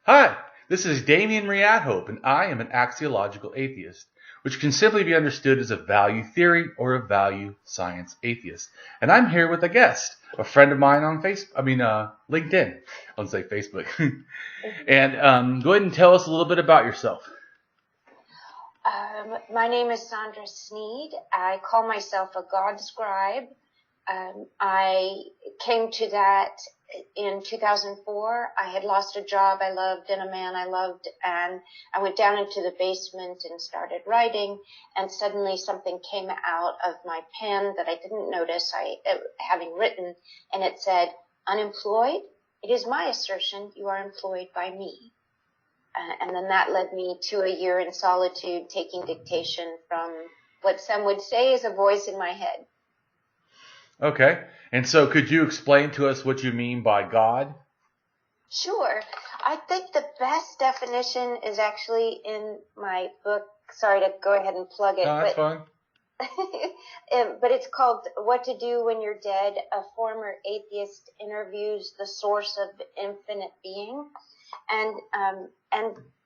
Hi, this is Damien Marie AtHope, and I am an axiological atheist, which can simply be understood as a value theory or a value science atheist. And I'm here with a guest, a friend of mine on LinkedIn. I'll say Facebook. And go ahead and tell us a little bit about yourself. My name is Sondra Sneed. I call myself a Godscribe. I came to that in 2004. I had lost a job I loved and a man I loved, and I went down into the basement and started writing, and suddenly something came out of my pen that I didn't notice having written, and it said, "Unemployed? It is my assertion you are employed by me." And then that led me to a year in solitude, taking dictation from what some would say is a voice in my head. Okay. And so could you explain to us what you mean by God? Sure. I think the best definition is actually in my book. Sorry to go ahead and plug it. No, that's fine. But it's called What to Do When You're Dead. A former atheist interviews the source of infinite being. And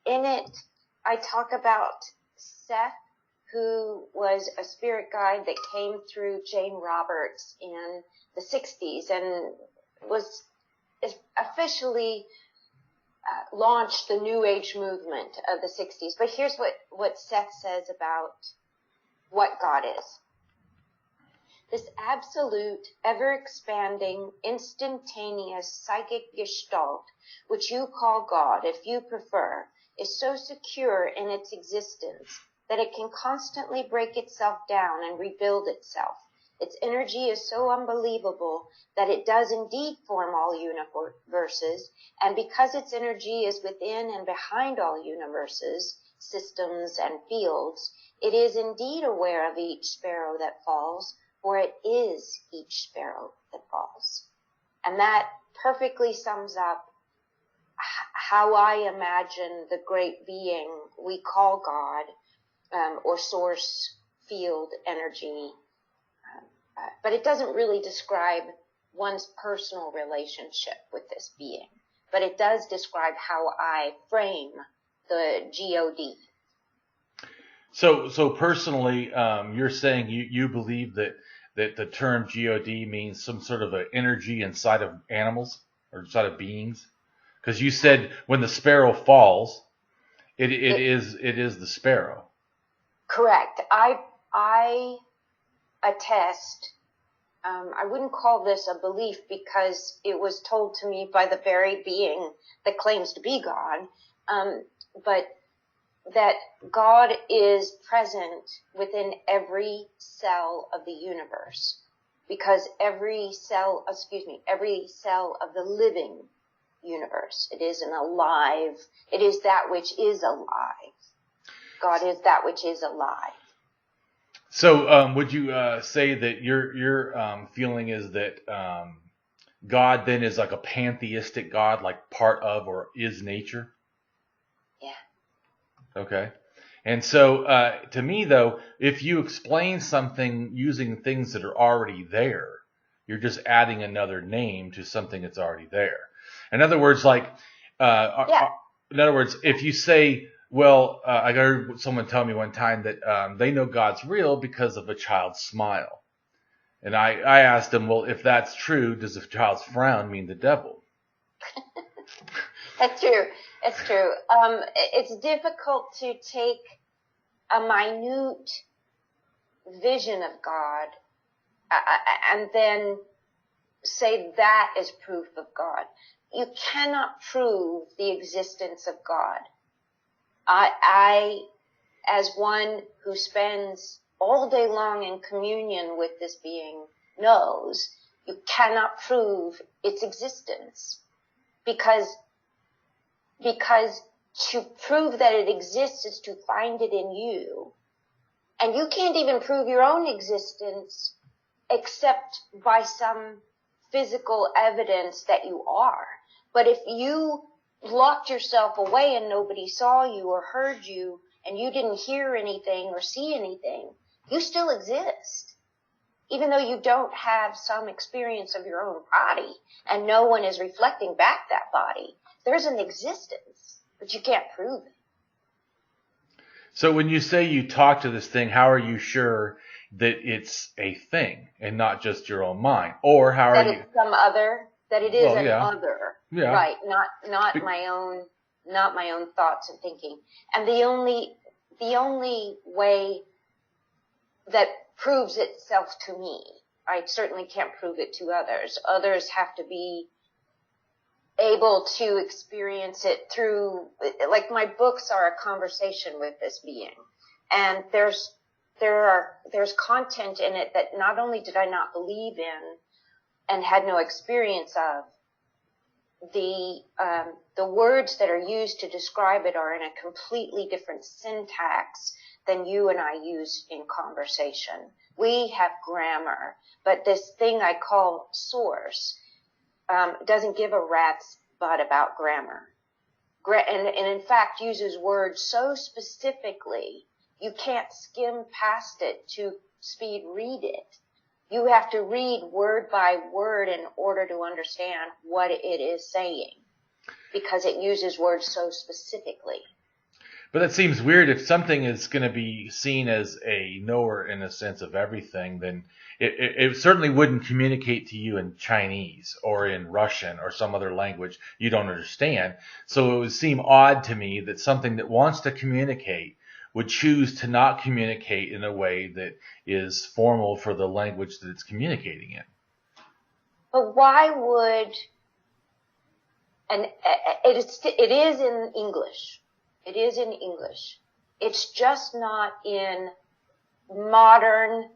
in it, I talk about Seth, who was a spirit guide that came through Jane Roberts in the 60s and was officially launched the New Age movement of the 60s. But here's what Seth says about what God is. This absolute, ever-expanding, instantaneous psychic gestalt, which you call God, if you prefer, is so secure in its existence that it can constantly break itself down and rebuild itself. Its energy is so unbelievable that it does indeed form all universes, and because its energy is within and behind all universes, systems, and fields, it is indeed aware of each sparrow that falls, for it is each sparrow that falls. And that perfectly sums up how I imagine the great being we call God, or source, field, energy. But it doesn't really describe one's personal relationship with this being. But it does describe how I frame the God. So personally, you're saying you believe that the term God means some sort of an energy inside of animals or inside of beings? Because you said when the sparrow falls, it is the sparrow. Correct. I attest. I wouldn't call this a belief because it was told to me by the very being that claims to be God, but that God is present within every cell of the universe, because every cell of the living universe, it is that which is alive. God is that which is alive. So would you say that your feeling is that God then is like a pantheistic God, like part of or is nature? Yeah. Okay. And so to me, though, if you explain something using things that are already there, you're just adding another name to something that's already there. In other words, if you say, well, I heard someone tell me one time that they know God's real because of a child's smile. And I asked them, well, if that's true, does a child's frown mean the devil? That's true. It's true. It's difficult to take a minute vision of God and then say that is proof of God. You cannot prove the existence of God. I, as one who spends all day long in communion with this being, knows you cannot prove its existence. Because to prove that it exists is to find it in you. And you can't even prove your own existence except by some physical evidence that you are. But if you locked yourself away and nobody saw you or heard you, and you didn't hear anything or see anything, you still exist. Even though you don't have some experience of your own body, and no one is reflecting back that body. there's an existence, but you can't prove it. So when you say you talk to this thing, how are you sure that it's a thing and not just your own mind? Or how are you... That it's some other, that it is an other. Yeah. Right, not my own thoughts and thinking. And the only way that proves itself to me, I certainly can't prove it to others. Others have to be able to experience it through, like my books are a conversation with this being. And there's content in it that not only did I not believe in and had no experience of, the words that are used to describe it are in a completely different syntax than you and I use in conversation. We have grammar, but this thing I call source doesn't give a rat's butt about grammar. And in fact uses words so specifically you can't skim past it to speed read it. You have to read word by word in order to understand what it is saying, because it uses words so specifically. But that seems weird. If something is going to be seen as a knower in a sense of everything, then it certainly wouldn't communicate to you in Chinese or in Russian or some other language you don't understand. So it would seem odd to me that something that wants to communicate would choose to not communicate in a way that is formal for the language that it's communicating in. But why would, and it is in English. It is in English. It's just not in modern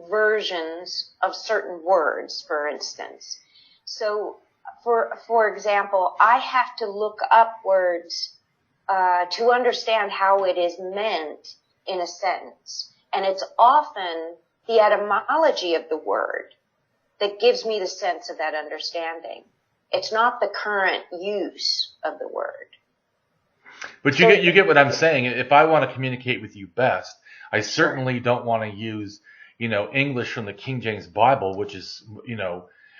versions of certain words, for instance. So, for example, I have to look up words to understand how it is meant in a sentence. And it's often the etymology of the word that gives me the sense of that understanding. It's not the current use of the word. But you get what I'm saying. If I want to communicate with you best, I certainly don't want to use, English from the King James Bible, which is,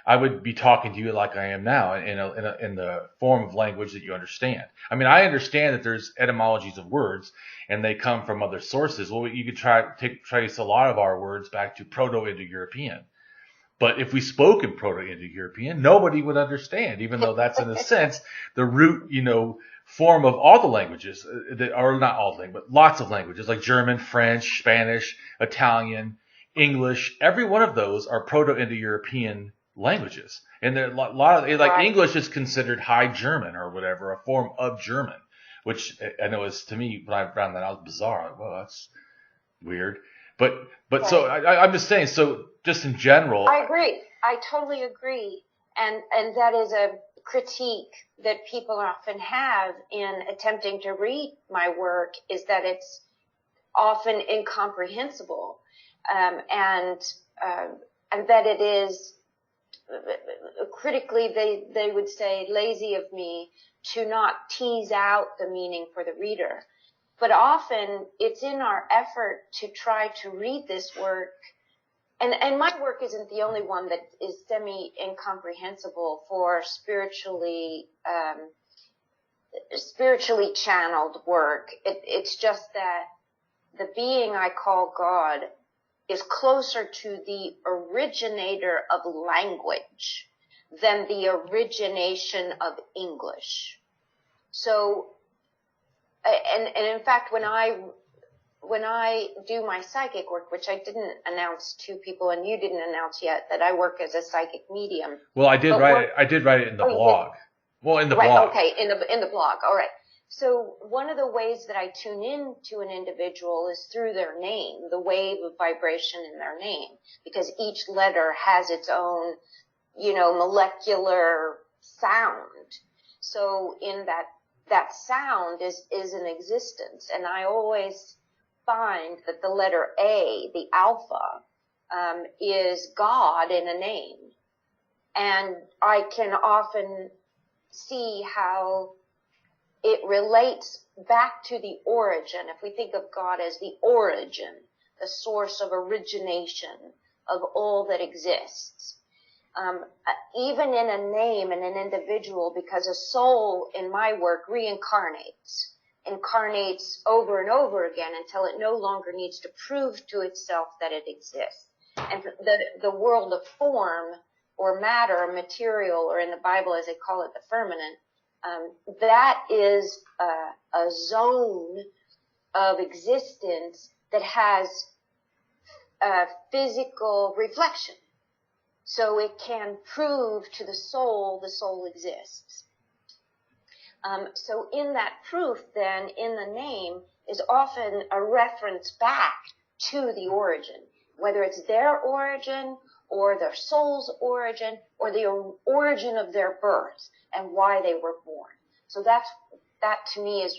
I would be talking to you like I am now in the form of language that you understand. I mean, I understand that there's etymologies of words and they come from other sources. Well, you could trace a lot of our words back to Proto-Indo-European. But if we spoke in Proto-Indo-European, nobody would understand, even though that's in a sense the root, form of all the languages that are not all the languages, but lots of languages like German, French, Spanish, Italian, English. Every one of those are Proto-Indo-European languages. And there are a lot of, like English is considered High German or whatever, a form of German, which I know is, to me, when I found that out, bizarre. Like, well, that's weird. But so I'm just saying, so just in general. I agree. I totally agree. And that is a critique that people often have in attempting to read my work, is that it's often incomprehensible. And that it is critically, they would say, lazy of me to not tease out the meaning for the reader. But often it's in our effort to try to read this work, and my work isn't the only one that is semi-incomprehensible for spiritually channeled work. It's just that the being I call God is closer to the originator of language than the origination of English. So, and in fact, when I do my psychic work, which I didn't announce to people, and you didn't announce yet, that I work as a psychic medium. Well, I did write it in the blog. Well, in the blog. Okay, in the blog. All right. So one of the ways that I tune in to an individual is through their name, the wave of vibration in their name, because each letter has its own, molecular sound. So in that sound is an existence. And I always find that the letter A, the alpha, is God in a name. And I can often see how it relates back to the origin. If we think of God as the origin, the source of origination of all that exists. even in a name and an individual, because a soul in my work incarnates over and over again until it no longer needs to prove to itself that it exists. And the world of form or matter or material, or in the Bible as they call it, the firmament, that is a zone of existence that has physical reflection. So it can prove to the soul exists. So in that proof, then, in the name is often a reference back to the origin, whether it's their origin or their soul's origin or the origin of their birth and why they were born. So that to me is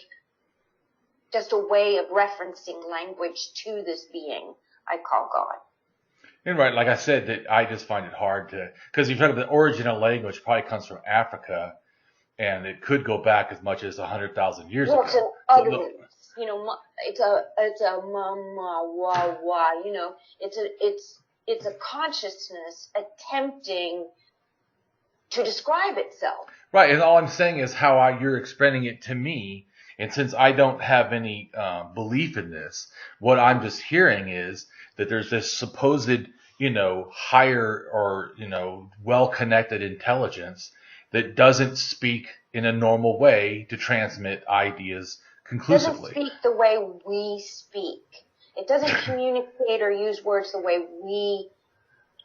just a way of referencing language to this being I call God. And right, like I said, that I just find it hard to, because you've heard the origin of language probably comes from Africa, and it could go back as much as 100,000 years ago. It's an utterance, it's a ma wa wa, it's a consciousness attempting to describe itself. Right, and all I'm saying is how you're explaining it to me, and since I don't have any belief in this, what I'm just hearing is that there's this supposed, higher or, well-connected intelligence that doesn't speak in a normal way to transmit ideas conclusively. It doesn't speak the way we speak. It doesn't communicate or use words the way we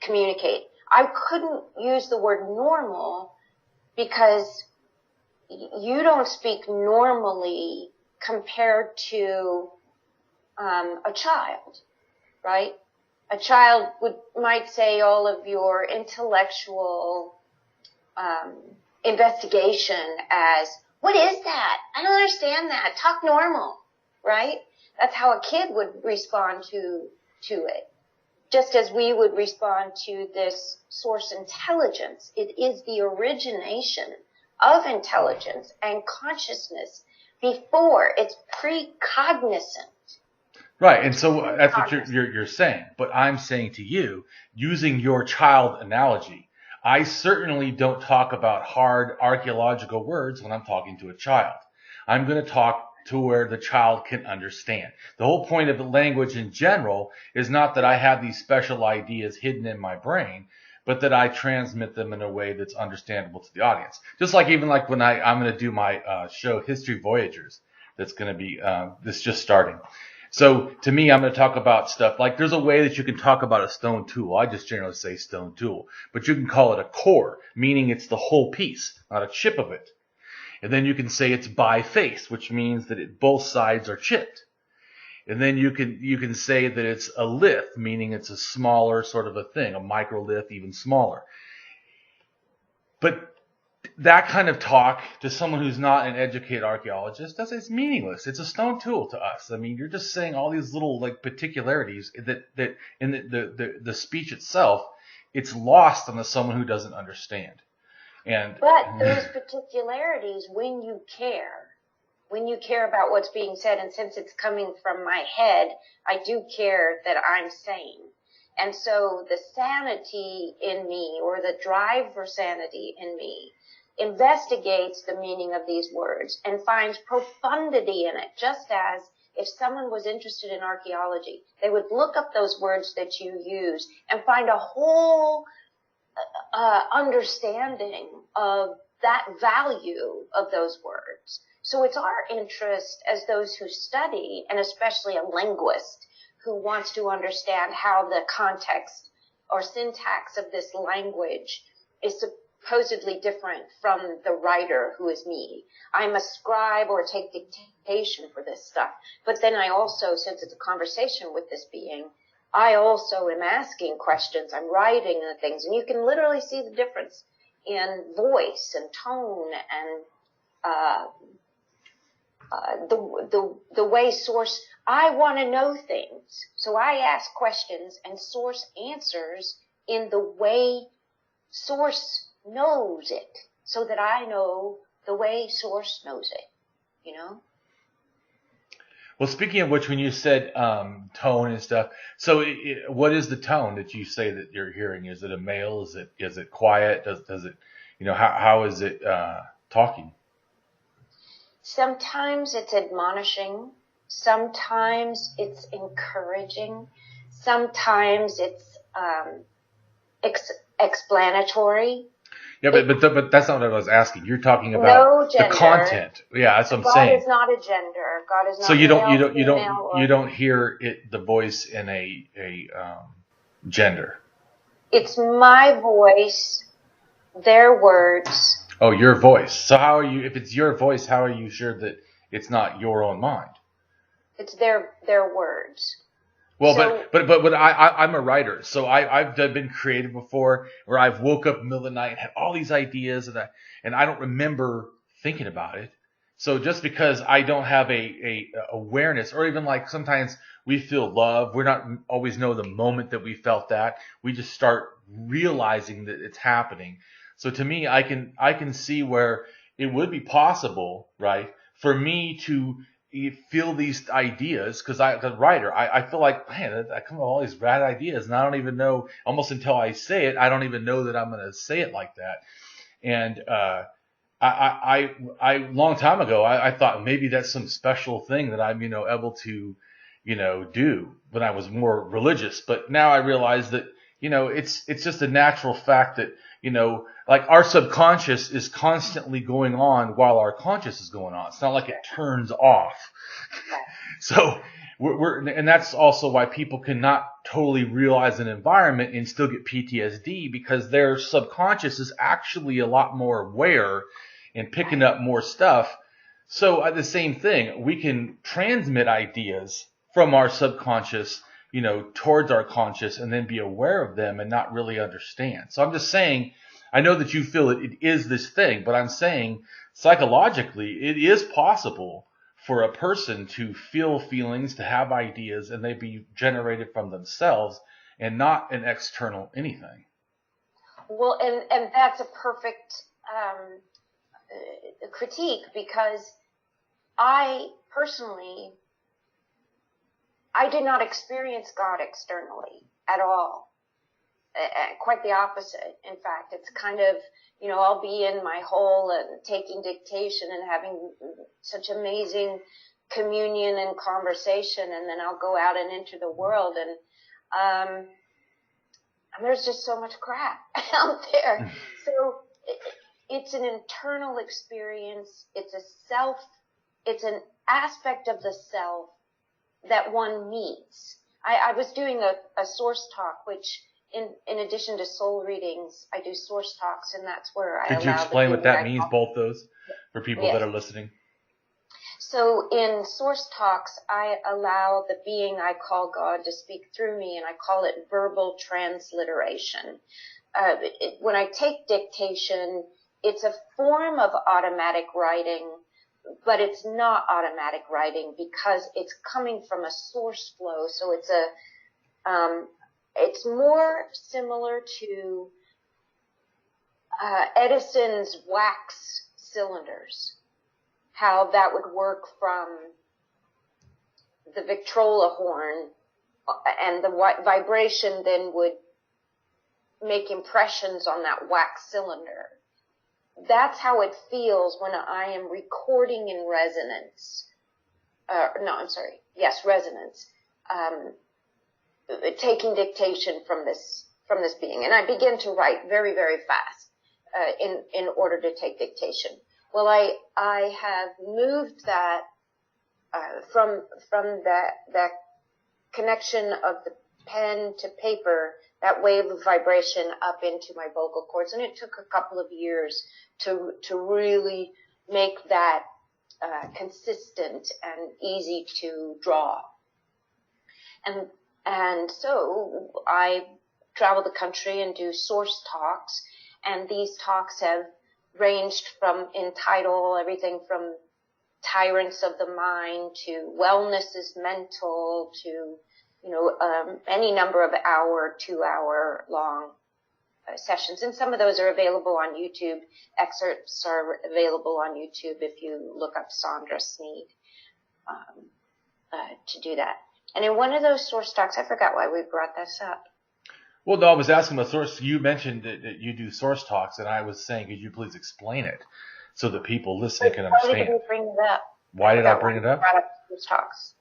communicate. I couldn't use the word normal because you don't speak normally compared to a child, right? A child might say all of your intellectual investigation as, what is that? I don't understand that. Talk normal, right? That's how a kid would respond to it. Just as we would respond to this source intelligence. It is the origination of intelligence and consciousness before it's precognizant. Right, and so that's what you're saying. But I'm saying to you, using your child analogy, I certainly don't talk about hard archaeological words when I'm talking to a child. I'm going to talk to where the child can understand. The whole point of the language in general is not that I have these special ideas hidden in my brain, but that I transmit them in a way that's understandable to the audience. Just like even like when I'm going to do my show History Voyagers, that's going to be this just starting. So to me, I'm going to talk about stuff like there's a way that you can talk about a stone tool. I just generally say stone tool, but you can call it a core, meaning it's the whole piece, not a chip of it. And then you can say it's biface, which means that both sides are chipped. And then you can say that it's a lith, meaning it's a smaller sort of a thing, a microlith, even smaller. But that kind of talk to someone who's not an educated archaeologist, it's meaningless. It's a stone tool to us. I mean, you're just saying all these little like particularities that in the speech itself, it's lost on someone who doesn't understand. But those particularities, when you care about what's being said, and since it's coming from my head, I do care that I'm sane. And so the sanity in me, or the drive for sanity in me, investigates the meaning of these words and finds profundity in it, just as if someone was interested in archaeology, they would look up those words that you use and find a whole understanding of that value of those words. So it's our interest as those who study, and especially a linguist who wants to understand how the context or syntax of this language is supposedly different from the writer, who is me. I'm a scribe or take dictation for this stuff. But then I also, since it's a conversation with this being, I also am asking questions. I'm writing the things, and you can literally see the difference in voice and tone and the way source. I want to know things, so I ask questions, and source answers in the way source knows it, so that I know the way source knows it. Well, speaking of which, when you said tone and stuff, so what is the tone that you say that you're hearing? Is it a male? Is it quiet? Does it, how is it talking? Sometimes it's admonishing. Sometimes it's encouraging. Sometimes it's explanatory. Yeah, but that's not what I was asking. You're talking about No gender. the content. Yeah, that's what I'm saying. God is not a gender. God is not. So male, you don't hear the voice in a gender. It's my voice, their words. Oh, your voice. So how are you? If it's your voice, how are you sure that it's not your own mind? It's their words. Well, so, but I'm a writer, so I've been creative before, where I've woke up in the middle of the night and had all these ideas, and I don't remember thinking about it. So just because I don't have a awareness, or even like sometimes we feel love, we're not always know the moment that we felt that. We just start realizing that it's happening. So to me, I can see where it would be possible, right, for me to feel these ideas, because as a writer, I feel like, man, I come up with all these rad ideas, and I don't even know, almost until I say it, I don't even know that I'm going to say it like that. And I long time ago, I thought maybe that's some special thing that I'm, able to, do when I was more religious. But now I realize that, it's just a natural fact that, like our subconscious is constantly going on while our conscious is going on. It's not like it turns off. So and that's also why people cannot totally realize an environment and still get PTSD, because their subconscious is actually a lot more aware and picking up more stuff. So the same thing, we can transmit ideas from our subconscious, towards our conscious, and then be aware of them and not really understand. So I'm just saying, I know that you feel it is this thing, but I'm saying psychologically, it is possible for a person to feel feelings, to have ideas, and they be generated from themselves and not an external anything. Well, and that's a perfect critique, because I personally, I did not experience God externally at all. Quite the opposite. In fact, it's kind of, I'll be in my hole and taking dictation and having such amazing communion and conversation, and then I'll go out and into the world, and there's just so much crap out there. So it's an internal experience. It's an aspect of the self that one meets. I was doing a source talk, which in addition to soul readings, I do source talks, and that's where I allow. Could you explain what that means, both those, for people that are listening? So in source talks, I allow the being I call God to speak through me, and I call it verbal transliteration. When I take dictation, it's a form of automatic writing, but it's not automatic writing because it's coming from a source flow. So it's more similar to Edison's wax cylinders, how that would work from the Victrola horn, and the vibration then would make impressions on that wax cylinder. That's how it feels when I am recording in resonance. Resonance. Taking dictation from this being, and I begin to write very, very fast in order to take dictation. Well, I have moved that from that connection of the pen to paper, that wave of vibration up into my vocal cords, and it took a couple of years to really make that consistent and easy to draw. And so I travel the country and do source talks, and these talks have ranged from, in title, everything from tyrants of the mind to wellness is mental to, any number of 2-hour long sessions. And some of those are available on YouTube. Excerpts are available on YouTube if you look up Sondra Sneed. to do that. And in one of those source talks, I forgot why we brought this up. Well, no, I was asking about source. You mentioned that you do source talks, and I was saying, could you please explain it so that people listening can understand? Why did you bring it up? Why did I bring it up? Brought up source talks.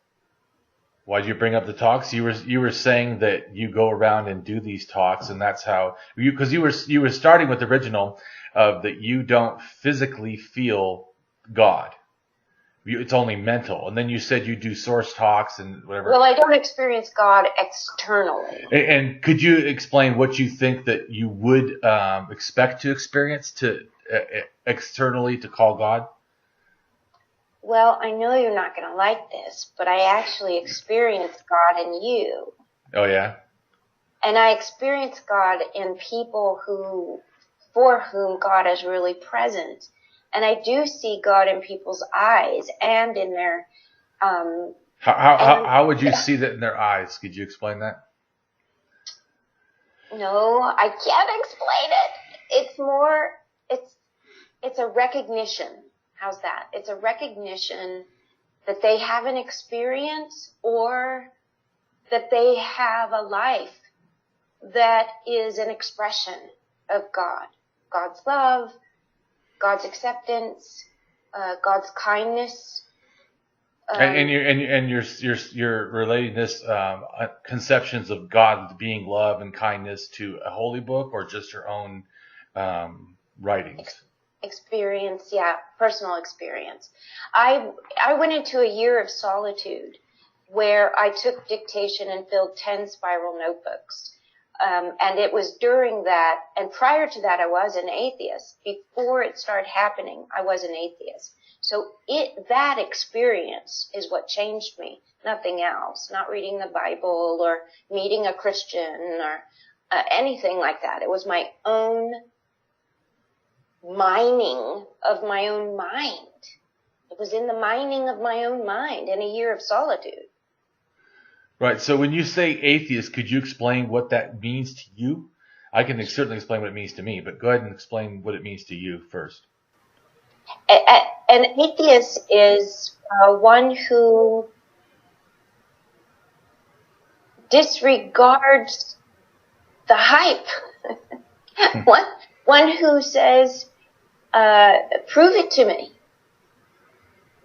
Why did you bring up the talks? You were saying that you go around and do these talks, and that's how because you were starting with the original of that you don't physically feel God. It's only mental. And then you said you do source talks and whatever. Well, I don't experience God externally. And could you explain what you think that you would expect to experience to externally to call God? Well, I know you're not going to like this, but I actually experience God in you. Oh, yeah? And I experience God in people for whom God is really present. And I do see God in people's eyes and in their... How would you see that in their eyes? Could you explain that? No, I can't explain it. It's more... It's a recognition. How's that? It's a recognition that they have an experience or that they have a life that is an expression of God. God's love, God's acceptance, God's kindness. And you're relating this conceptions of God being love and kindness to a holy book or just your own writings? Experience, yeah, personal experience. I went into a year of solitude where I took dictation and filled 10 spiral notebooks. And it was during that, and prior to that, I was an atheist. Before it started happening, I was an atheist. So that experience is what changed me, nothing else. Not reading the Bible or meeting a Christian or anything like that. It was my own mining of my own mind. It was in the mining of my own mind in a year of solitude. Right. So when you say atheist, could you explain what that means to you? I can certainly explain what it means to me, but go ahead and explain what it means to you first. An atheist is one who disregards the hype. One who says, prove it to me.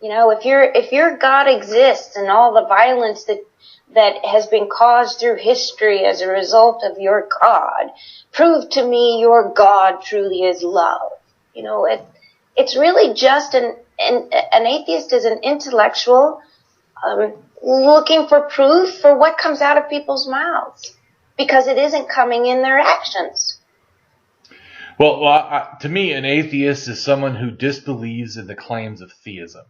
You know, if your God exists and all the violence that has been caused through history as a result of your God, prove to me your God truly is love. You know, it's really just an atheist is an intellectual looking for proof for what comes out of people's mouths because it isn't coming in their actions. Well, to me, an atheist is someone who disbelieves in the claims of theism.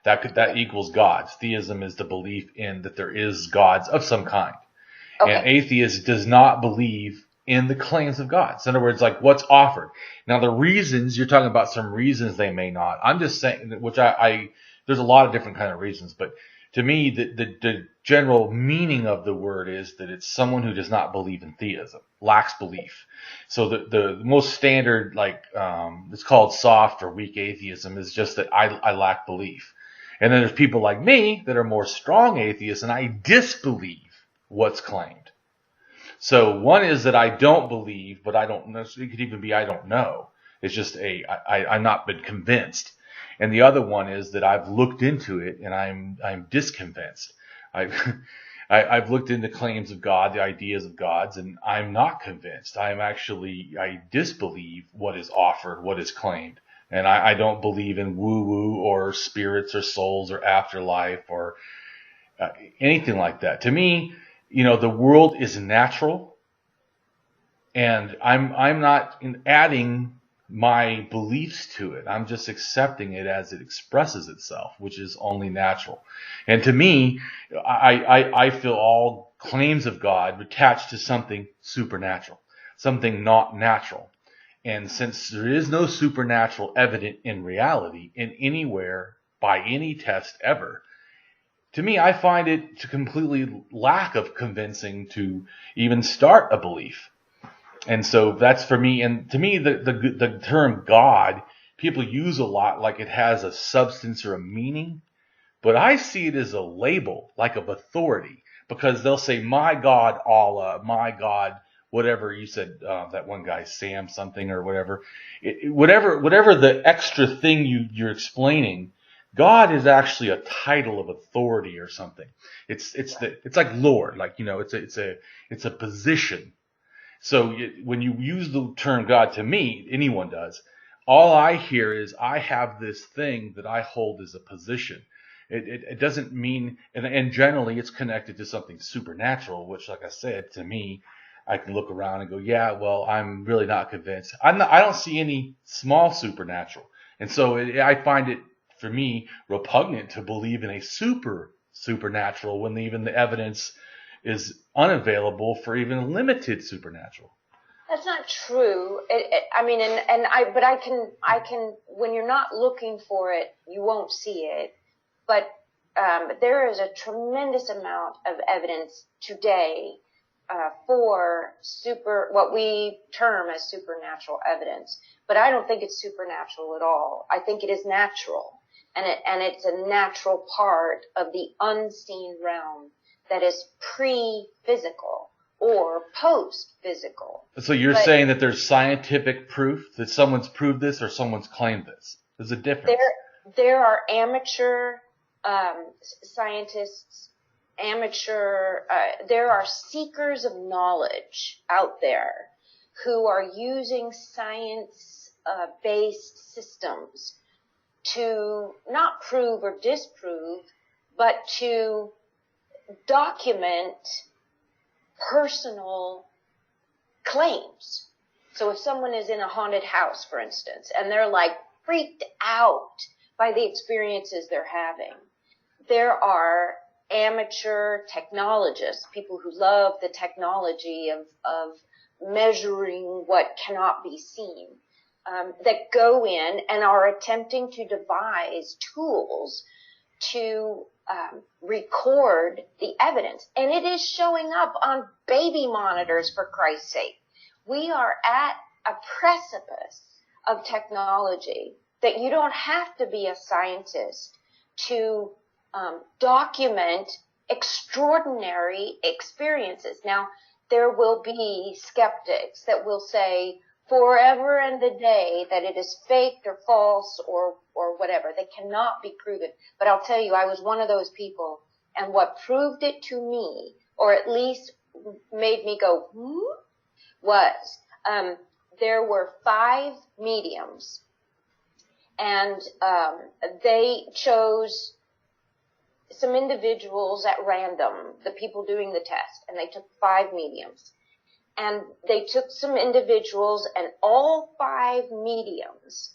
That equals gods. Theism is the belief in that there is gods of some kind. Okay. And atheist does not believe in the claims of gods. In other words, like what's offered. Now, the reasons, you're talking about some reasons they may not. I'm just saying, which there's a lot of different kind of reasons, but to me, the general meaning of the word is that it's someone who does not believe in theism, lacks belief. So the most standard, it's called soft or weak atheism is just that I lack belief. And then there's people like me that are more strong atheists, and I disbelieve what's claimed. So one is that I don't believe, but I don't know. So it could even be I don't know. It's just I've not been convinced. And the other one is that I've looked into it and I'm disconvinced. I've looked into claims of God, the ideas of gods, and I'm not convinced. I disbelieve what is offered, what is claimed. And I don't believe in woo-woo or spirits or souls or afterlife or anything like that. To me, you know, the world is natural, and I'm not adding my beliefs to it. I'm just accepting it as it expresses itself, which is only natural. And to me, I feel all claims of God attached to something supernatural, something not natural. And since there is no supernatural evident in reality, in anywhere, by any test ever, to me, I find it to completely lack of convincing to even start a belief. And so that's for me. And to me, the term God, people use a lot like it has a substance or a meaning. But I see it as a label, like of authority, because they'll say, my God, Allah, my God, whatever you said, that one guy, Sam something or whatever. Whatever the extra thing you're explaining, God is actually a title of authority or something. It's like Lord, like, it's a position. So when you use the term God, to me, anyone does, all I hear is I have this thing that I hold as a position. It doesn't mean, and generally it's connected to something supernatural, which, like I said, to me, I can look around and go, yeah, well, I'm really not convinced. I don't see any small supernatural. And so I find it, for me, repugnant to believe in a supernatural when even the evidence is unavailable for even limited supernatural. That's not true. But I can, when you're not looking for it, you won't see it. But there is a tremendous amount of evidence today for what we term as supernatural evidence. But I don't think it's supernatural at all. I think it is natural. And it's a natural part of the unseen realm that is pre-physical or post-physical. So you're saying that there's scientific proof that someone's proved this or someone's claimed this? There's a difference. There are amateur scientists, there are seekers of knowledge out there who are using science-based systems to not prove or disprove, but to document personal claims. So if someone is in a haunted house, for instance, and they're like freaked out by the experiences they're having, there are amateur technologists, people who love the technology of measuring what cannot be seen, that go in and are attempting to devise tools to record the evidence. And it is showing up on baby monitors, for Christ's sake. We are at a precipice of technology that you don't have to be a scientist to document extraordinary experiences. Now, there will be skeptics that will say forever and a day that it is faked or false or whatever. They cannot be proven. But I'll tell you, I was one of those people, and what proved it to me, or at least made me go, was there were 5 mediums, and they chose some individuals at random, the people doing the test, and they took 5 mediums. And they took some individuals, and all 5 mediums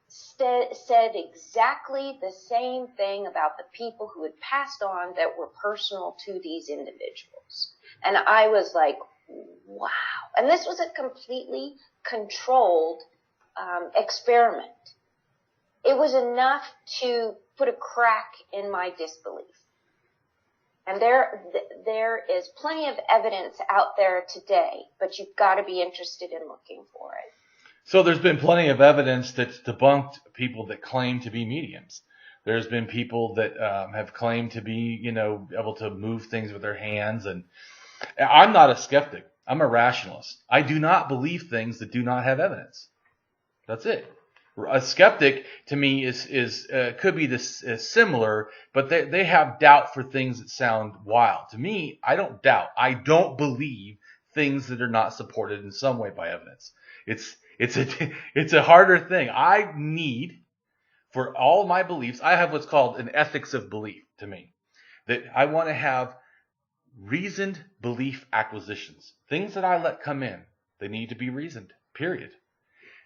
said exactly the same thing about the people who had passed on that were personal to these individuals. And I was like, wow. And this was a completely controlled experiment. It was enough to put a crack in my disbelief. And there is plenty of evidence out there today, but you've got to be interested in looking for it. So there's been plenty of evidence that's debunked people that claim to be mediums. There's been people that have claimed to be, able to move things with their hands. And I'm not a skeptic. I'm a rationalist. I do not believe things that do not have evidence. That's it. A skeptic, to me, is could be similar, but they have doubt for things that sound wild. To me, I don't doubt. I don't believe things that are not supported in some way by evidence. It's a harder thing. I need, for all my beliefs, I have what's called an ethics of belief to me. That I want to have reasoned belief acquisitions. Things that I let come in, they need to be reasoned, period.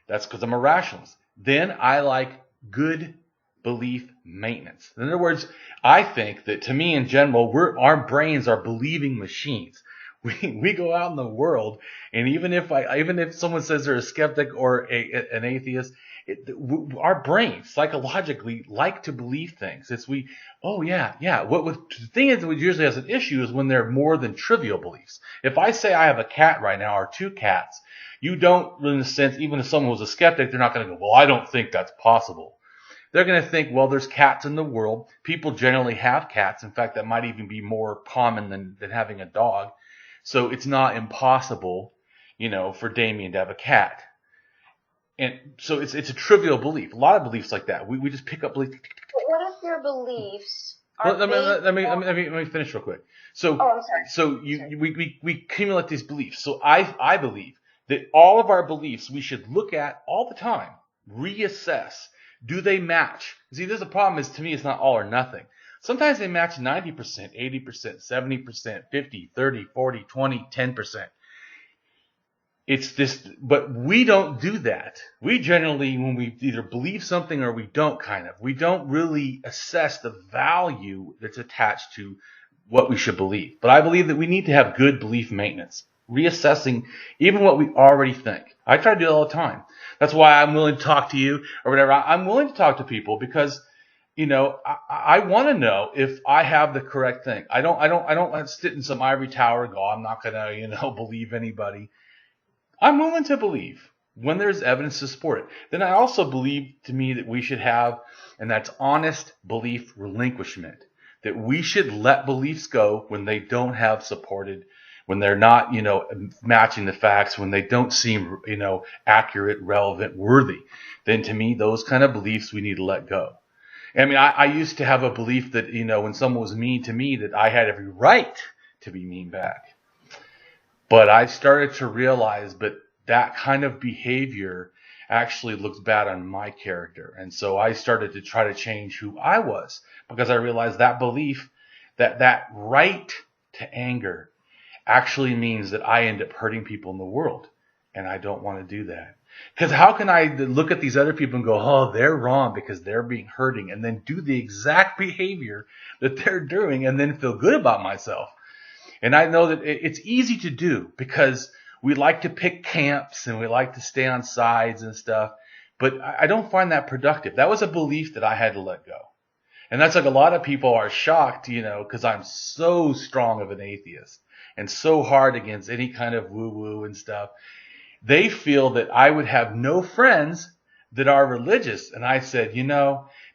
That's because I'm a rationalist. Then I like good belief maintenance. In other words, I think that, to me in general, our brains are believing machines. We go out in the world, and even if someone says they're a skeptic or an atheist, our brains psychologically like to believe things. The thing is, what usually has an issue is when they're more than trivial beliefs. If I say I have a cat right now or 2 cats, you don't, in a sense, even if someone was a skeptic, they're not going to go, well, I don't think that's possible. they're going to think, well, there's cats in the world. People generally have cats. In fact, that might even be more common than having a dog. So it's not impossible, for Damien to have a cat. And so it's a trivial belief. A lot of beliefs like that. We just pick up beliefs. But what if your beliefs are let me finish real quick. So, I'm sorry. So we accumulate these beliefs. So I believe that all of our beliefs we should look at all the time, reassess. Do they match? See, there's a problem is to me it's not all or nothing. Sometimes they match 90%, 80%, 70%, 50, 30, 40, 20, 10%. It's this, but we don't do that. We generally, when we either believe something or we don't we don't really assess the value that's attached to what we should believe. But I believe that we need to have good belief maintenance, reassessing even what we already think. I try to do it all the time. That's why I'm willing to talk to you or whatever. I'm willing to talk to people because, I want to know if I have the correct thing. I don't sit in some ivory tower and go, I'm not going to, believe anybody. I'm willing to believe when there's evidence to support it. Then I also believe to me that we should have, and that's honest belief relinquishment, that we should let beliefs go when they don't have supported, when they're not, matching the facts, when they don't seem, accurate, relevant, worthy. Then to me, those kind of beliefs we need to let go. I mean, I used to have a belief that, when someone was mean to me, that I had every right to be mean back. But I started to realize, but that kind of behavior actually looks bad on my character. And so I started to try to change who I was because I realized that belief, that right to anger actually means that I end up hurting people in the world. And I don't want to do that. Because how can I look at these other people and go, oh, they're wrong because they're being hurting, and then do the exact behavior that they're doing and then feel good about myself? And I know that it's easy to do because we like to pick camps and we like to stay on sides and stuff. But I don't find that productive. That was a belief that I had to let go. And that's like a lot of people are shocked, because I'm so strong of an atheist and so hard against any kind of woo-woo and stuff. They feel that I would have no friends that are religious. And I said,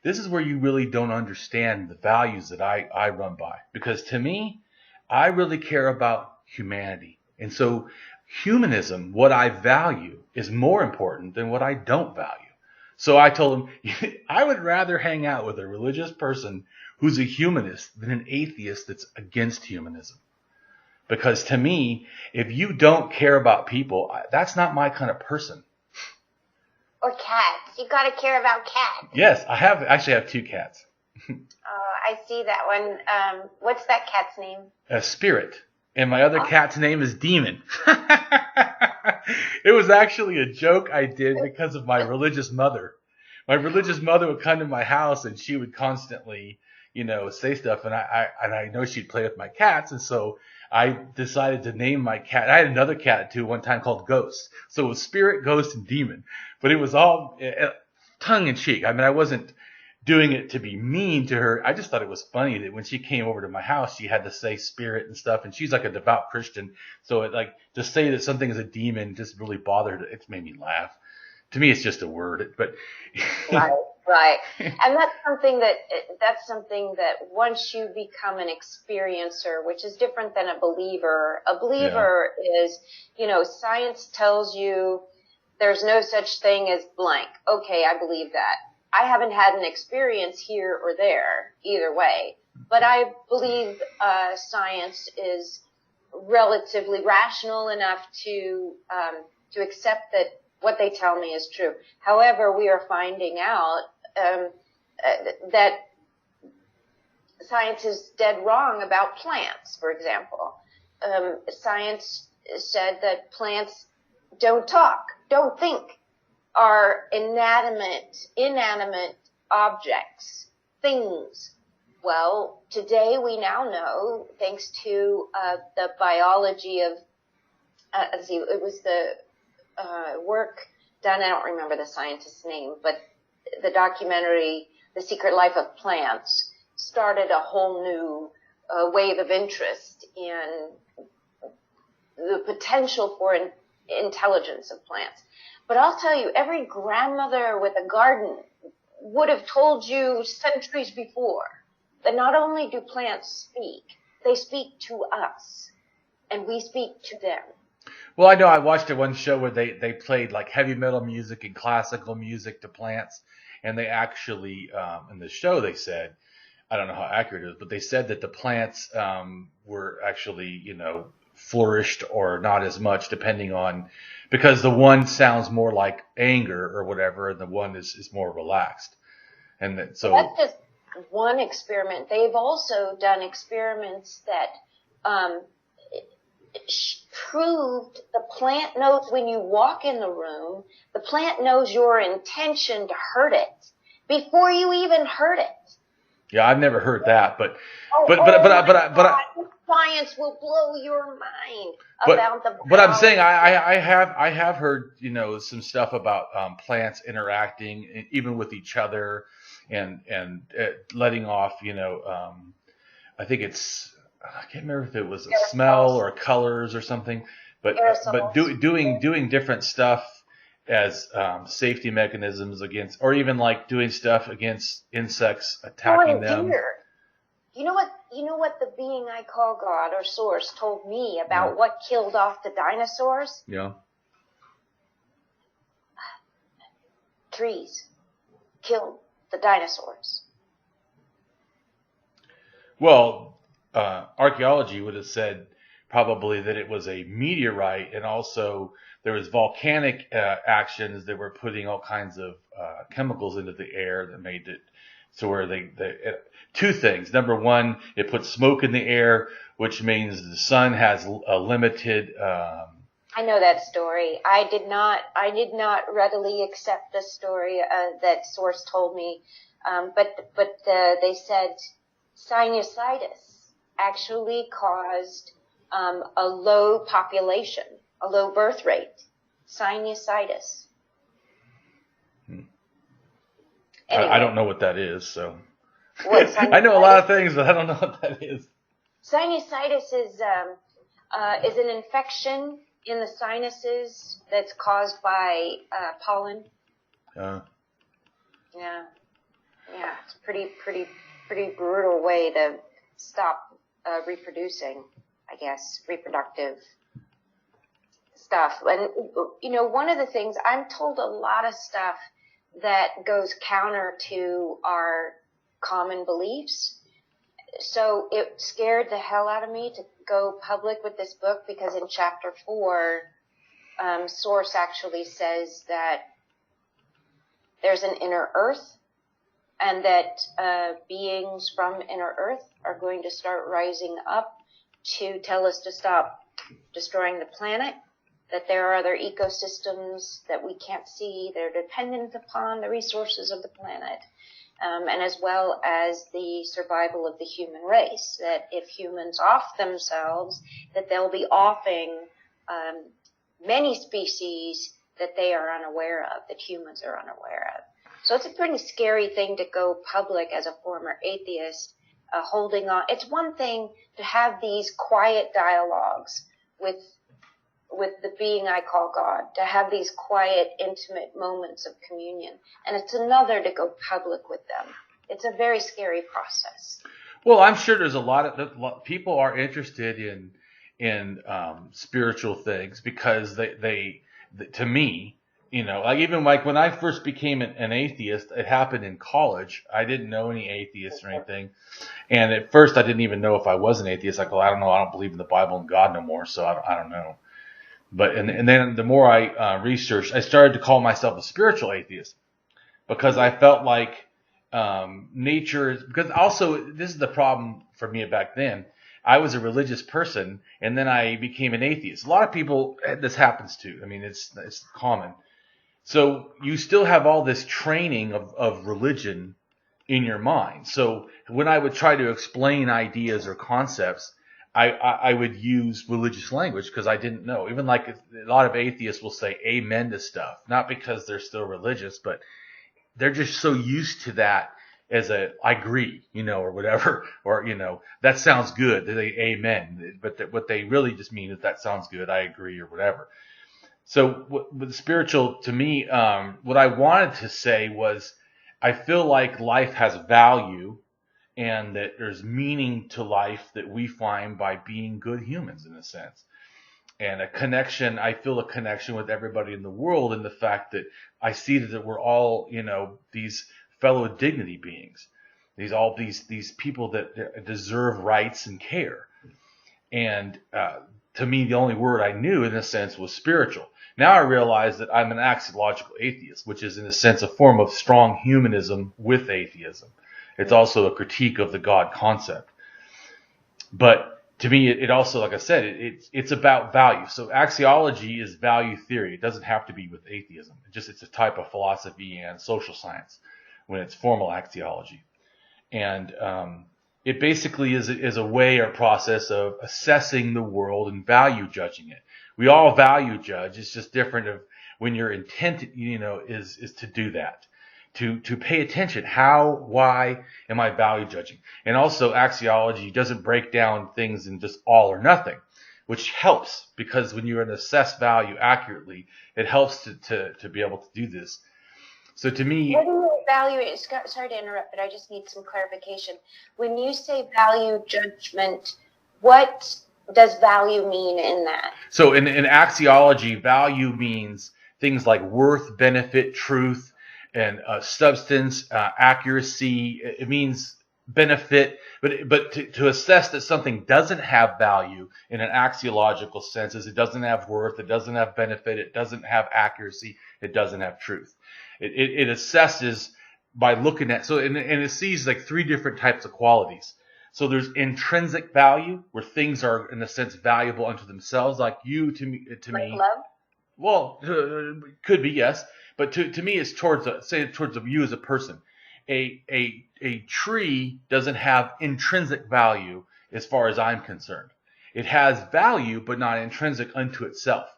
this is where you really don't understand the values that I run by. Because to me, I really care about humanity. And so humanism, what I value, is more important than what I don't value. So I told him, I would rather hang out with a religious person who's a humanist than an atheist that's against humanism. Because to me, if you don't care about people, that's not my kind of person. Or cats. You got to care about cats. Yes, I actually have 2 cats. I see that one. What's that cat's name? Spirit. And my other cat's name is Demon. It was actually a joke I did because of my religious mother. My religious mother would come to my house and she would constantly, say stuff. And I know she'd play with my cats. And so I decided to name my cat. I had another cat too one time called Ghost. So it was Spirit, Ghost, and Demon. But it was all tongue in cheek. I mean, I wasn't doing it to be mean to her. I just thought it was funny that when she came over to my house, she had to say spirit and stuff. And she's like a devout Christian. So to say that something is a demon just really bothered her. It made me laugh. To me, it's just a word. But Right. And that's something that once you become an experiencer, which is different than a believer is, science tells you there's no such thing as blank. Okay, I believe that. I haven't had an experience here or there, either way. But I believe science is relatively rational enough to accept that what they tell me is true. However, we are finding out that science is dead wrong about plants, for example. Science said that plants don't talk, don't think, are inanimate objects, things. Well, today we now know, thanks to the biology of, it was the work done, I don't remember the scientist's name, but the documentary, The Secret Life of Plants, started a whole new wave of interest in the potential for intelligence of plants. But I'll tell you, every grandmother with a garden would have told you centuries before that not only do plants speak, they speak to us, and we speak to them. Well, I know I watched one show where they played like heavy metal music and classical music to plants, and they actually, in the show they said, I don't know how accurate it is, but they said that the plants were actually, flourished or not as much depending on, because the one sounds more like anger or whatever, and the one is more relaxed. And that, so that's just one experiment. They've also done experiments that proved the plant knows when you walk in the room, the plant knows your intention to hurt it before you even hurt it. Yeah, I've never heard that, but science will blow your mind about the. But I'm saying I have heard some stuff about plants interacting even with each other and letting off I think I can't remember if it was a smell or colors or something, but doing different stuff as safety mechanisms against, or even like doing stuff against insects attacking them. Dear. You know what the being I call God or Source told me about what killed off the dinosaurs? Yeah. Trees killed the dinosaurs. Well, archaeology would have said probably that it was a meteorite, and also there was volcanic actions that were putting all kinds of chemicals into the air that made it so where two things. Number one, it puts smoke in the air, which means the sun has a limited. I know that story. I did not readily accept the story that Source told me, but they said sinusitis actually caused a low population, a low birth rate. Sinusitis. Anyway. I don't know what that is, so. I know a lot of things, but I don't know what that is. Sinusitis is an infection in the sinuses that's caused by pollen. Yeah, it's a pretty brutal way to stop reproducing, I guess, reproductive stuff. And one of the things, I'm told a lot of stuff that goes counter to our common beliefs. So it scared the hell out of me to go public with this book, because in chapter 4, Source actually says that there's an inner earth, and that beings from inner earth are going to start rising up to tell us to stop destroying the planet, that there are other ecosystems that we can't see that are dependent upon the resources of the planet, and as well as the survival of the human race, that if humans off themselves, that they'll be offing many species that they are unaware of, that humans are unaware of. So it's a pretty scary thing to go public as a former atheist, holding on. It's one thing to have these quiet dialogues with the being I call God, to have these quiet, intimate moments of communion. And it's another to go public with them. It's a very scary process. Well, I'm sure there's a lot of people are interested in spiritual things, because they to me, even like when I first became an atheist, it happened in college. I didn't know any atheists or anything. And at first I didn't even know if I was an atheist. Like, well, I don't know. I don't believe in the Bible and God no more. So I don't know. But, and then the more I researched, I started to call myself a spiritual atheist, because I felt like nature, because also this is the problem for me back then. I was a religious person, and then I became an atheist. A lot of people, this happens to. I mean, it's common. So you still have all this training of religion in your mind. So when I would try to explain ideas or concepts, I would use religious language, because I didn't know. Even like a lot of atheists will say amen to stuff, not because they're still religious, but they're just so used to that as I agree, or whatever, or, that sounds good. They amen. But what they really just mean is that sounds good. I agree, or whatever. So with spiritual, to me, what I wanted to say was, I feel like life has value and that there's meaning to life that we find by being good humans in a sense. And I feel a connection with everybody in the world in the fact that I see that we're all, these fellow dignity beings, these people that deserve rights and care. And to me, the only word I knew in a sense was spiritual. Now I realize that I'm an axiological atheist, which is in a sense a form of strong humanism with atheism. It's also a critique of the God concept. But to me, it also, like I said, it's about value. So axiology is value theory. It doesn't have to be with atheism. It's a type of philosophy and social science when it's formal axiology. And it basically is a way or process of assessing the world and value judging it. We all value judge. It's just different of when your intent, is to do that. To pay attention. How, why am I value judging? And also axiology doesn't break down things in just all or nothing, which helps because when you're going to assess value accurately, it helps to be able to do this. So to me, what do you value? Sorry to interrupt, but I just need some clarification. When you say value judgment, what does value mean in that? So in axiology, value means things like worth, benefit, truth, and substance, accuracy. It means benefit, but to assess that something doesn't have value in an axiological sense is it doesn't have worth, it doesn't have benefit, it doesn't have accuracy, it doesn't have truth. It assesses by looking at, and it sees like three different types of qualities. So there's intrinsic value, where things are in a sense valuable unto themselves, like you to me. Like love? Well, could be, yes. But to me, it's towards you as a person. A tree doesn't have intrinsic value as far as I'm concerned. It has value, but not intrinsic unto itself.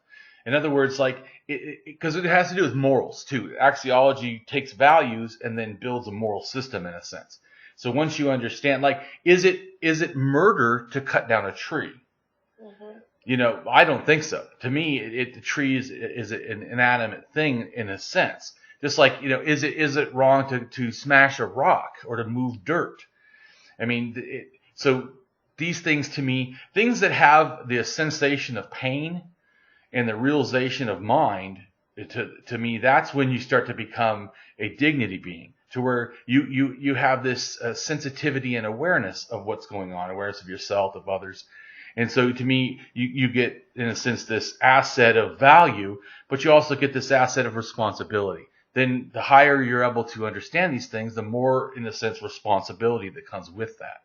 In other words, because it has to do with morals too. Axiology takes values and then builds a moral system in a sense. So once you understand, is it murder to cut down a tree? Mm-hmm. I don't think so. To me, the tree is an inanimate thing in a sense. Just like, is it wrong to smash a rock or to move dirt? I mean, so these things to me, things that have the sensation of pain and the realization of mind, to me, that's when you start to become a dignity being, to where you have this sensitivity and awareness of what's going on, awareness of yourself, of others. And so to me, you get, in a sense, this asset of value, but you also get this asset of responsibility. Then the higher you're able to understand these things, the more, in a sense, responsibility that comes with that.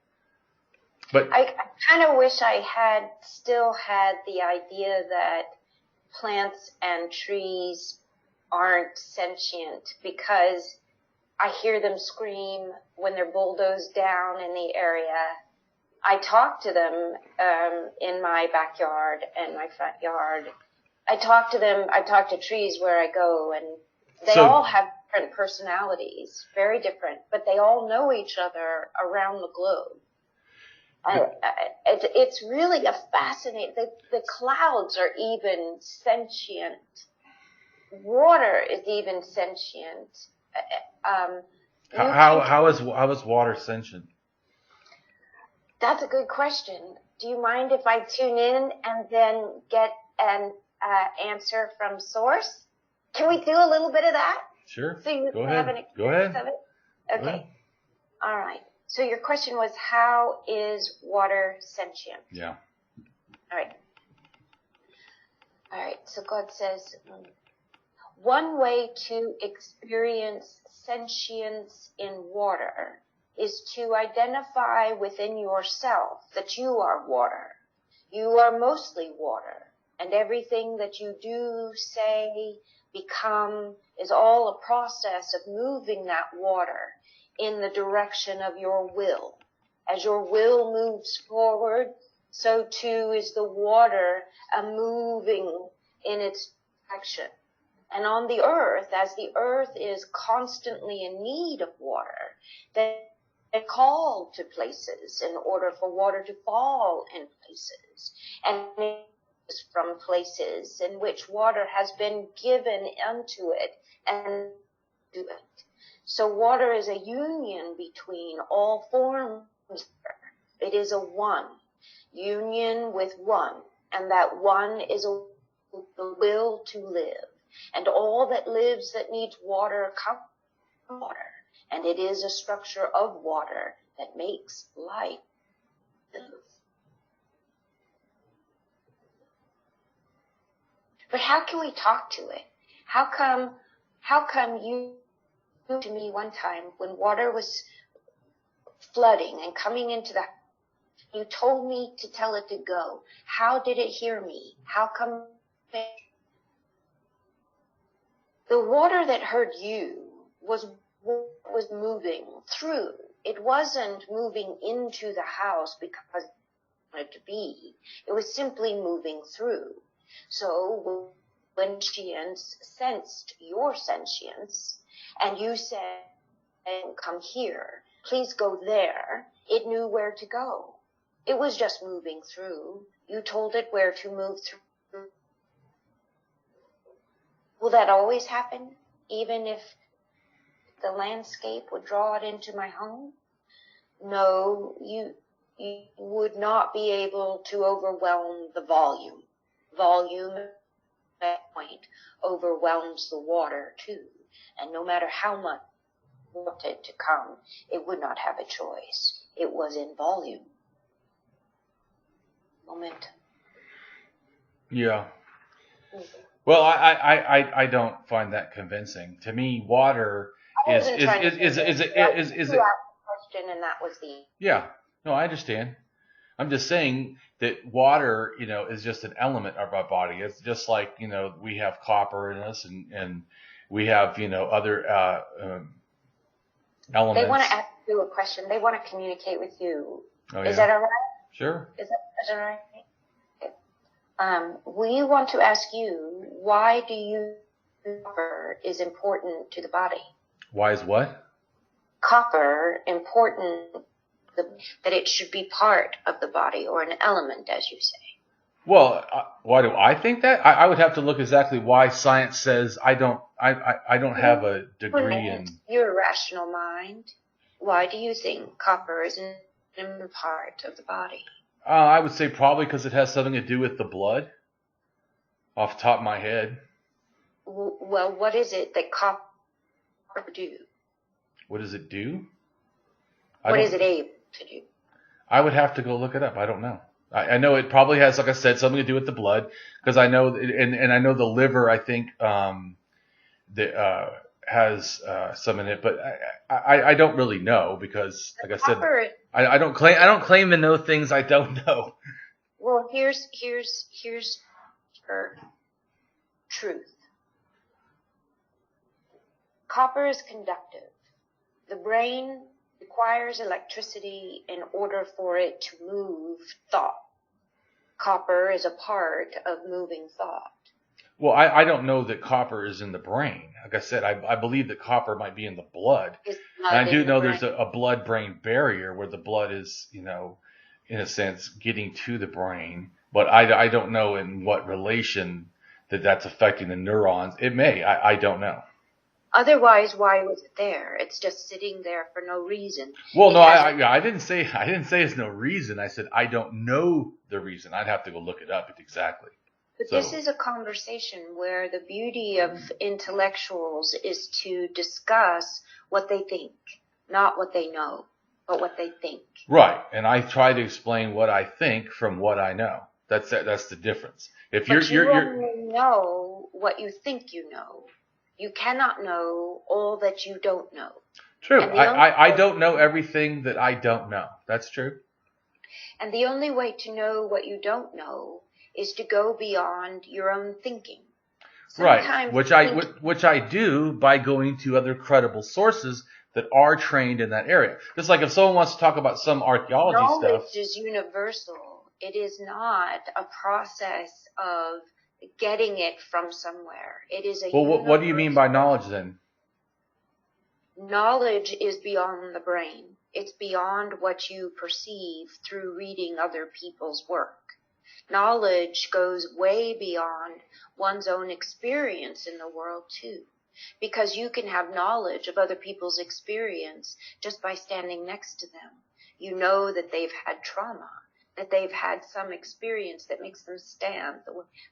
But I kind of wish I still had the idea that plants and trees aren't sentient, because I hear them scream when they're bulldozed down in the area. I talk to them in my backyard and my front yard. I talk to them. I talk to trees where I go, and they all have different personalities, very different, but they all know each other around the globe. It's really a fascinating. The clouds are even sentient. Water is even sentient. How is water sentient? That's a good question. Do you mind if I tune in and then get an answer from source? Can we do a little bit of that? Sure. So you Go can ahead. have an experience of it? Okay. All right. So your question was, how is water sentient? Yeah. All right. So God says, one way to experience sentience in water is to identify within yourself that you are water. You are mostly water, and everything that you do, say, become is all a process of moving that water in the direction of your will. As your will moves forward, so too is the water moving in its direction. And on the earth, as the earth is constantly in need of water, they're called to places in order for water to fall in places. And from places in which water has been given unto it and to it. So water is a union between all forms. It is a one, union with one, and that one is the will to live. And all that lives that needs water comes from water. And it is a structure of water that makes life live. But how can we talk to it? How come you to me one time when water was flooding and coming into the, you told me to tell it to go. How did it hear me? How come the water that heard you was moving through? It wasn't moving into the house because it wanted to be. It was simply moving through. So when sentience sensed your sentience and you said, come here, please go there, it knew where to go. It was just moving through. You told it where to move through. Will that always happen, even if the landscape would draw it into my home? No, you would not be able to overwhelm the volume. Volume at that point overwhelms the water too. And no matter how much it wanted to come, it would not have a choice. It was in volume. Momentum. Yeah. Well, I don't find that convincing. To me, water is a question, and that was the. Yeah. No, I understand. I'm just saying that water, is just an element of our body. It's just like, we have copper in us and we have, other elements. They want to ask you a question. They want to communicate with you. Oh, Is that all right? Sure. Is that all right? Okay. We want to ask you, why do you think copper is important to the body? Why is what? Copper important, that it should be part of the body or an element, as you say. Well, why do I think that? I would have to look exactly why science says I don't have a degree in your rational mind. Why do you think copper is an important part of the body? I would say probably because it has something to do with the blood. Off the top of my head. Well, what is it that copper do? What does it do? What is it able to do? I would have to go look it up. I don't know. I know it probably has, like I said, something to do with the blood, because I know, and I know the liver, I think, has some in it, but I don't really know, because, like I said, I don't claim to know things I don't know. Well, here's truth. Copper is conductive. The brain requires electricity in order for it to move thought. Copper is a part of moving thought. Well, I don't know that copper is in the brain. Like I said, I believe that copper might be in the blood. And I do know there's a blood-brain barrier where the blood is, in a sense, getting to the brain. But I don't know in what relation that's affecting the neurons. It may. I don't know. Otherwise, why was it there? It's just sitting there for no reason. Well, no, I didn't say it's no reason. I said I don't know the reason. I'd have to go look it up exactly. But this is a conversation where the beauty of intellectuals is to discuss what they think, not what they know, but what they think. Right, and I try to explain what I think from what I know. That's the difference. If you only know what you think you know. You cannot know all that you don't know. True. I don't know everything that I don't know. That's true. And the only way to know what you don't know is to go beyond your own thinking. Right. Which I do by going to other credible sources that are trained in that area. Just like if someone wants to talk about some archaeology stuff. Knowledge is universal. It is not a process of getting it from somewhere. It is a. Well, what do you mean by knowledge then? Knowledge is beyond the brain. It's beyond what you perceive through reading other people's work. Knowledge goes way beyond one's own experience in the world too. because you can have knowledge of other people's experience just by standing next to them. You know that they've had trauma, that they've had some experience that makes them stand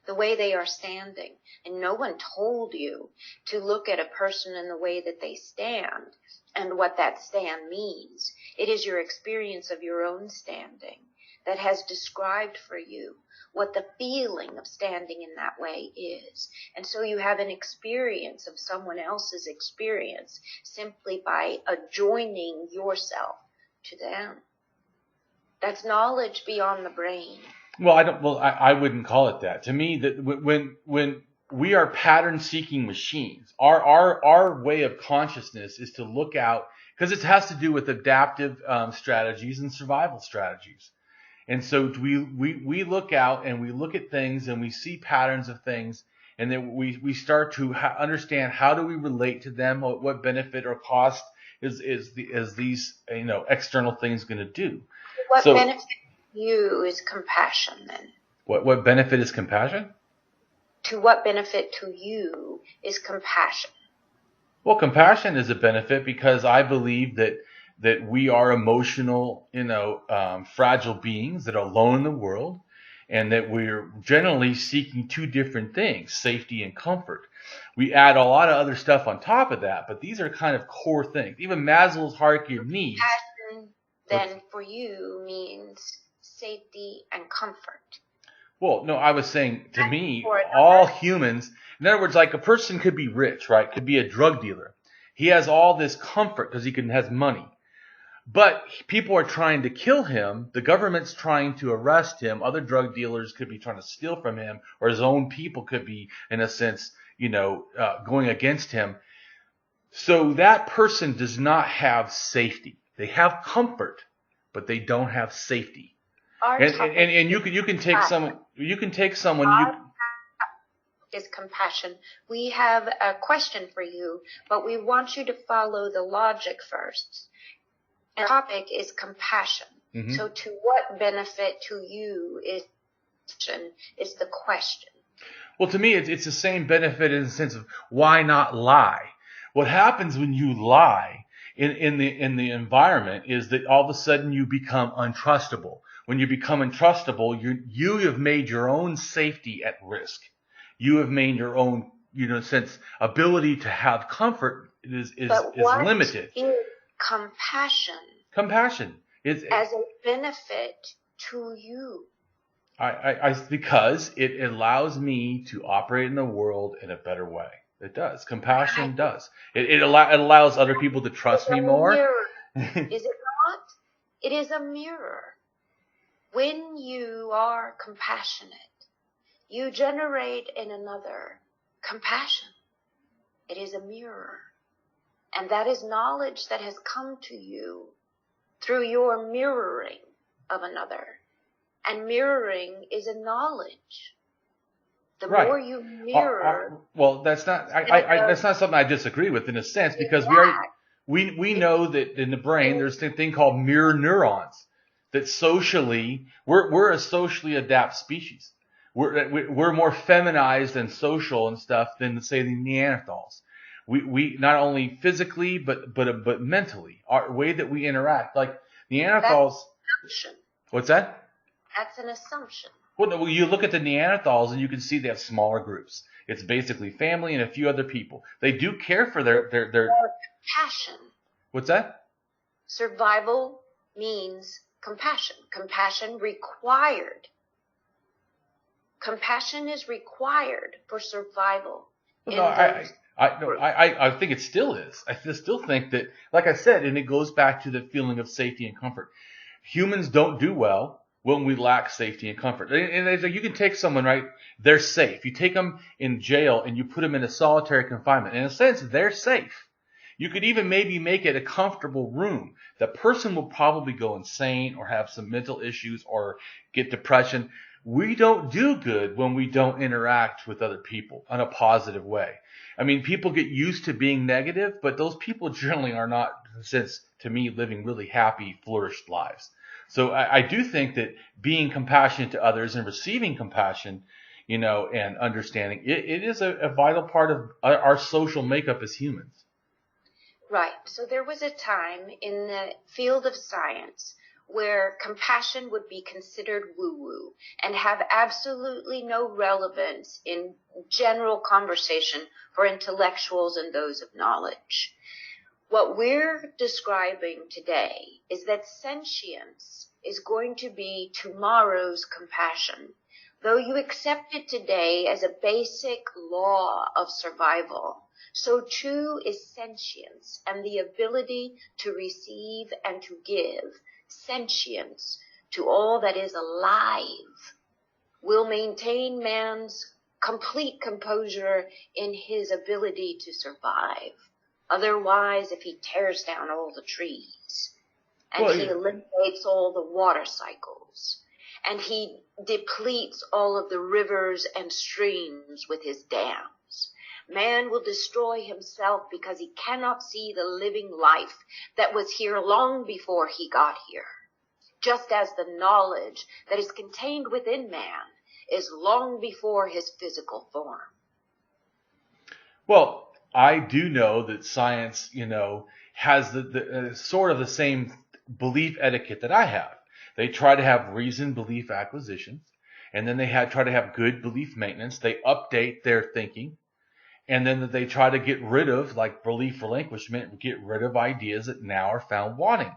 the way they are standing. And no one told you to look at a person in the way that they stand and what that stand means. It is your experience of your own standing that has described for you what the feeling of standing in that way is. And so you have an experience of someone else's experience simply by adjoining yourself to them. That's knowledge beyond the brain. Well, I wouldn't call it that. To me, that when we are pattern-seeking machines, our way of consciousness is to look out, because it has to do with adaptive strategies and survival strategies. And so we look out and we look at things and we see patterns of things, and then we start to understand how do we relate to them, what benefit or cost is these external things going to do. What benefit to you is compassion then? What benefit is compassion? To what benefit to you is compassion? Well, compassion is a benefit because I believe that we are emotional, fragile beings that are alone in the world, and that we're generally seeking two different things, safety and comfort. We add a lot of other stuff on top of that, but these are kind of core things. Even Maslow's hierarchy of needs. Compassion then for you means safety and comfort. Well, no, I was saying to me, all humans, in other words, like a person could be rich, right? Could be a drug dealer. He has all this comfort because has money. But people are trying to kill him. The government's trying to arrest him. Other drug dealers could be trying to steal from him, or his own people could be, in a sense, going against him. So that person does not have safety. They have comfort, but they don't have safety. And you can take someone. You can take someone. Is compassion. We have a question for you, but we want you to follow the logic first. And the topic is compassion. Mm-hmm. So to what benefit to you is the question. Well, to me, it's the same benefit in the sense of why not lie? What happens when you lie in the environment is that all of a sudden you become untrustable. When you become untrustable, you have made your own safety at risk. You have made your own, sense ability to have comfort is limited. Is compassion? Compassion is as a benefit to you. Because it allows me to operate in the world in a better way. It does. Compassion does. It allows other people to trust me more. Is it not? It is a mirror. When you are compassionate, you generate in another compassion. It is a mirror. And that is knowledge that has come to you through your mirroring of another. And mirroring is a knowledge. The more you mirror... well, that's not that's not something I disagree with in a sense, because we know that in the brain there's a thing called mirror neurons. That socially, we're a socially adapt species. We're more feminized and social and stuff than, say, the Neanderthals. We not only physically but mentally, our way that we interact, like Neanderthals. That's an assumption. What's that? That's an assumption. Well, you look at the Neanderthals and you can see they have smaller groups. It's basically family and a few other people. They do care for their compassion. What's that? Survival means compassion. Compassion required. Compassion is required for survival. No, I think it still is. I still think that, like I said, and it goes back to the feeling of safety and comfort. Humans don't do well when we lack safety and comfort. And you can take someone, right? They're safe. You take them in jail and you put them in a solitary confinement. In a sense, they're safe. You could even maybe make it a comfortable room. The person will probably go insane or have some mental issues or get depression. We don't do good when we don't interact with other people in a positive way. I mean, people get used to being negative, but those people generally are not, since to me, living really happy, flourished lives. So I do think that being compassionate to others and receiving compassion and understanding. It is a vital part of our social makeup as humans. Right. So there was a time in the field of science where compassion would be considered woo-woo and have absolutely no relevance in general conversation for intellectuals and those of knowledge. What we're describing today is that sentience is going to be tomorrow's compassion. Though you accept it today as a basic law of survival, so too is sentience and the ability to receive and to give. Sentience to all that is alive will maintain man's complete composure in his ability to survive. Otherwise, if he tears down all the trees and he eliminates all the water cycles and he depletes all of the rivers and streams with his dams, man will destroy himself because he cannot see the living life that was here long before he got here. Just as the knowledge that is contained within man is long before his physical form. Well, I do know that science, has the sort of the same belief etiquette that I have. They try to have reasoned belief acquisitions, and then they try to have good belief maintenance. They update their thinking. And then they try to get rid of, like belief relinquishment, get rid of ideas that now are found wanting.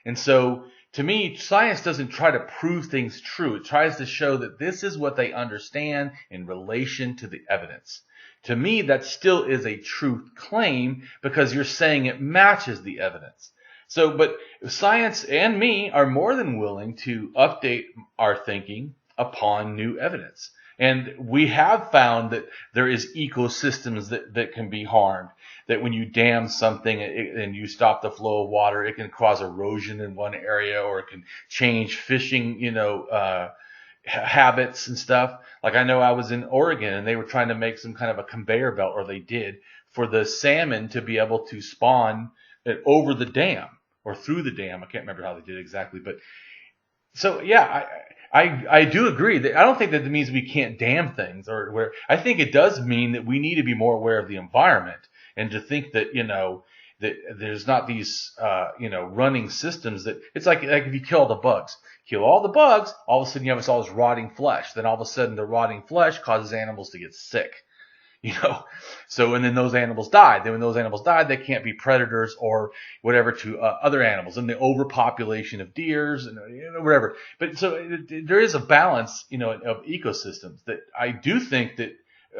And so, to me, science doesn't try to prove things true. It tries to show that this is what they understand in relation to the evidence. To me, that still is a truth claim because you're saying it matches the evidence. So, but science and me are more than willing to update our thinking upon new evidence. And we have found that there is ecosystems that can be harmed, that when you dam something and you stop the flow of water, it can cause erosion in one area, or it can change fishing, habits and stuff. Like I know I was in Oregon and they were trying to make some kind of a conveyor belt, or they did, for the salmon to be able to spawn over the dam or through the dam. I can't remember how they did exactly, but so yeah, I do agree that I don't think that means we can't dam things, or where I think it does mean that we need to be more aware of the environment, and to think that, that there's not these, running systems that it's like if you kill the bugs, all of a sudden you have all this rotting flesh. Then all of a sudden the rotting flesh causes animals to get sick. So, and then those animals die. Then when those animals die, they can't be predators or whatever to other animals. And the overpopulation of deers and whatever. But so there is a balance, of ecosystems that I do think that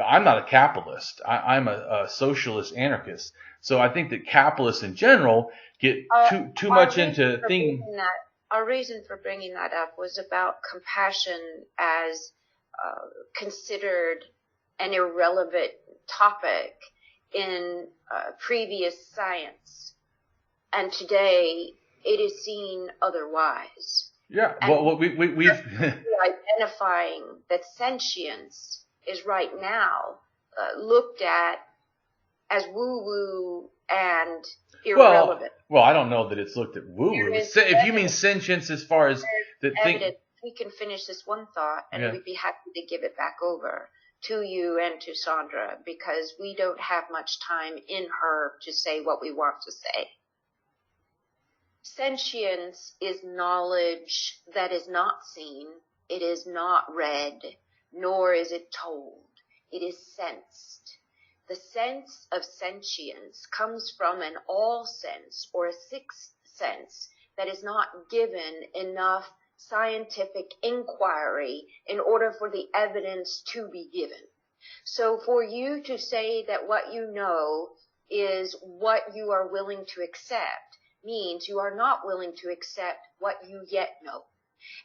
I'm not a capitalist. I'm a socialist anarchist. So I think that capitalists in general get too much into things. Our reason for bringing that up was about compassion as considered an irrelevant topic in previous science, and today it is seen otherwise. Yeah, well, we've identifying that sentience is right now looked at as woo-woo and irrelevant. Well, I don't know that it's looked at woo-woo. If you mean sentience as far as the thing. We can finish this one thought, and we'd be happy to give it back over to you and to Sondra, because we don't have much time in her to say what we want to say. Sentience is knowledge that is not seen, it is not read, nor is it told. It is sensed. The sense of sentience comes from an all sense, or a sixth sense, that is not given enough scientific inquiry in order for the evidence to be given. So for you to say that what you know is what you are willing to accept means you are not willing to accept what you yet know.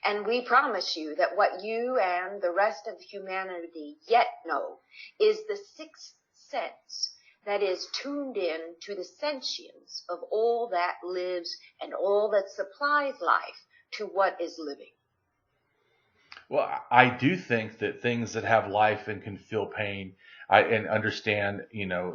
And we promise you that what you and the rest of humanity yet know is the sixth sense that is tuned in to the sentience of all that lives and all that supplies life to what is living. Well, I do think that things that have life and can feel pain and understand,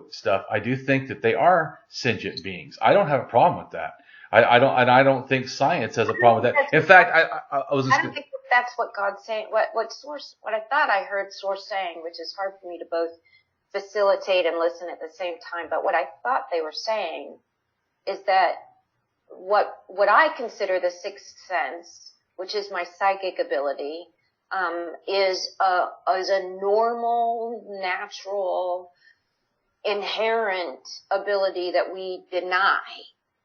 stuff, I do think that they are sentient beings. I don't have a problem with that. I don't think science has a problem with that. In fact, I was just. I don't think that's what God's saying. What I thought I heard Source saying, which is hard for me to both facilitate and listen at the same time. But what I thought they were saying is that what I consider the sixth sense, which is my psychic ability, is a normal, natural, inherent ability that we deny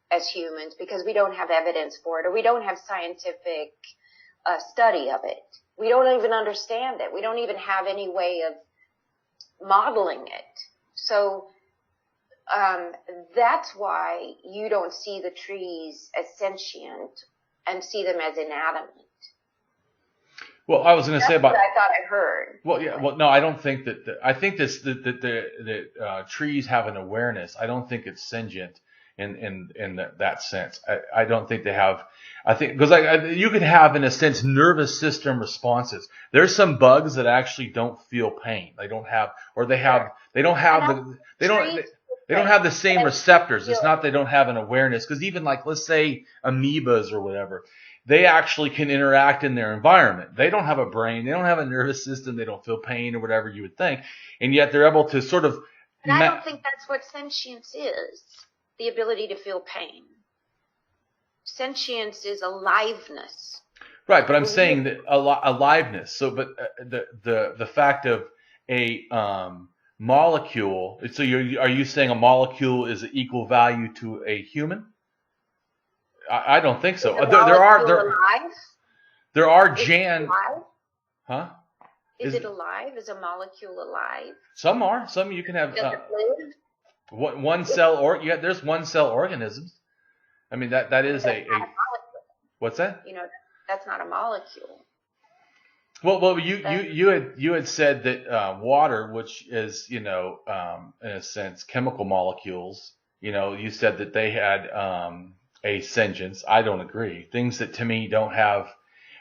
as humans because we don't have evidence for it, or we don't have scientific study of it. We don't even understand it. We don't even have any way of modeling it. So that's why you don't see the trees as sentient and see them as inanimate. Well, I was going to say about. What I thought I heard. Well, yeah. Well, no, I don't think that. I think that trees have an awareness. I don't think it's sentient in that sense. I don't think they have. I think because you could have, in a sense, nervous system responses. There's some bugs that actually don't feel pain. They don't have the same receptors. It's not they don't have an awareness, because even like, let's say amoebas or whatever, they actually can interact in their environment. They don't have a brain. They don't have a nervous system. They don't feel pain or whatever you would think. And yet they're able to sort of... But I don't think that's what sentience is, the ability to feel pain. Sentience is aliveness. Right, but I'm saying that aliveness. So, but the fact of a molecule... So are you saying a molecule is an equal value to a human? I don't think so. There are Jan. Huh? Is it alive? Is a molecule alive? Some are. Some you can have. Does it live? One cell or there's one cell organisms. I mean that is a what's that? That's not a molecule. Well, you had said that water, which is in a sense chemical molecules. You said that they had a sentience. I don't agree. Things that to me don't have.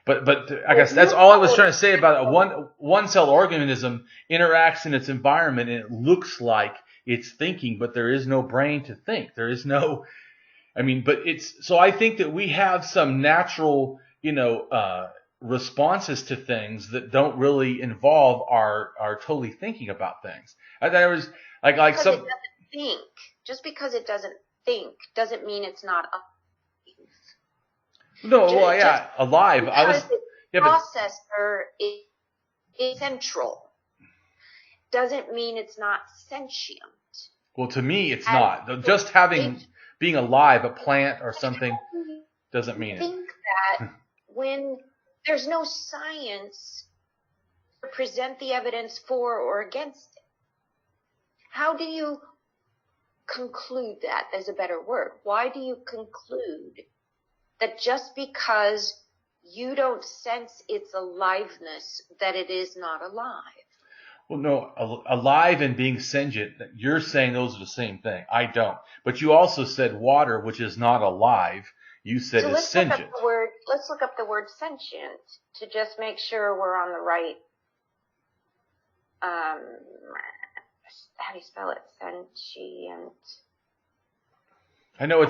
But I guess that's all I was trying to say about a one cell organism interacts in its environment and it looks like it's thinking, but there is no brain to think. There is no. But it's so I think that we have some natural responses to things that don't really involve our totally thinking about things. There was like some. It doesn't think. Just because it doesn't think doesn't mean it's not alive. No, well, yeah, alive. The processor is central. Doesn't mean it's not sentient. Well, to me, it's not. Just being alive, a plant or something, doesn't mean it. I think that when there's no science to present the evidence for or against it, how do you conclude that? There's a better word. Why do you conclude that just because you don't sense its aliveness, that it is not alive? Well, no, alive and being sentient, you're saying those are the same thing. I don't. But you also said water, which is not alive, you said is sentient. Let's look up the word sentient to just make sure we're on the right. How do you spell it? Sentient. I know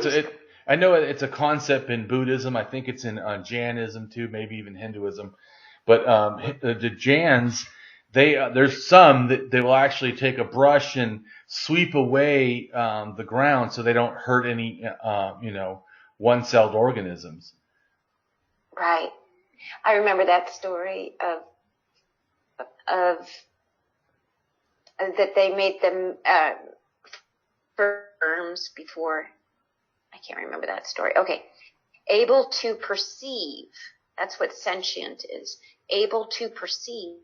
it's a concept in Buddhism. I think it's in Jainism too, maybe even Hinduism. But the Jains, there's some that they will actually take a brush and sweep away the ground so they don't hurt any one-celled organisms. Right. I remember that story of that they made them firms before. I can't remember that story. Okay. Able to perceive. That's what sentient is. Able to perceive,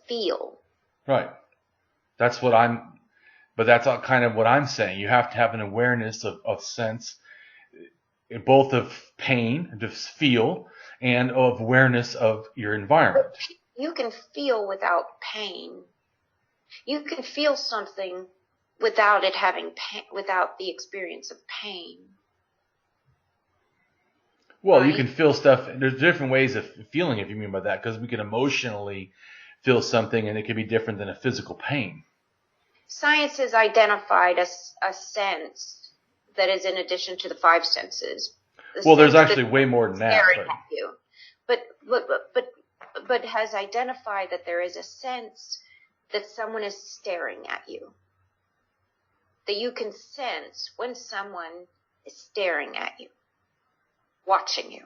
feel. Right. That's what but that's kind of what I'm saying. You have to have an awareness of sense, both of pain, to feel, and of awareness of your environment. But you can feel without pain. You can feel something without it having pain, without the experience of pain. Well, right? You can feel stuff. There's different ways of feeling, if you mean by that, because we can emotionally feel something, and it can be different than a physical pain. Science has identified a sense that is in addition to the five senses. Well, there's actually way more than that. but has identified that there is a sense that someone is staring at you. That you can sense when someone is staring at you, watching you.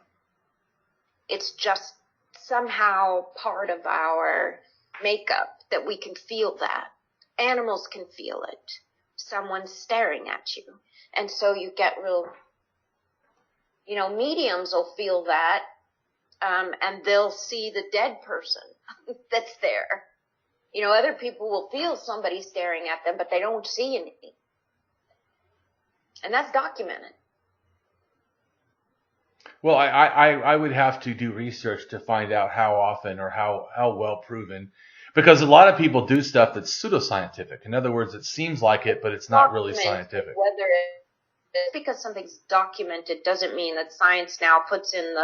It's just somehow part of our makeup that we can feel that. Animals can feel it. Someone's staring at you. And so you get real, mediums will feel that, and they'll see the dead person that's there. Other people will feel somebody staring at them, but they don't see anything. And that's documented. Well, I would have to do research to find out how often or how well proven, because a lot of people do stuff that's pseudoscientific. In other words, it seems like it, but it's not really scientific. Whether it's because something's documented doesn't mean that science now puts in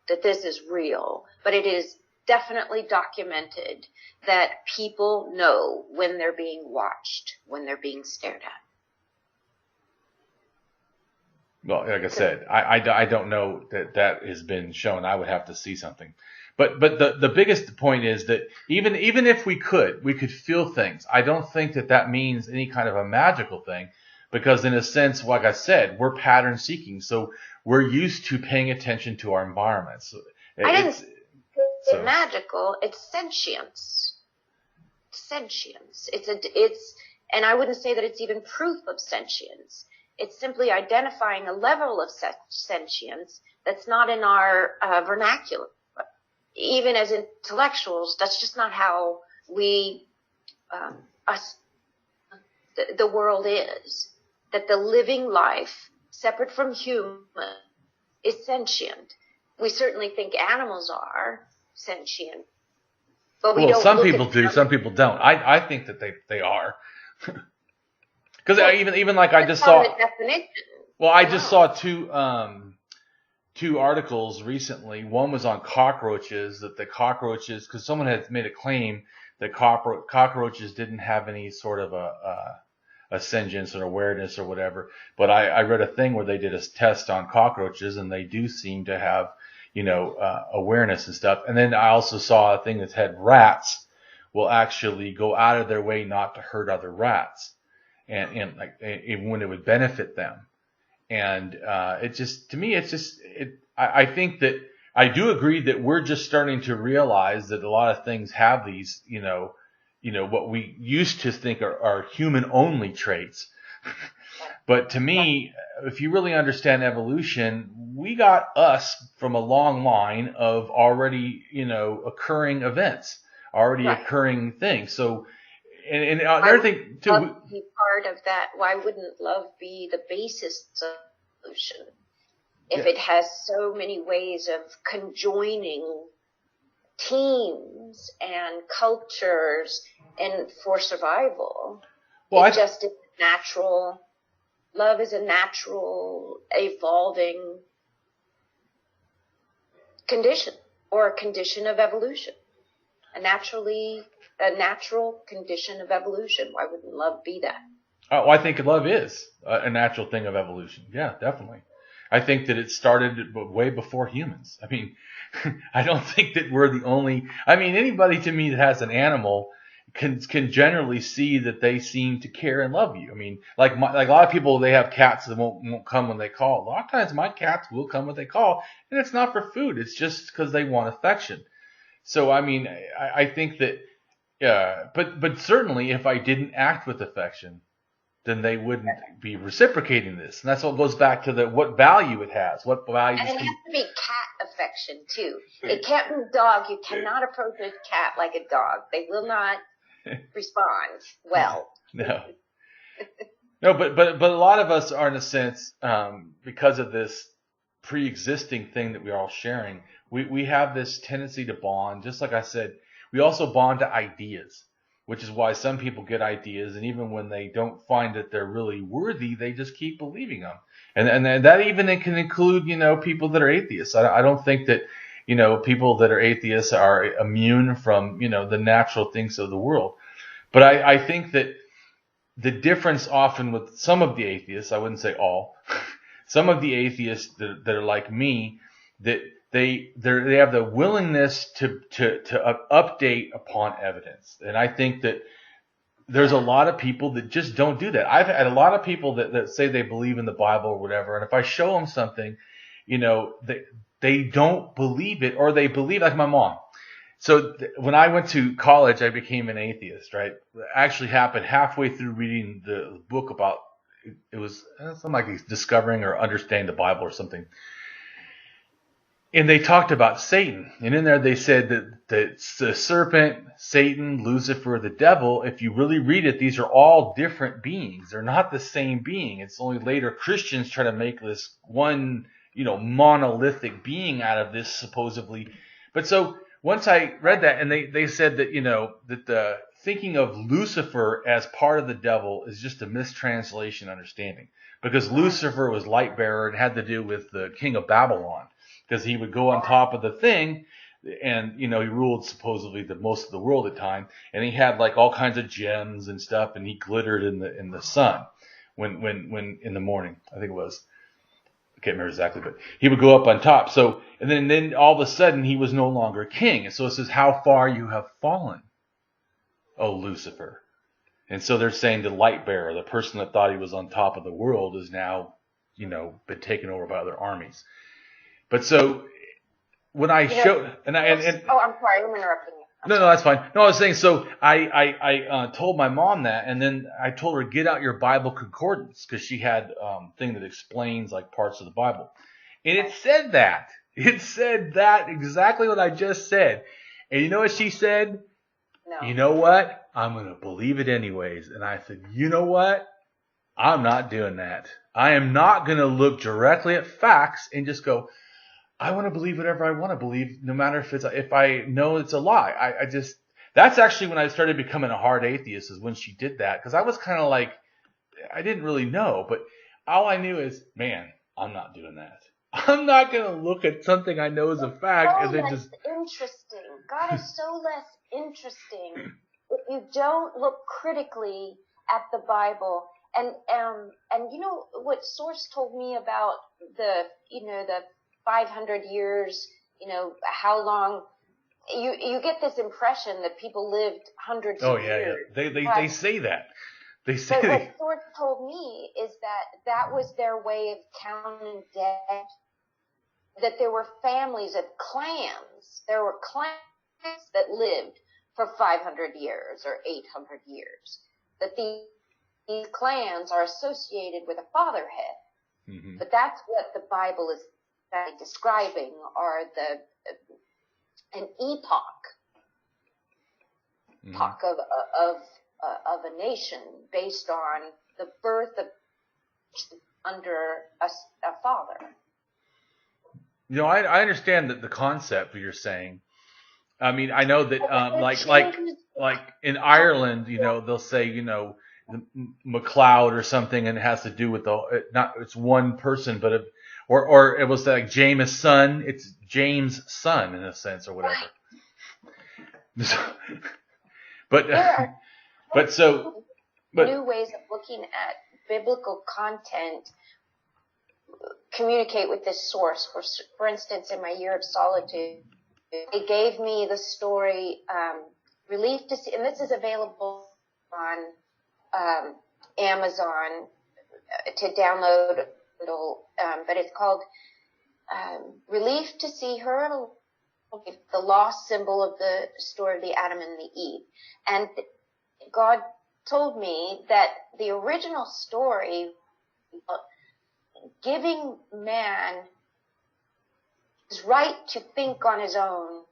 that this is real, but it is definitely documented that people know when they're being watched, when they're being stared at. Well, like I said, I don't know that has been shown. I would have to see something. But the biggest point is that even if we could feel things. I don't think that means any kind of a magical thing, because in a sense, like I said, we're pattern seeking. So we're used to paying attention to our environment. So I didn't say it's magical. It's sentience. Sentience. And I wouldn't say that it's even proof of sentience. It's simply identifying a level of sentience that's not in our vernacular. Even as intellectuals, that's just not how the world is. That the living life, separate from human, is sentient. We certainly think animals are sentient. But we don't. Some people do, some people don't. I think that they are. Because even like I just saw. Well, I just saw two articles recently. One was on cockroaches, that the cockroaches, because someone had made a claim that cockroaches didn't have any sort of a sentience or awareness or whatever. But I read a thing where they did a test on cockroaches, and they do seem to have awareness and stuff. And then I also saw a thing that had rats will actually go out of their way not to hurt other rats. And when it would benefit them. And I think that I do agree that we're just starting to realize that a lot of things have these, what we used to think are human only traits. But to me, if you really understand evolution, we got us from a long line of already, occurring events, already occurring things. So, and another thing too. Love be part of that. Why wouldn't love be the basis of evolution? If it has so many ways of conjoining teams and cultures and for survival, just is natural. Love is a natural, evolving condition, or a condition of evolution. A natural condition of evolution. Why wouldn't love be that? Oh, I think love is a natural thing of evolution. Yeah, definitely. I think that it started way before humans. I mean, I don't think that we're the only. I mean, anybody to me that has an animal can generally see that they seem to care and love you. I mean, like a lot of people, they have cats that won't come when they call. A lot of times, my cats will come when they call, and it's not for food. It's just because they want affection. So, I mean, I think that, but certainly if I didn't act with affection, then they wouldn't be reciprocating this. And that's what goes back to what value it has. What value. And it has to be cat affection, too. It can't be dog. You cannot approach a cat like a dog. They will not respond well. No. No, but a lot of us are, in a sense, because of this pre-existing thing that we're all sharing, we have this tendency to bond. Just like I said, we also bond to ideas, which is why some people get ideas, and even when they don't find that they're really worthy, they just keep believing them. And that even can include, people that are atheists. I don't think that, people that are atheists are immune from, the natural things of the world. But I think that the difference often with some of the atheists, I wouldn't say all, some of the atheists that are like me, that they have the willingness to update upon evidence. And I think that there's a lot of people that just don't do that. I've had a lot of people that say they believe in the Bible or whatever, and if I show them something, they don't believe it, or they believe, like my mom. So when I went to college, I became an atheist, right? It actually happened halfway through reading the book about, it was something like discovering or understanding the Bible or something. And they talked about Satan. And in there they said that the serpent, Satan, Lucifer, the devil, if you really read it, these are all different beings. They're not the same being. It's only later Christians try to make this one, monolithic being out of this supposedly. But so once I read that, and they said that, that the thinking of Lucifer as part of the devil is just a mistranslation understanding. Because Lucifer was light bearer and had to do with the king of Babylon. Because he would go on top of the thing, and he ruled supposedly most of the world at the time, and he had like all kinds of gems and stuff, and he glittered in the sun when in the morning, I think it was. I can't remember exactly, but he would go up on top. So and then all of a sudden he was no longer king. And so it says, "How far you have fallen, O Lucifer." And so they're saying the light bearer, the person that thought he was on top of the world, is now been taken over by other armies. But so when I showed, I'm sorry, I'm interrupting you. No, that's fine. No, I was saying, so I told my mom that, and then I told her, get out your Bible concordance, because she had thing that explains like parts of the Bible, and it said that. It said that exactly what I just said. And you know what she said? No. You know what? I'm going to believe it anyways. And I said, you know what? I'm not doing that. I am not going to look directly at facts and just go, I want to believe whatever I want to believe, no matter if I know it's a lie. That's actually when I started becoming a hard atheist, is when she did that. Because I was kind of like, I didn't really know, but all I knew is, man, I'm not doing that. I'm not going to look at something I know is a fact and then just. Interesting. God is so less interesting if you don't look critically at the Bible. And what Source told me about the 500 years, how long you get this impression that people lived hundreds of years. Yeah. They say that. They say but what Source told me is that was their way of counting dead. That there were families of clans. There were clans that lived for 500 years or 800 years. That these clans are associated with a fatherhead. Mm-hmm. But that's what the Bible is describing, are an epoch of a nation based on the birth of under a father. I understand that the concept that you're saying. I mean, I know that like in Ireland, they'll say MacLeod or something, and it has to do with it's one person, but or it was like James' son. It's James' son in a sense, or whatever. But new ways of looking at biblical content communicate with this source. For instance, in my year of solitude, it gave me the story Relief to See, and this is available on Amazon to download. But it's called Relief to See Her, the lost symbol of the story of the Adam and the Eve. And God told me that the original story, giving man his right to think on his own,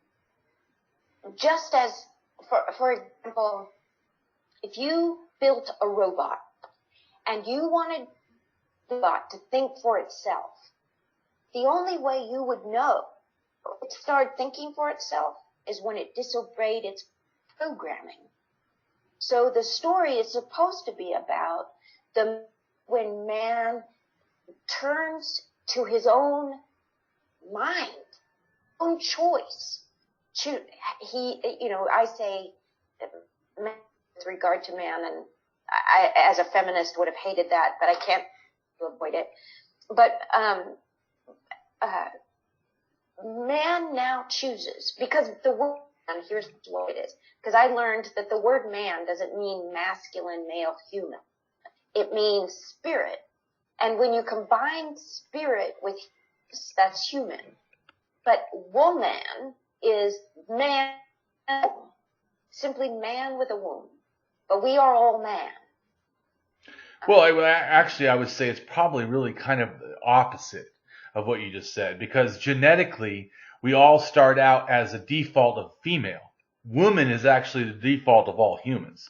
just as, for example, if you built a robot and you wanted the robot to think for itself, the only way you would know it started thinking for itself is when it disobeyed its programming. So the story is supposed to be about when man turns to his own mind, own choice. I say with regard to man, and I, as a feminist, would have hated that, but I can't avoid it. But man now chooses, because the word, and here's what it is, because I learned that the word man doesn't mean masculine, male, human. It means spirit. And when you combine spirit with, that's human. But woman is man, simply man with a womb. But we are all man. Well, I would say it's probably really kind of the opposite of what you just said, because genetically, we all start out as a default of female. Woman is actually the default of all humans.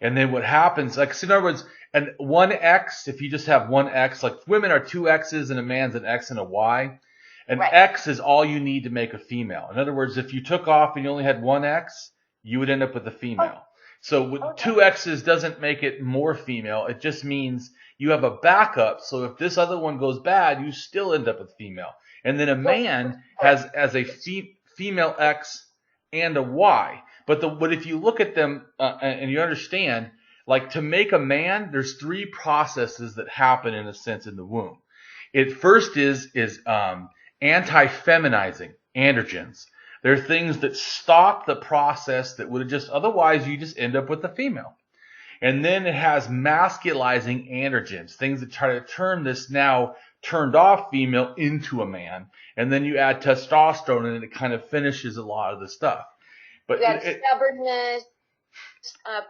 And then what happens, like, so in other words, and one X, if you just have one X, like women are two X's and a man's an X and a Y. An Right. X is all you need to make a female. In other words, if you took off and you only had one X, you would end up with a female. So with two X's doesn't make it more female. It just means you have a backup. So if this other one goes bad, you still end up with female. And then a man has a female X and a Y. But if you look at them and you understand, like to make a man, there's three processes that happen in a sense in the womb. It first is anti-feminizing androgens. They're things that stop the process that would have just, otherwise you just end up with a female. And then it has masculizing androgens, things that try to turn this now turned off female into a man. And then you add testosterone and it kind of finishes a lot of the stuff. But that's stubbornness,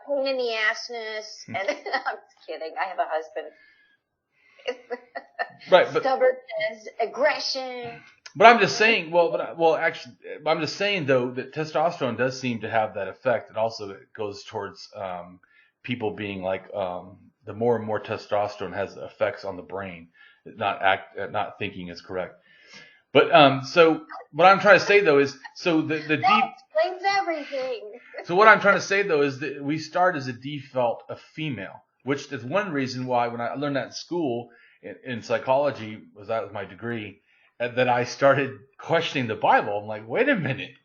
pain in the assness, and I'm just kidding. I have a husband. Right, but stubbornness, aggression. But I'm just saying, I'm just saying though that testosterone does seem to have that effect. And also it goes towards people being like the more and more testosterone has effects on the brain. Not thinking is correct. But so what I'm trying to say though is that explains everything. So what I'm trying to say though is that we start as a default of female, which is one reason why when I learned that in school in psychology, that was my degree, that I started questioning the Bible. I'm like, wait a minute.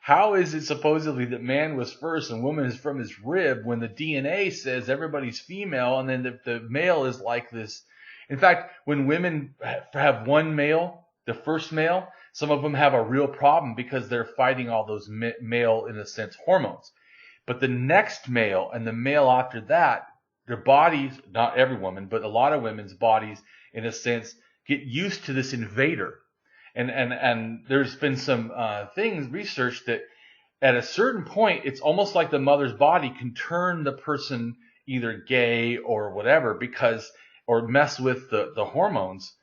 How is it supposedly that man was first and woman is from his rib when the DNA says everybody's female and then the male is like this? In fact, when women have one male, the first male, some of them have a real problem because they're fighting all those male, in a sense, hormones. But the next male and the male after that, their bodies, not every woman, but a lot of women's bodies, in a sense, get used to this invader. And there's been some research that at a certain point, it's almost like the mother's body can turn the person either gay or whatever or mess with the hormones.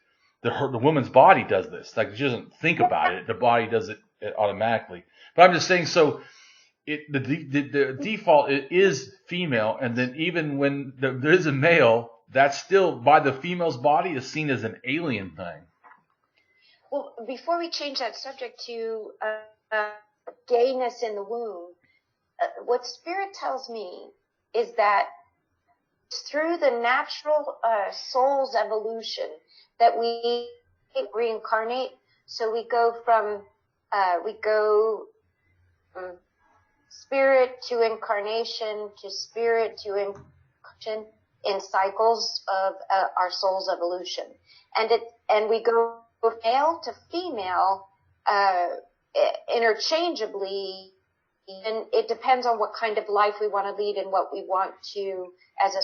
The woman's body does this. Like, she doesn't think about it. The body does it automatically. But I'm just saying, so the default is female. And then even when there is a male, that's still, by the female's body, is seen as an alien thing. Well, before we change that subject to gayness in the womb, what Spirit tells me is that through the natural soul's evolution that we reincarnate. So we go from spirit to incarnation to spirit to incarnation in cycles of our soul's evolution, and we go from male to female interchangeably. And it depends on what kind of life we want to lead and what we want to as a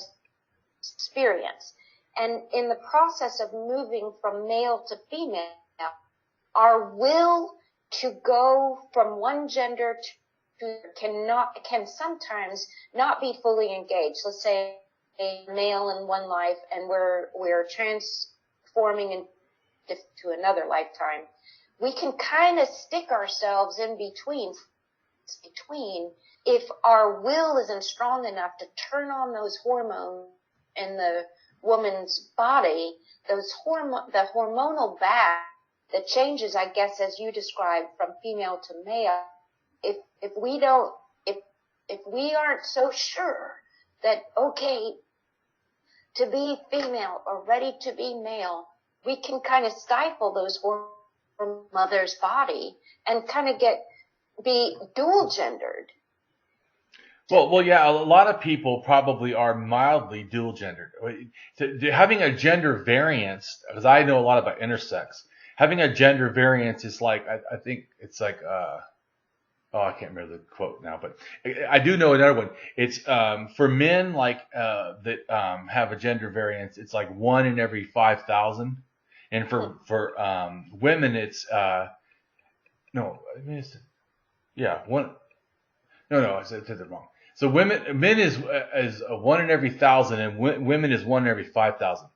experience. And in the process of moving from male to female, our will to go from one gender to can sometimes not be fully engaged. Let's say a male in one life and we're transforming to another lifetime. We can kind of stick ourselves in between if our will isn't strong enough to turn on those hormones in the woman's body, the hormonal bath that changes, I guess, as you described, from female to male. If we aren't so sure that okay to be female or ready to be male, we can kind of stifle those hormones from mother's body and kind of be dual gendered. Well, yeah, a lot of people probably are mildly dual gendered. Having a gender variance, because I know a lot about intersex, having a gender variance is like, I think it's like, I can't remember the quote now, but I do know another one. It's for men that have a gender variance, it's like 1 in every 5,000, and for women, it's no, I mean one. No, I said it wrong. So men is 1 in every 1,000, and women is 1 in every 5,000.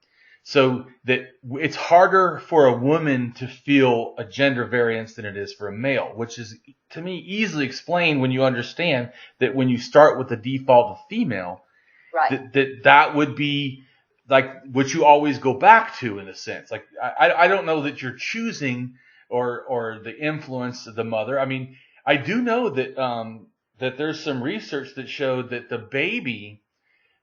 So that it's harder for a woman to feel a gender variance than it is for a male, which is, to me, easily explained when you understand that when you start with the default of female, right, that would be like what you always go back to, in a sense. Like I don't know that you're choosing or the influence of the mother. I mean, I do know that that there's some research that showed that the baby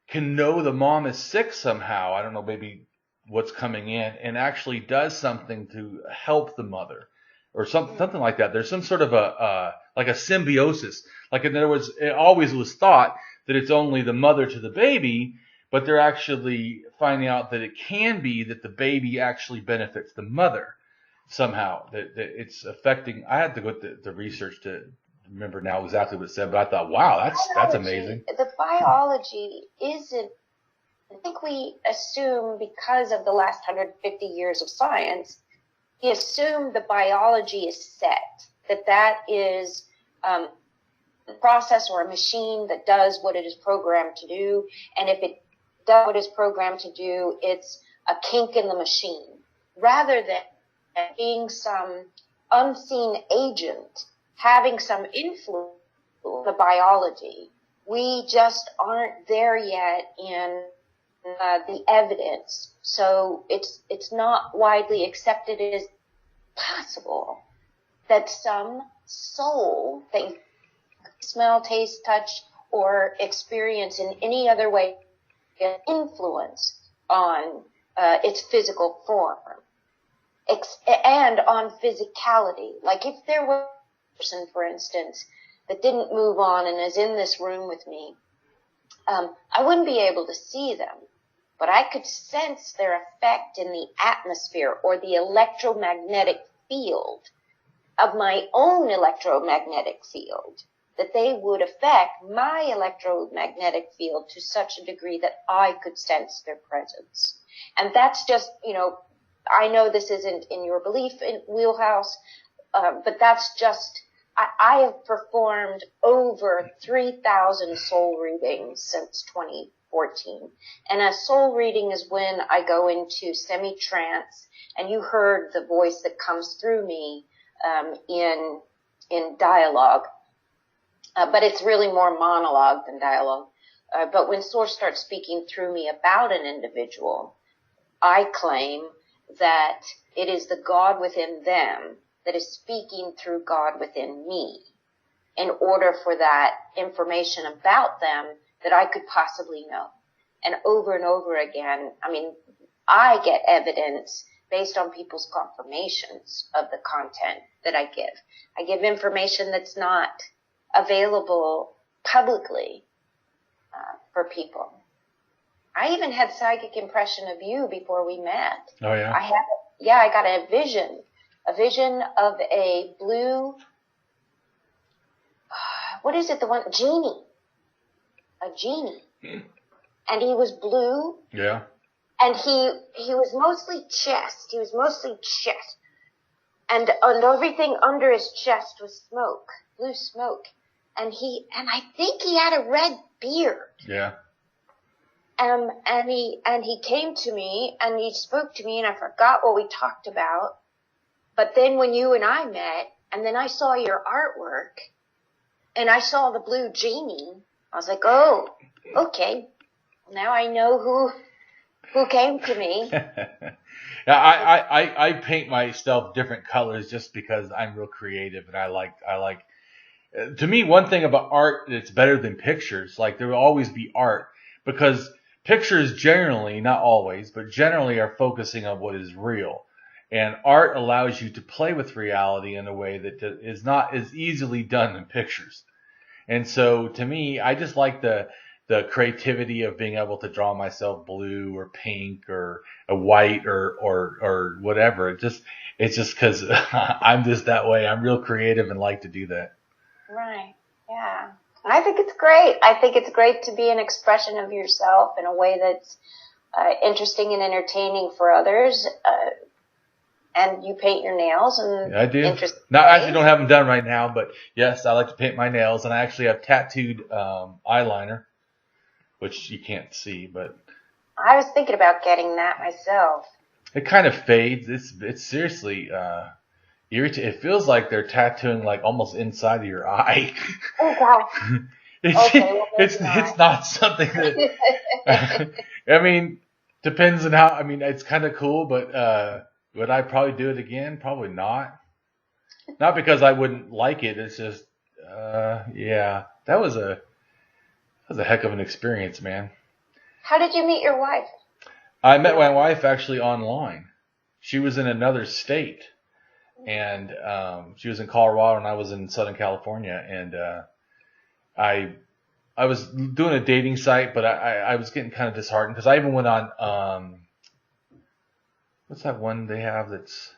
can know the mom is sick somehow. I don't know, maybe what's coming in, and actually does something to help the mother or something like that. There's some sort of like a symbiosis. Like, in other words, it always was thought that it's only the mother to the baby, but they're actually finding out that it can be that the baby actually benefits the mother somehow, that it's affecting. I had to go to the research to remember now exactly what it said, but I thought, wow, that's amazing. The biology isn't, I think we assume, because of the last 150 years of science, we assume the biology is set, that is a process or a machine that does what it is programmed to do. And if it does what it's programmed to do, it's a kink in the machine, rather than being some unseen agent having some influence on the biology. We just aren't there yet in the evidence, so it's not widely accepted as possible that some soul that you smell, taste, touch, or experience in any other way can influence on its physical form and on physicality. Like, if there was a person, for instance, that didn't move on and is in this room with me, I wouldn't be able to see them, but I could sense their effect in the atmosphere or the electromagnetic field of my own electromagnetic field, that they would affect my electromagnetic field to such a degree that I could sense their presence. And that's just, I know this isn't in your belief in wheelhouse, but that's just, I have performed over 3,000 soul readings since 2014. And a soul reading is when I go into semi-trance, and you heard the voice that comes through me in dialogue. But it's really more monologue than dialogue. But when Source starts speaking through me about an individual, I claim that it is the God within them that is speaking through God within me, in order for that information about them that I could possibly know. And over again, I get evidence based on people's confirmations of the content that I give. I give information that's not available publicly for people. I even had psychic impression of you before we met. Oh, yeah? I got a vision of a blue, what is it, genie. A genie. And he was blue. Yeah. And he was mostly chest. And everything under his chest was smoke, blue smoke. And I think he had a red beard. Yeah. And he came to me and he spoke to me, and I forgot what we talked about. But then when you and I met, and then I saw your artwork, and I saw the blue genie, I was like, oh, okay. Now I know who came to me. Yeah, I paint myself different colors just because I'm real creative, and I like. To me, one thing about art that's better than pictures, like, there will always be art, because pictures generally, not always, but generally are focusing on what is real. And art allows you to play with reality in a way that is not as easily done in pictures. And so, to me, I just like the creativity of being able to draw myself blue or pink or a white or whatever. It's just because I'm just that way. I'm real creative and like to do that. Right. Yeah. I think it's great. I think it's great to be an expression of yourself in a way that's interesting and entertaining for others. And you paint your nails and yeah, I do. No, I actually don't have them done right now, but yes, I like to paint my nails, and I actually have tattooed eyeliner, which you can't see, but I was thinking about getting that myself. It kind of fades. It's seriously irritating. It feels like they're tattooing like almost inside of your eye. Oh gosh. It's not something that I mean, depends on how. I mean, it's kind of cool, but would I probably do it again? Probably not. Not because I wouldn't like it. It's just yeah, that was a heck of an experience, man. How did you meet your wife? I met my wife actually online. She was in another state, and she was in Colorado, and I was in Southern California. And I was doing a dating site, but I was getting kind of disheartened because I even went on what's that one they have that's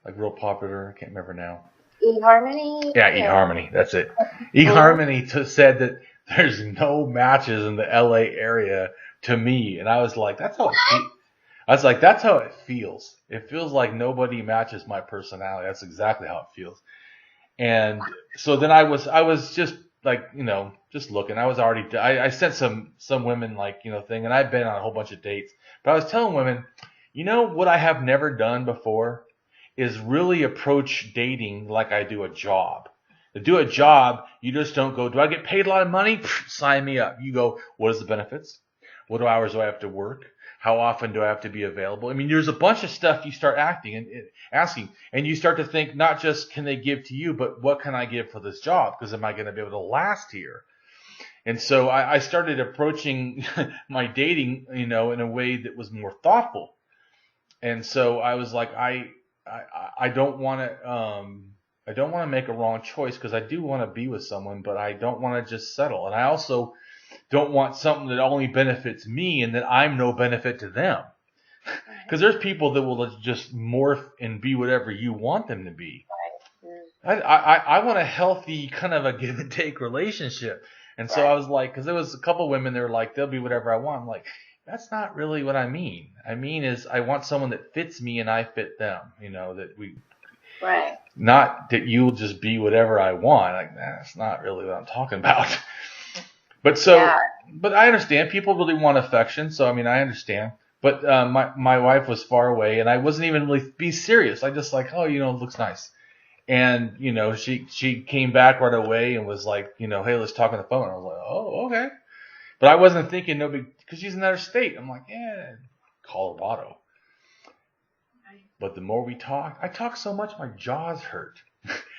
like real popular? I can't remember now. eHarmony? Yeah, eHarmony. That's it. eHarmony said that there's no matches in the LA area to me, and I was like, that's how it feels. It feels like nobody matches my personality. That's exactly how it feels. And so then I was just like, just looking. I was already, I sent some women like, thing, and I've been on a whole bunch of dates, but I was telling women, what I have never done before is really approach dating like I do a job. To do a job, you just don't go, do I get paid a lot of money? Pfft, sign me up. You go, what is the benefits? What hours do I have to work? How often do I have to be available? I mean, there's a bunch of stuff you start asking, and you start to think not just can they give to you, but what can I give for this job? Because am I going to be able to last here? And so I started approaching my dating, in a way that was more thoughtful. And so I was like, I don't want to make a wrong choice because I do want to be with someone, but I don't want to just settle. And I also don't want something that only benefits me and that I'm no benefit to them. Because there's people that will just morph and be whatever you want them to be. I want a healthy kind of a give and take relationship. And so I was like, because there was a couple of women that were like, they'll be whatever I want. I'm like, that's not really what I mean. I mean is I want someone that fits me and I fit them. That we. Right. Not that you'll just be whatever I want. Like, that's not really what I'm talking about. But but I understand people really want affection. So, I mean, I understand. But my wife was far away and I wasn't even really be serious. I just like, it looks nice. And, she came back right away and was like, hey, let's talk on the phone. I was like, oh, okay. But I wasn't thinking because she's in another state. I'm like, Colorado. But the more we talked, I talked so much my jaws hurt.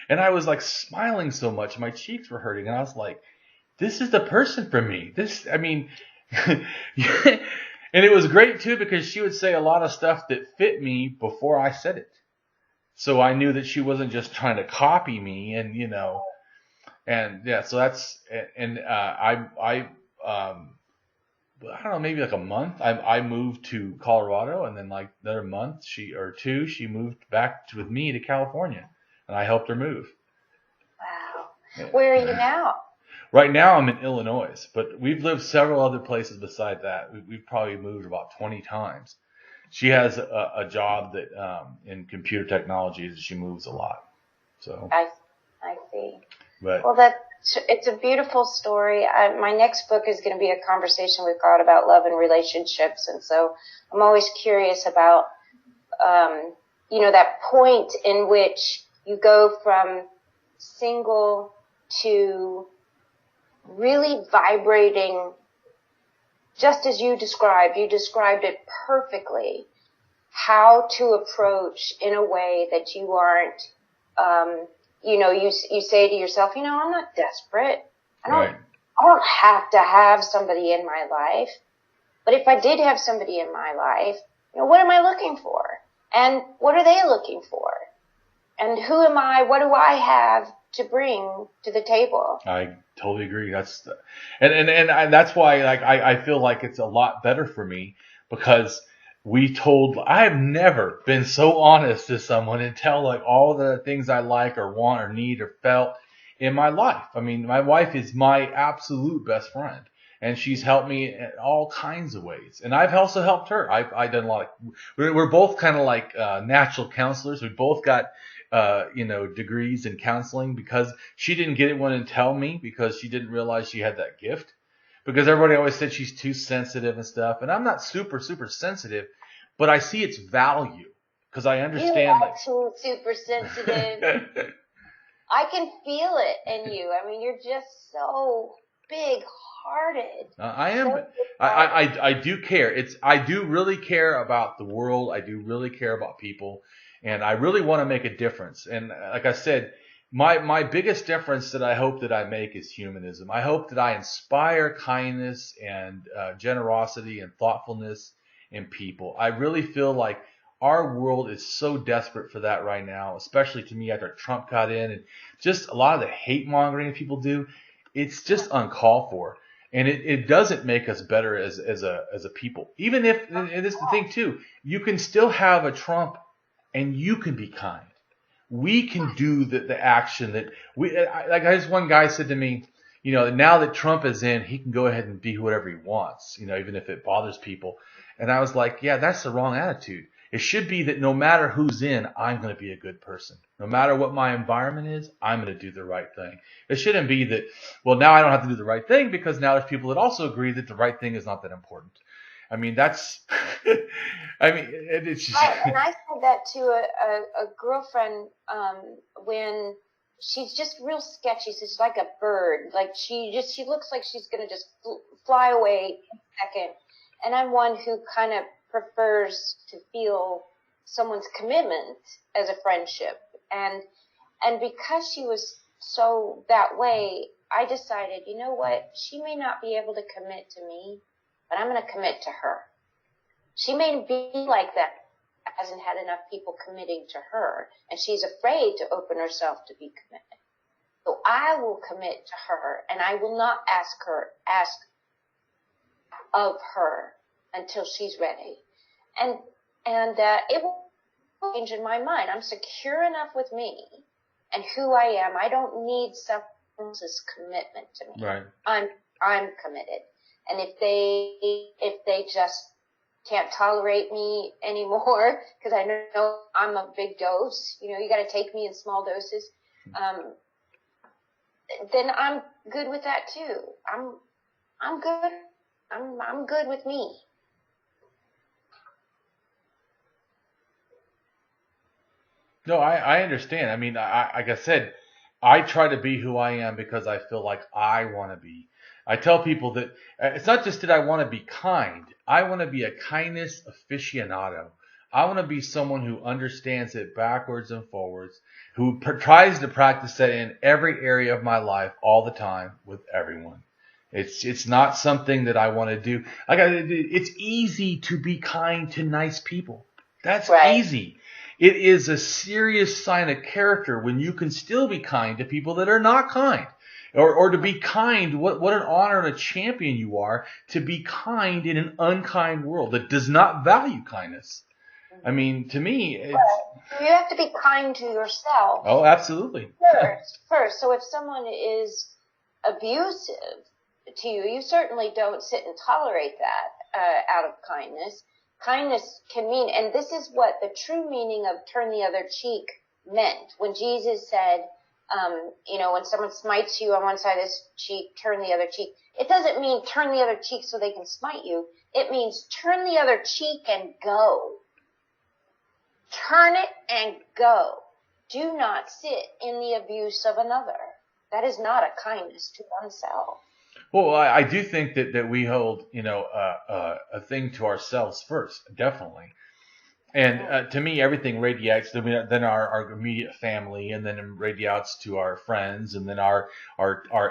And I was like smiling so much, my cheeks were hurting. And I was like, this is the person for me. And it was great too because she would say a lot of stuff that fit me before I said it. So I knew that she wasn't just trying to copy me and, so that's, and I don't know, maybe like a month. I moved to Colorado, and then like another month, she moved back with me to California, and I helped her move. Wow. Where are you now? Right now, I'm in Illinois, but we've lived several other places beside that. We've probably moved about 20 times. She has a job that in computer technologies. She moves a lot. So I see. But well, it's a beautiful story. My next book is going to be a conversation with God about love and relationships. And so I'm always curious about, that point in which you go from single to really vibrating, just as you described it perfectly, how to approach in a way that you aren't, you say to yourself, I'm not desperate. I don't have to have somebody in my life. But if I did have somebody in my life, what am I looking for? And what are they looking for? And who am I? What do I have to bring to the table? I totally agree. And that's why I feel like it's a lot better for me because I have never been so honest to someone and tell like all the things I like or want or need or felt in my life. I mean, my wife is my absolute best friend, and she's helped me in all kinds of ways. And I've also helped her. I've done a lot of, we're both kind of like natural counselors. We both got, degrees in counseling because she didn't get it one and tell me because she didn't realize she had that gift. Because everybody always said she's too sensitive and stuff. And I'm not super, super sensitive, but I see its value because I understand you are that. too super sensitive. I can feel it in you. I mean, you're just so big-hearted. I am. So I do care. I do really care about the world. I do really care about people. And I really want to make a difference. And like I said, my biggest difference that I hope that I make is humanism. I hope that I inspire kindness and generosity and thoughtfulness in people. I really feel like our world is so desperate for that right now, especially to me after Trump got in and just a lot of the hate mongering people do. It's just uncalled for. And it doesn't make us better as a people. Even if, and this is the thing too, you can still have a Trump and you can be kind. We can do the action that as one guy said to me, now that Trump is in, he can go ahead and be whatever he wants, even if it bothers people. And I was like, yeah, that's the wrong attitude. It should be that no matter who's in, I'm going to be a good person. No matter what my environment is, I'm going to do the right thing. It shouldn't be that, well, now I don't have to do the right thing because now there's people that also agree that the right thing is not that important. I mean, that's, it's just. And I said that to a girlfriend when she's just real sketchy. She's like a bird. Like she looks like she's going to just fly away in a second. And I'm one who kind of prefers to feel someone's commitment as a friendship. And because she was so that way, I decided, you know what? She may not be able to commit to me, but I'm going to commit to her. She may be like that, hasn't had enough people committing to her, and she's afraid to open herself to be committed. So I will commit to her, and I will not ask of her until she's ready. And it will change in my mind. I'm secure enough with me and who I am. I don't need someone else's commitment to me. Right. I'm committed. And if they just can't tolerate me anymore, because I know I'm a big dose, you got to take me in small doses, then I'm good with that too. I'm good. I'm good with me. No, I understand. I mean, like I said, I try to be who I am because I feel like I want to be. I tell people that it's not just that I want to be kind. I want to be a kindness aficionado. I want to be someone who understands it backwards and forwards, who tries to practice that in every area of my life all the time with everyone. It's not something that I want to do. It's easy to be kind to nice people. That's right. Easy. It is a serious sign of character when you can still be kind to people that are not kind. Or to be kind, what an honor and a champion you are to be kind in an unkind world that does not value kindness. I mean, to me, it's... You have to be kind to yourself. Oh, absolutely. First. So if someone is abusive to you, you certainly don't sit and tolerate that out of kindness. Kindness can mean, and this is what the true meaning of turn the other cheek meant. When Jesus said, when someone smites you on one side of this cheek, turn the other cheek. It doesn't mean turn the other cheek so they can smite you. It means turn the other cheek and go. Turn it and go. Do not sit in the abuse of another. That is not a kindness to oneself. Well, I do think that we hold, a thing to ourselves first, definitely. And to me, everything radiates. Then our immediate family, and then it radiates to our friends, and then our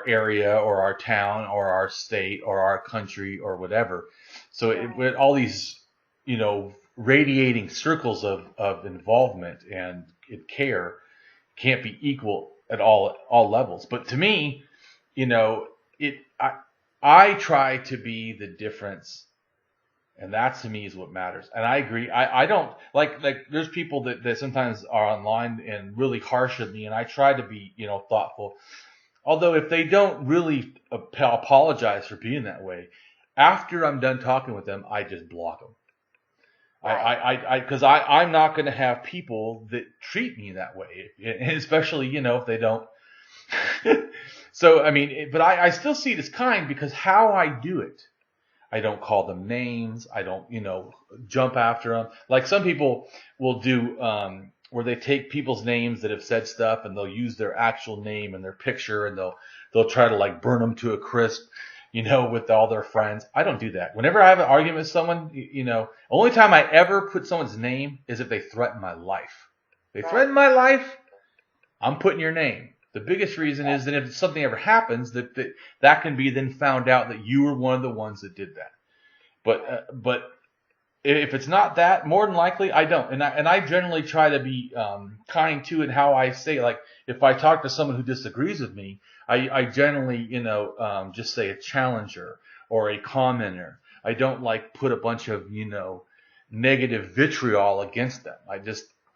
area or our town or our state or our country or whatever. So with all these, radiating circles of involvement and care can't be equal at all levels. But to me, I try to be the difference And that to me is what matters. And I agree. I don't like there's people that sometimes are online and really harsh with me, and I try to be, thoughtful. Although if they don't really apologize for being that way, after I'm done talking with them, I just block them. Right. Because I'm not going to have people that treat me that way, and especially, if they don't. So, I mean, but I still see it as kind, because how I do it, I don't call them names. I don't, jump after them. Like some people will do, where they take people's names that have said stuff, and they'll use their actual name and their picture, and they'll try to like burn them to a crisp, with all their friends. I don't do that. Whenever I have an argument with someone, only time I ever put someone's name is if they threaten my life. If they threaten my life, I'm putting your name. The biggest reason is that if something ever happens, that can be then found out that you were one of the ones that did that. But if it's not that, more than likely I don't. And I generally try to be kind to it how I say. Like if I talk to someone who disagrees with me, I generally just say a challenger or a commenter. I don't like put a bunch of negative vitriol against them.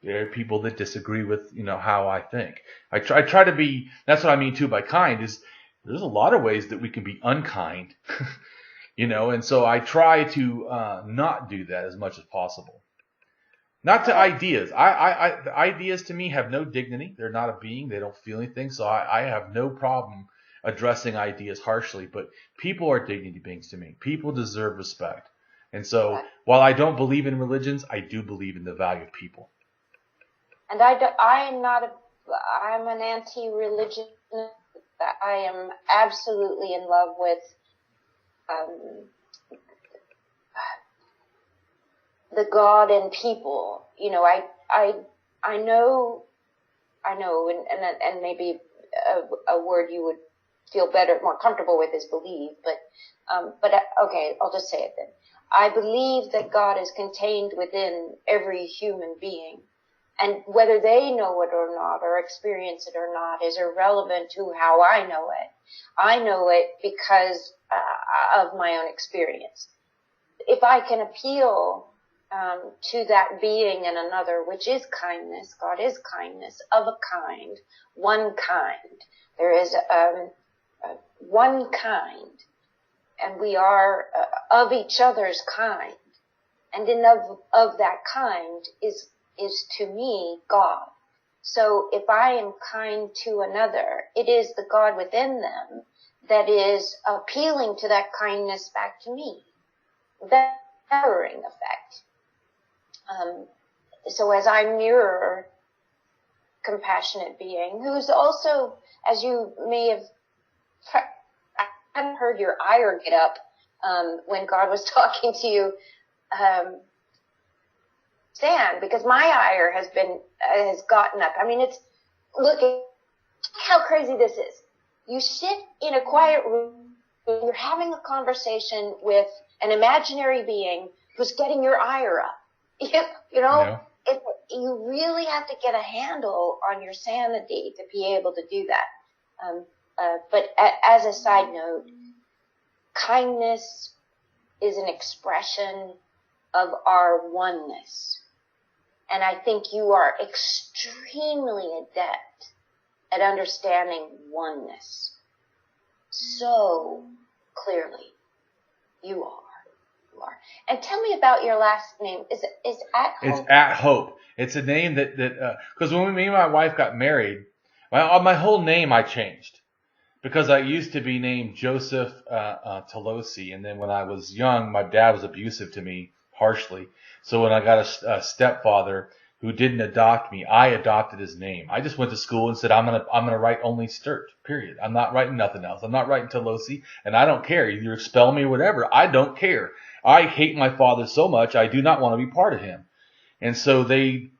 There are people that disagree with, how I think. I try to be, that's what I mean too by kind, is there's a lot of ways that we can be unkind, and so I try to not do that as much as possible. Not to ideas. Ideas to me have no dignity. They're not a being. They don't feel anything. So I have no problem addressing ideas harshly, but people are dignity beings to me. People deserve respect. And so while I don't believe in religions, I do believe in the value of people. And I'm an anti-religionist. I am absolutely in love with the God and people. I know, and maybe a word you would feel better, more comfortable with is believe, but okay, I'll just say it then. I believe that God is contained within every human being. And whether they know it or not, or experience it or not, is irrelevant to how I know it. I know it because of my own experience. If I can appeal to that being in another, which is kindness, God is kindness, of a kind, one kind. There is one kind, and we are of each other's kind. And of that kind is to me God. So if I am kind to another, it is the God within them that is appealing to that kindness back to me. That mirroring effect. So as I mirror compassionate being, who's also, as you may have, I hadn't heard your ire get up when God was talking to you, Stan, because my ire has gotten up. I mean, look how crazy this is. You sit in a quiet room, you're having a conversation with an imaginary being who's getting your ire up. Yeah. You really have to get a handle on your sanity to be able to do that. But as a side note, kindness is an expression of our oneness. And I think you are extremely adept at understanding oneness so clearly. You are. And tell me about your last name. Is AtHope? It's AtHope. It's a name that because when me and my wife got married, my whole name I changed because I used to be named Joseph Tolosi, and then when I was young, my dad was abusive to me harshly. So when I got a stepfather who didn't adopt me, I adopted his name. I just went to school and said, I'm gonna write only Sturt, period. I'm not writing nothing else. I'm not writing Tolosi, and I don't care. Either expel me or whatever. I don't care. I hate my father so much, I do not want to be part of him. And so they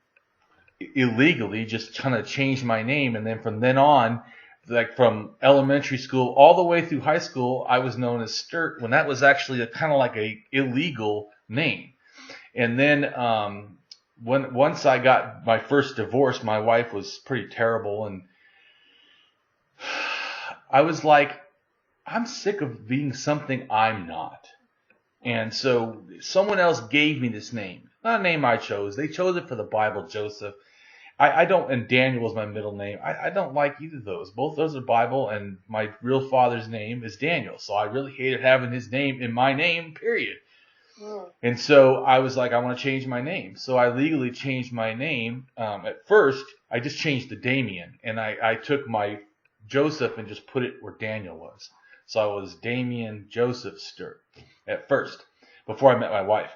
illegally just kind of changed my name, and then from then on, like from elementary school all the way through high school, I was known as Sturt, when that was actually kind of like a illegal name. And then once I got my first divorce, my wife was pretty terrible, and I was like, I'm sick of being something I'm not. And so someone else gave me this name. Not a name I chose. They chose it for the Bible, Joseph. I don't, and Daniel was my middle name. I don't like either of those. Both those are Bible, and my real father's name is Daniel. So I really hated having his name in my name, period. And so I was like, I want to change my name. So I legally changed my name. At first, I just changed to Damien, and I took my Joseph and just put it where Daniel was. So I was Damien Joseph Sturt at first, before I met my wife.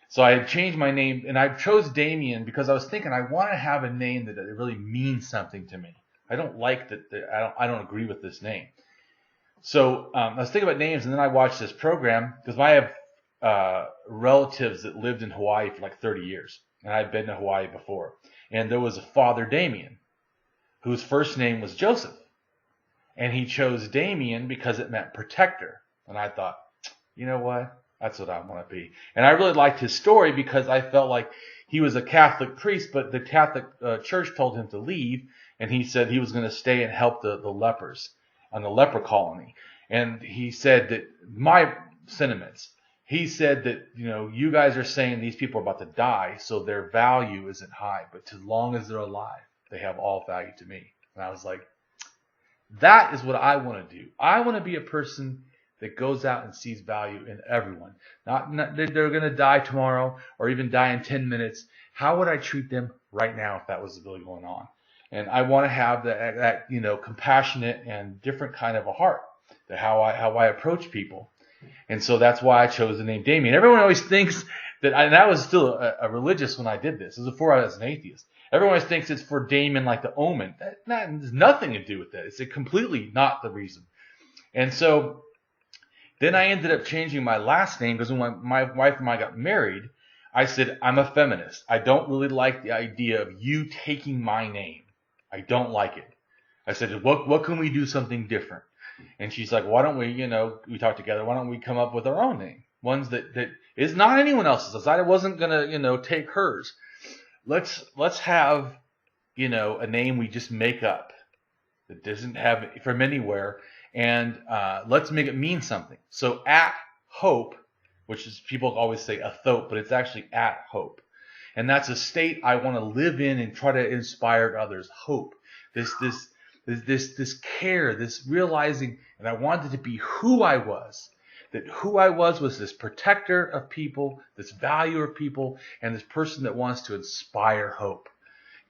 So I had changed my name, and I chose Damien because I was thinking I want to have a name that really means something to me. I don't like that. I don't agree with this name. So I was thinking about names, and then I watched this program because I have relatives that lived in Hawaii for like 30 years, and I'd been to Hawaii before. And there was a Father Damien, whose first name was Joseph, and he chose Damien because it meant protector. And I thought, you know what? That's what I want to be. And I really liked his story because I felt like he was a Catholic priest, but the Catholic Church told him to leave, and he said he was going to stay and help the lepers on the leper colony. And he said that my sentiments, he said that, you guys are saying these people are about to die, so their value isn't high, but as long as they're alive, they have all value to me. And I was like, that is what I want to do. I want to be a person that goes out and sees value in everyone. Not that they're going to die tomorrow or even die in 10 minutes. How would I treat them right now if that was really going on? And I want to have that compassionate and different kind of a heart, that how I approach people. And so that's why I chose the name Damien. Everyone always thinks that, and I was still a religious when I did this. It was before I was an atheist. Everyone always thinks it's for Damien like the omen. That has nothing to do with that. It's completely not the reason. And so then I ended up changing my last name because when my wife and I got married, I said, I'm a feminist. I don't really like the idea of you taking my name. I don't like it. I said, what can we do something different? And she's like, why don't we, we talked together, why don't we come up with our own name? Ones that is not anyone else's. I wasn't going to, take hers. Let's have, a name we just make up that doesn't have it from anywhere. And let's make it mean something. So AtHope, which is, people always say AtHope, but it's actually AtHope. And that's a state I want to live in and try to inspire others. Hope. This care, this realizing, and I wanted to be who I was. That who I was this protector of people, this value of people, and this person that wants to inspire hope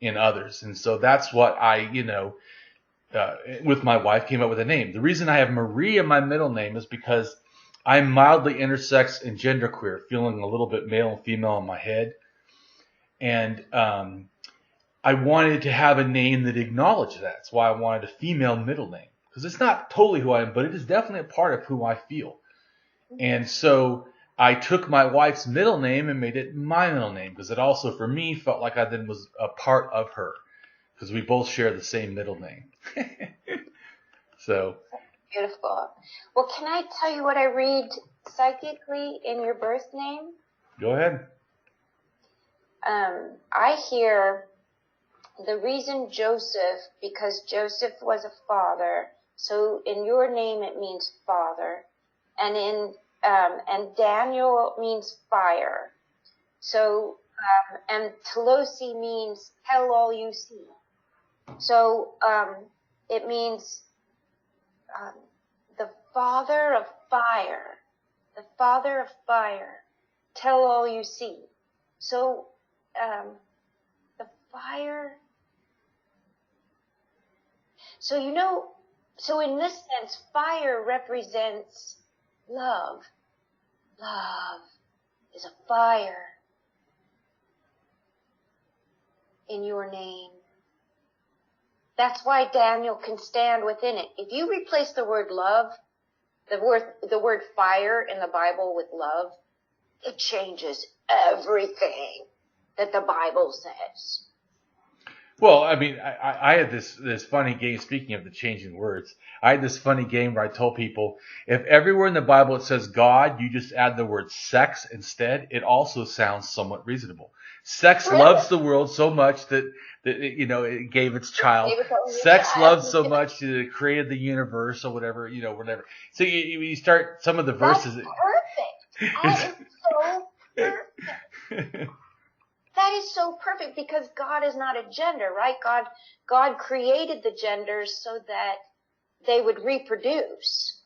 in others. And so that's what I, with my wife, came up with a name. The reason I have Marie in my middle name is because I'm mildly intersex and genderqueer, feeling a little bit male and female in my head. And I wanted to have a name that acknowledged that. That's why I wanted a female middle name. Because it's not totally who I am, but it is definitely a part of who I feel. And so I took my wife's middle name and made it my middle name, because it also, for me, felt like I then was a part of her, because we both share the same middle name. So beautiful. Well, can I tell you what I read psychically in your birth name? Go ahead. I hear the reason Joseph, because Joseph was a father, so in your name it means father. And Daniel means fire. So, and Telosi means tell all you see. So, it means, the father of fire, tell all you see. So, the fire. So, so in this sense, fire represents love. Love is a fire in your name. That's why Daniel can stand within it. If you replace the word love, the word fire in the Bible with love, it changes everything that the Bible says. Well, I mean, I had this funny game, speaking of the changing words, I had this funny game where I told people, if everywhere in the Bible it says God, you just add the word sex instead, it also sounds somewhat reasonable. Sex loves the world so much that it gave its child. Sex loves so much that it created the universe or whatever, whatever. So you start some of the verses. That's That is so perfect. That is so perfect because God is not a gender, right? God created the genders so that they would reproduce.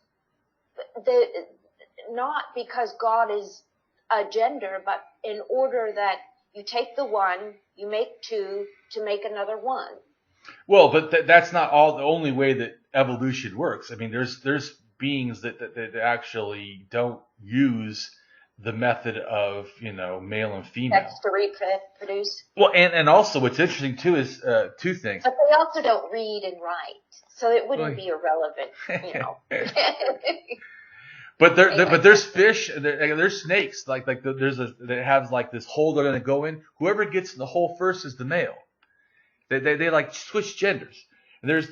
Not because God is a gender, but in order that you take the one, you make two to make another one. Well, but that's not the only way that evolution works. I mean, there's beings that actually don't use the method of, male and female. Sex to reproduce. Well, and also what's interesting too is two things. But they also don't read and write, so it wouldn't be irrelevant, But there's fish, there's snakes, like that has like this hole they're gonna go in. Whoever gets in the hole first is the male. They like switch genders. And there's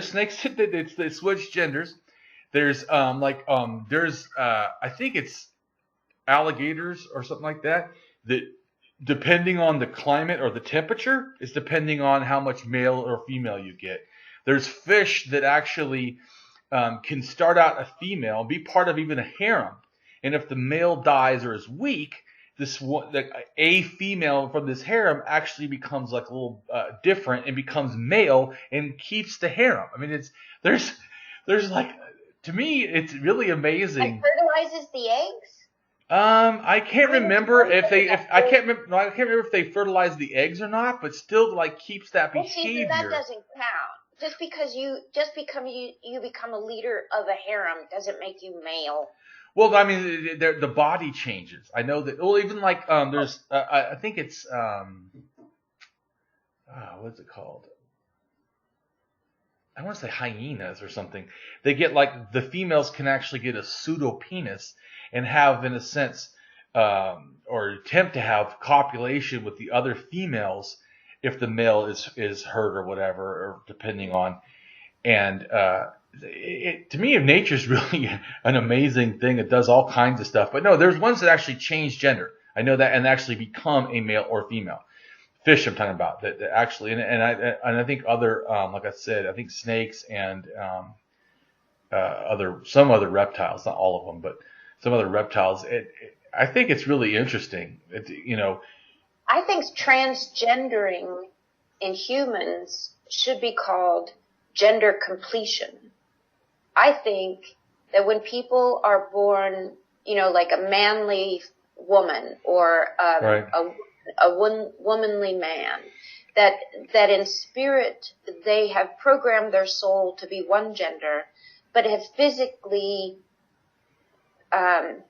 snakes that they switch genders. There's I think it's alligators or something like that depending on the climate or the temperature is depending on how much male or female you get. There's fish that actually can start out a female and be part of even a harem, and if the male dies or is weak, a female from this harem actually becomes like a little different and becomes male and keeps the harem. I mean, there's like, to me, it's really amazing. And fertilizes the eggs. I can't remember if they fertilize the eggs or not, but still like keeps that behavior. That doesn't count. Just because you become a leader of a harem doesn't make you male. Well, I mean, the body changes. I know that. Well, even like there's I think it's what's it called? I want to say hyenas or something. They get like the females can actually get a pseudo penis and have, in a sense, or attempt to have copulation with the other females if the male is hurt or whatever, or depending on. And to me, nature's really an amazing thing. It does all kinds of stuff. But no, there's ones that actually change gender. I know that, and actually become a male or female. Fish I'm talking about that actually, and I think other, like I said, I think snakes and some other reptiles, not all of them, but some other reptiles. I think it's really interesting. I think transgendering in humans should be called gender completion. I think that when people are born, like a manly woman or right. a womanly man, that in spirit they have programmed their soul to be one gender, but have physically, I'm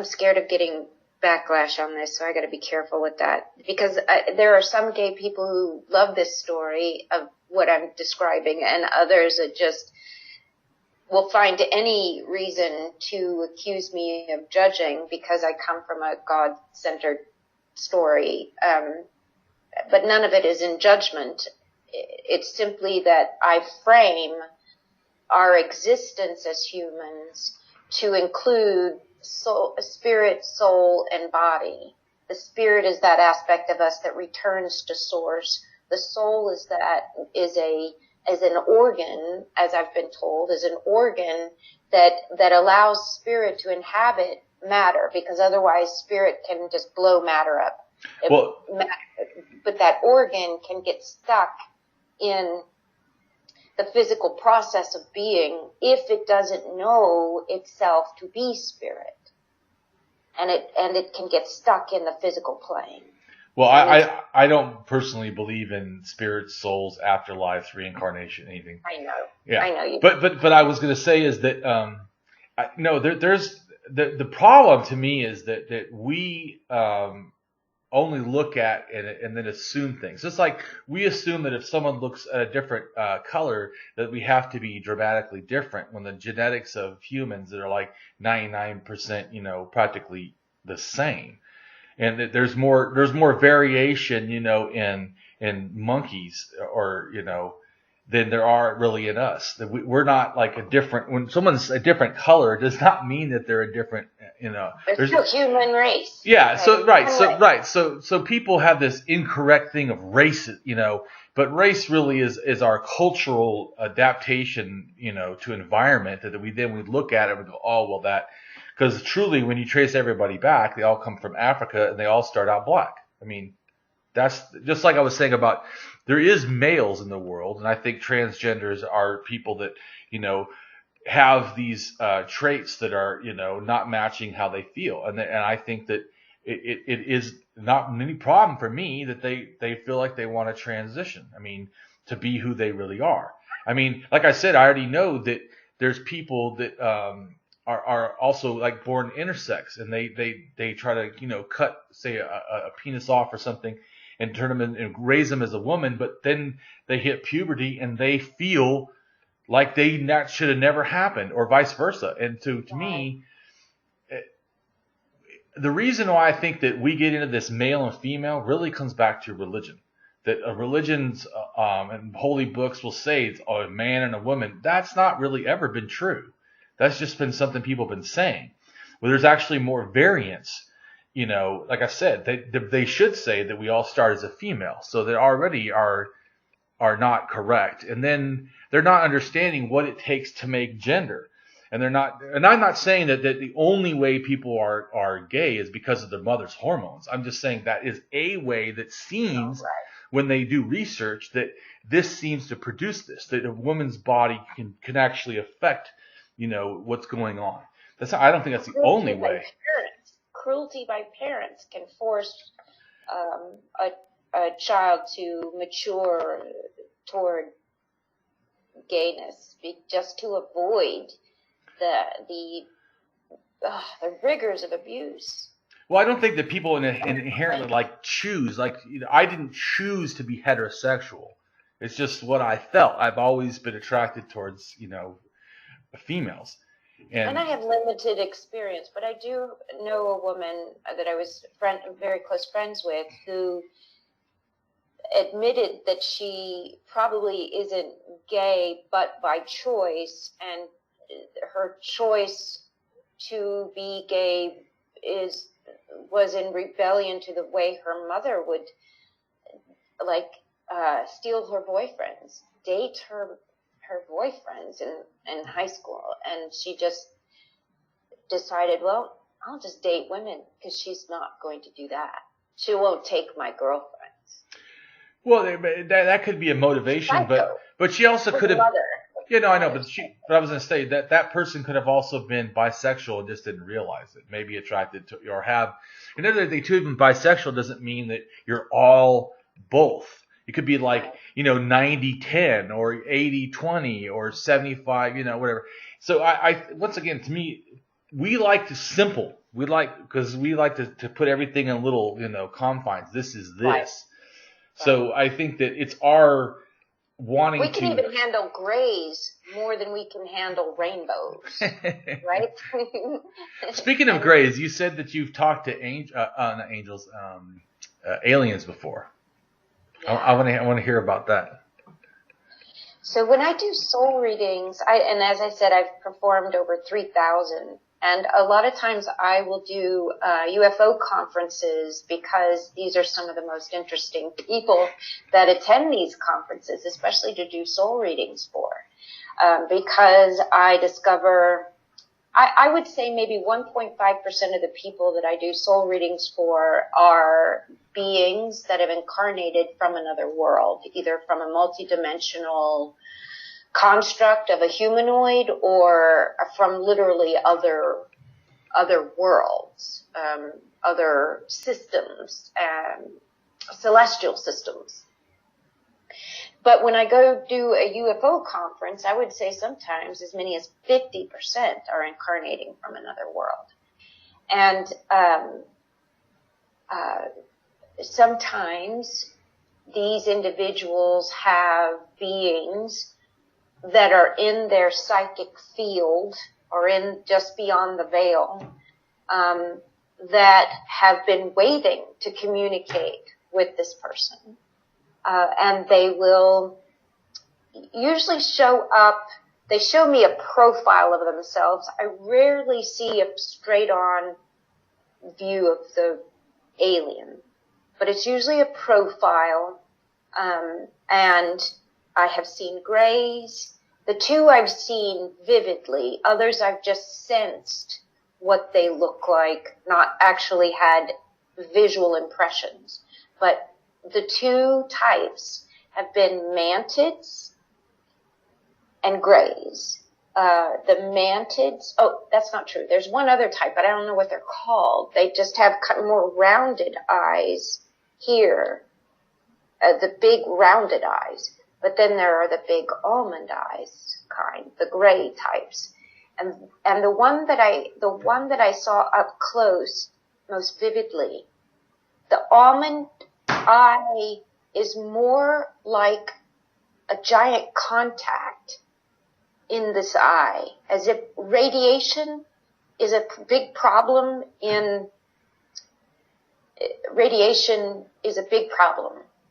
scared of getting backlash on this, so I got to be careful with that, because there are some gay people who love this story of what I'm describing, and others that just will find any reason to accuse me of judging because I come from a God-centered story. But none of it is in judgment. It's simply that I frame our existence as humans to include soul, spirit, soul, and body. The spirit is that aspect of us that returns to source. The soul is an organ, as I've been told, is an organ that allows spirit to inhabit matter, because otherwise spirit can just blow matter up. But that organ can get stuck in the physical process of being if it doesn't know itself to be spirit, and it can get stuck in the physical plane. Well, I don't personally believe in spirits, souls, afterlives, reincarnation, anything. I know. Yeah. I know you. But I was going to say is that there's the problem to me is that we only look at and then assume things. It's like we assume that if someone looks at a different color, that we have to be dramatically different, when the genetics of humans are like 99%, practically the same. And that there's more variation, in monkeys or, than there are really in us. That we're not like when someone's a different color, does not mean that they're a different, There's still human race. Yeah. So people have this incorrect thing of race, but race really is our cultural adaptation, to environment, that we look at it and we go, oh, well, that, Because truly, when you trace everybody back, they all come from Africa and they all start out black. I mean, that's just like I was saying about there is males in the world, and I think transgenders are people that, you know, have these traits that are, you know, not matching how they feel. And I think that it is not any problem for me that they feel like they want to transition. I mean, to be who they really are. I mean, like I said, I already know that there's people that are also like born intersex, and they try to, you know, cut, say, a penis off or something and turn them and raise them as a woman, but then they hit puberty and they feel like that should have never happened, or vice versa. And to me, the reason why I think that we get into this male and female really comes back to religion. That religions and holy books will say it's a man and a woman. That's not really ever been true. That's just been something people have been saying. Well, there's actually more variance. You know, like I said, they should say that we all start as a female, so they already are not correct. And then they're not understanding what it takes to make gender. And I'm not saying that the only way people are gay is because of their mother's hormones. I'm just saying that is a way that seems, when they do research, that this seems to produce this, that a woman's body can actually affect, you know, what's going on. I don't think that's the only way. Cruelty by parents can force a child to mature toward gayness, just to avoid the rigors of abuse. Well, I don't think that people inherently like choose. Like, you know, I didn't choose to be heterosexual. It's just what I felt. I've always been attracted towards, you know, females. And I have limited experience, but I do know a woman that I was very close friends with who admitted that she probably isn't gay, but by choice, and her choice to be gay was in rebellion to the way her mother would steal her boyfriends, date her boyfriends in high school, and she just decided, well, I'll just date women because she's not going to do that. She won't take my girlfriends. Well, that could be a motivation, but she also could have. You know, I know, but I was going to say that person could have also been bisexual and just didn't realize it. Maybe attracted to, or have. Another thing too, even bisexual doesn't mean that you're all both. It could be like, you know, 90-10 or 80-20 or 75, you know, whatever. So I once again, to me, we like to simple. Because we like to put everything in little, you know, confines. This is this. Right. So I think that it's our wanting to. We can even handle grays more than we can handle rainbows, right? Speaking of grays, you said that you've talked to aliens before. Yeah. I want to hear about that. So when I do soul readings, and as I said, I've performed over 3,000. And a lot of times I will do UFO conferences because these are some of the most interesting people that attend these conferences, especially to do soul readings for. Because I discover, I would say maybe 1.5% of the people that I do soul readings for are beings that have incarnated from another world, either from a multidimensional construct of a humanoid or from literally other worlds, other systems, celestial systems. But when I go do a UFO conference, I would say sometimes as many as 50% are incarnating from another world. And sometimes these individuals have beings that are in their psychic field or in just beyond the veil, that have been waiting to communicate with this person. And they will usually show up. They show me a profile of themselves. I rarely see a straight on view of the alien, but it's usually a profile. And I have seen grays. The two I've seen vividly. Others I've just sensed what they look like, not actually had visual impressions. But the two types have been mantids and grays. The mantids, oh, that's not true. There's one other type, but I don't know what they're called. They just have kind of more rounded eyes here, the big rounded eyes. But then there are the big almond eyes kind, the gray types. And the one that I saw up close most vividly, the almond eye is more like a giant contact in this eye, as if radiation is a big problem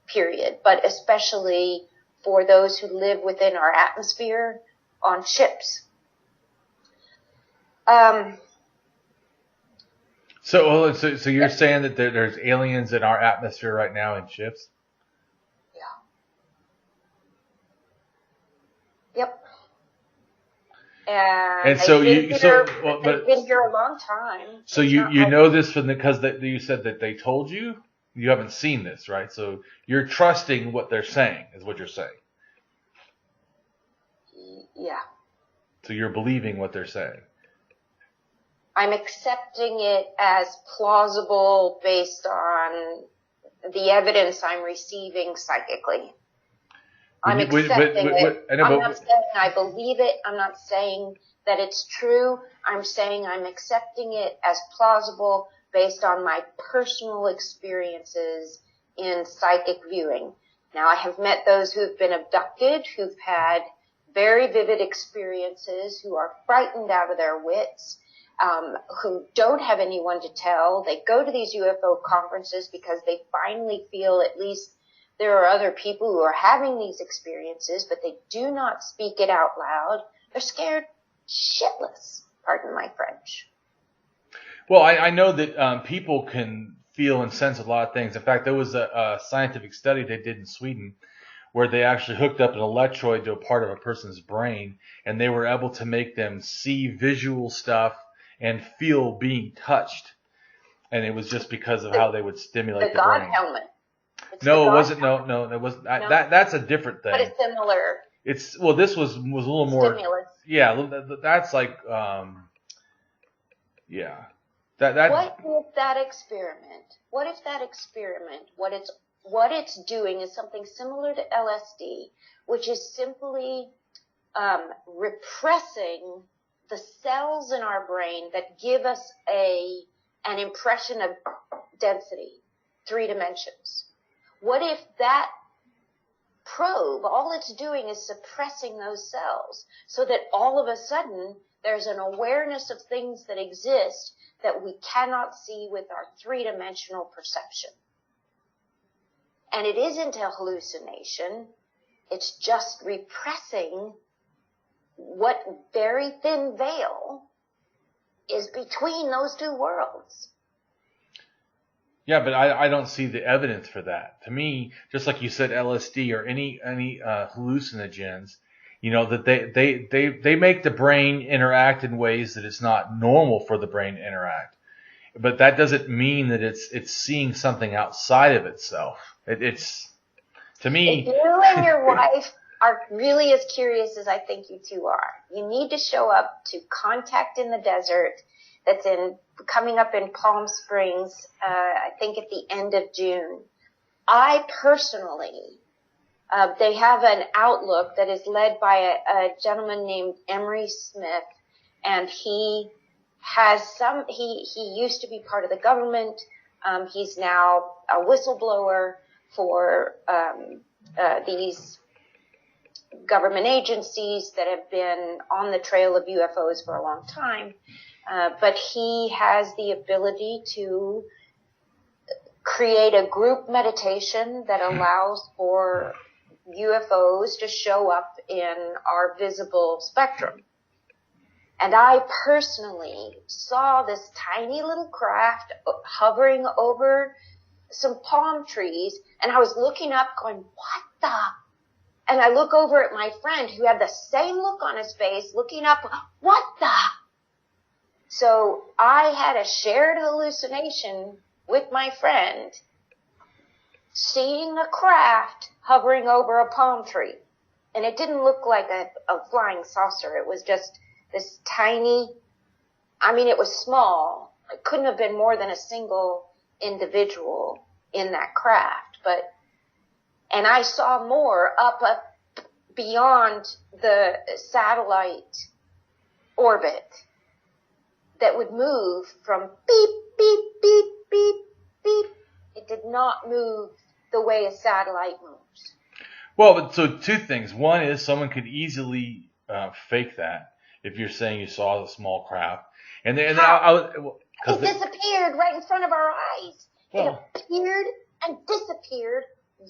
period, but especially for those who live within our atmosphere on ships. So you're saying that there's aliens in our atmosphere right now in ships? Yeah. Yep. And so they've been here a long time. So you know this because you said that they told you? You haven't seen this, right? So you're trusting what they're saying, is what you're saying. Yeah. So you're believing what they're saying. I'm accepting it as plausible based on the evidence I'm receiving psychically. I'm accepting it. I'm not saying I believe it. I'm not saying that it's true. I'm saying I'm accepting it as plausible based on my personal experiences in psychic viewing. Now, I have met those who've been abducted, who've had very vivid experiences, who are frightened out of their wits, who don't have anyone to tell. They go to these UFO conferences because they finally feel at least there are other people who are having these experiences, but they do not speak it out loud. They're scared shitless, pardon my French. Well, I know that people can feel and sense a lot of things. In fact, there was a scientific study they did in Sweden where they actually hooked up an electrode to a part of a person's brain, and they were able to make them see visual stuff and feel being touched. And it was just because of how they would stimulate the God brain. Helmet. No, it wasn't. No, it wasn't. No? That's a different thing. But it's similar. This was a little more. Stimulus. Yeah, that's like yeah. What if that experiment? What it's doing is something similar to LSD, which is simply repressing the cells in our brain that give us an impression of density, 3 dimensions. What if that probe, all it's doing is suppressing those cells so that all of a sudden there's an awareness of things that exist that we cannot see with our 3-dimensional perception. And it isn't a hallucination. It's just repressing what very thin veil is between those two worlds. Yeah, but I don't see the evidence for that. To me, just like you said, LSD or any hallucinogens, that they make the brain interact in ways that it's not normal for the brain to interact. But that doesn't mean that it's seeing something outside of itself. It's to me. If you and your wife are really as curious as I think you two are, you need to show up to Contact in the Desert. That's coming up in Palm Springs, I think at the end of June. I personally, they have an outlook that is led by a gentleman named Emery Smith, and he used to be part of the government. He's now a whistleblower for these government agencies that have been on the trail of UFOs for a long time. But he has the ability to create a group meditation that allows for UFOs to show up in our visible spectrum. And I personally saw this tiny little craft hovering over some palm trees, and I was looking up going, what the? And I look over at my friend who had the same look on his face, looking up, what the? So I had a shared hallucination with my friend, seeing a craft hovering over a palm tree. And it didn't look like a flying saucer. It was just this tiny, it was small. It couldn't have been more than a single individual in that craft. And I saw more up beyond the satellite orbit that would move from beep, beep, beep, beep, beep. It did not move the way a satellite moves. Well, so two things. One is someone could easily fake that if you're saying you saw a small craft. And then It disappeared right in front of our eyes. Well, it appeared and disappeared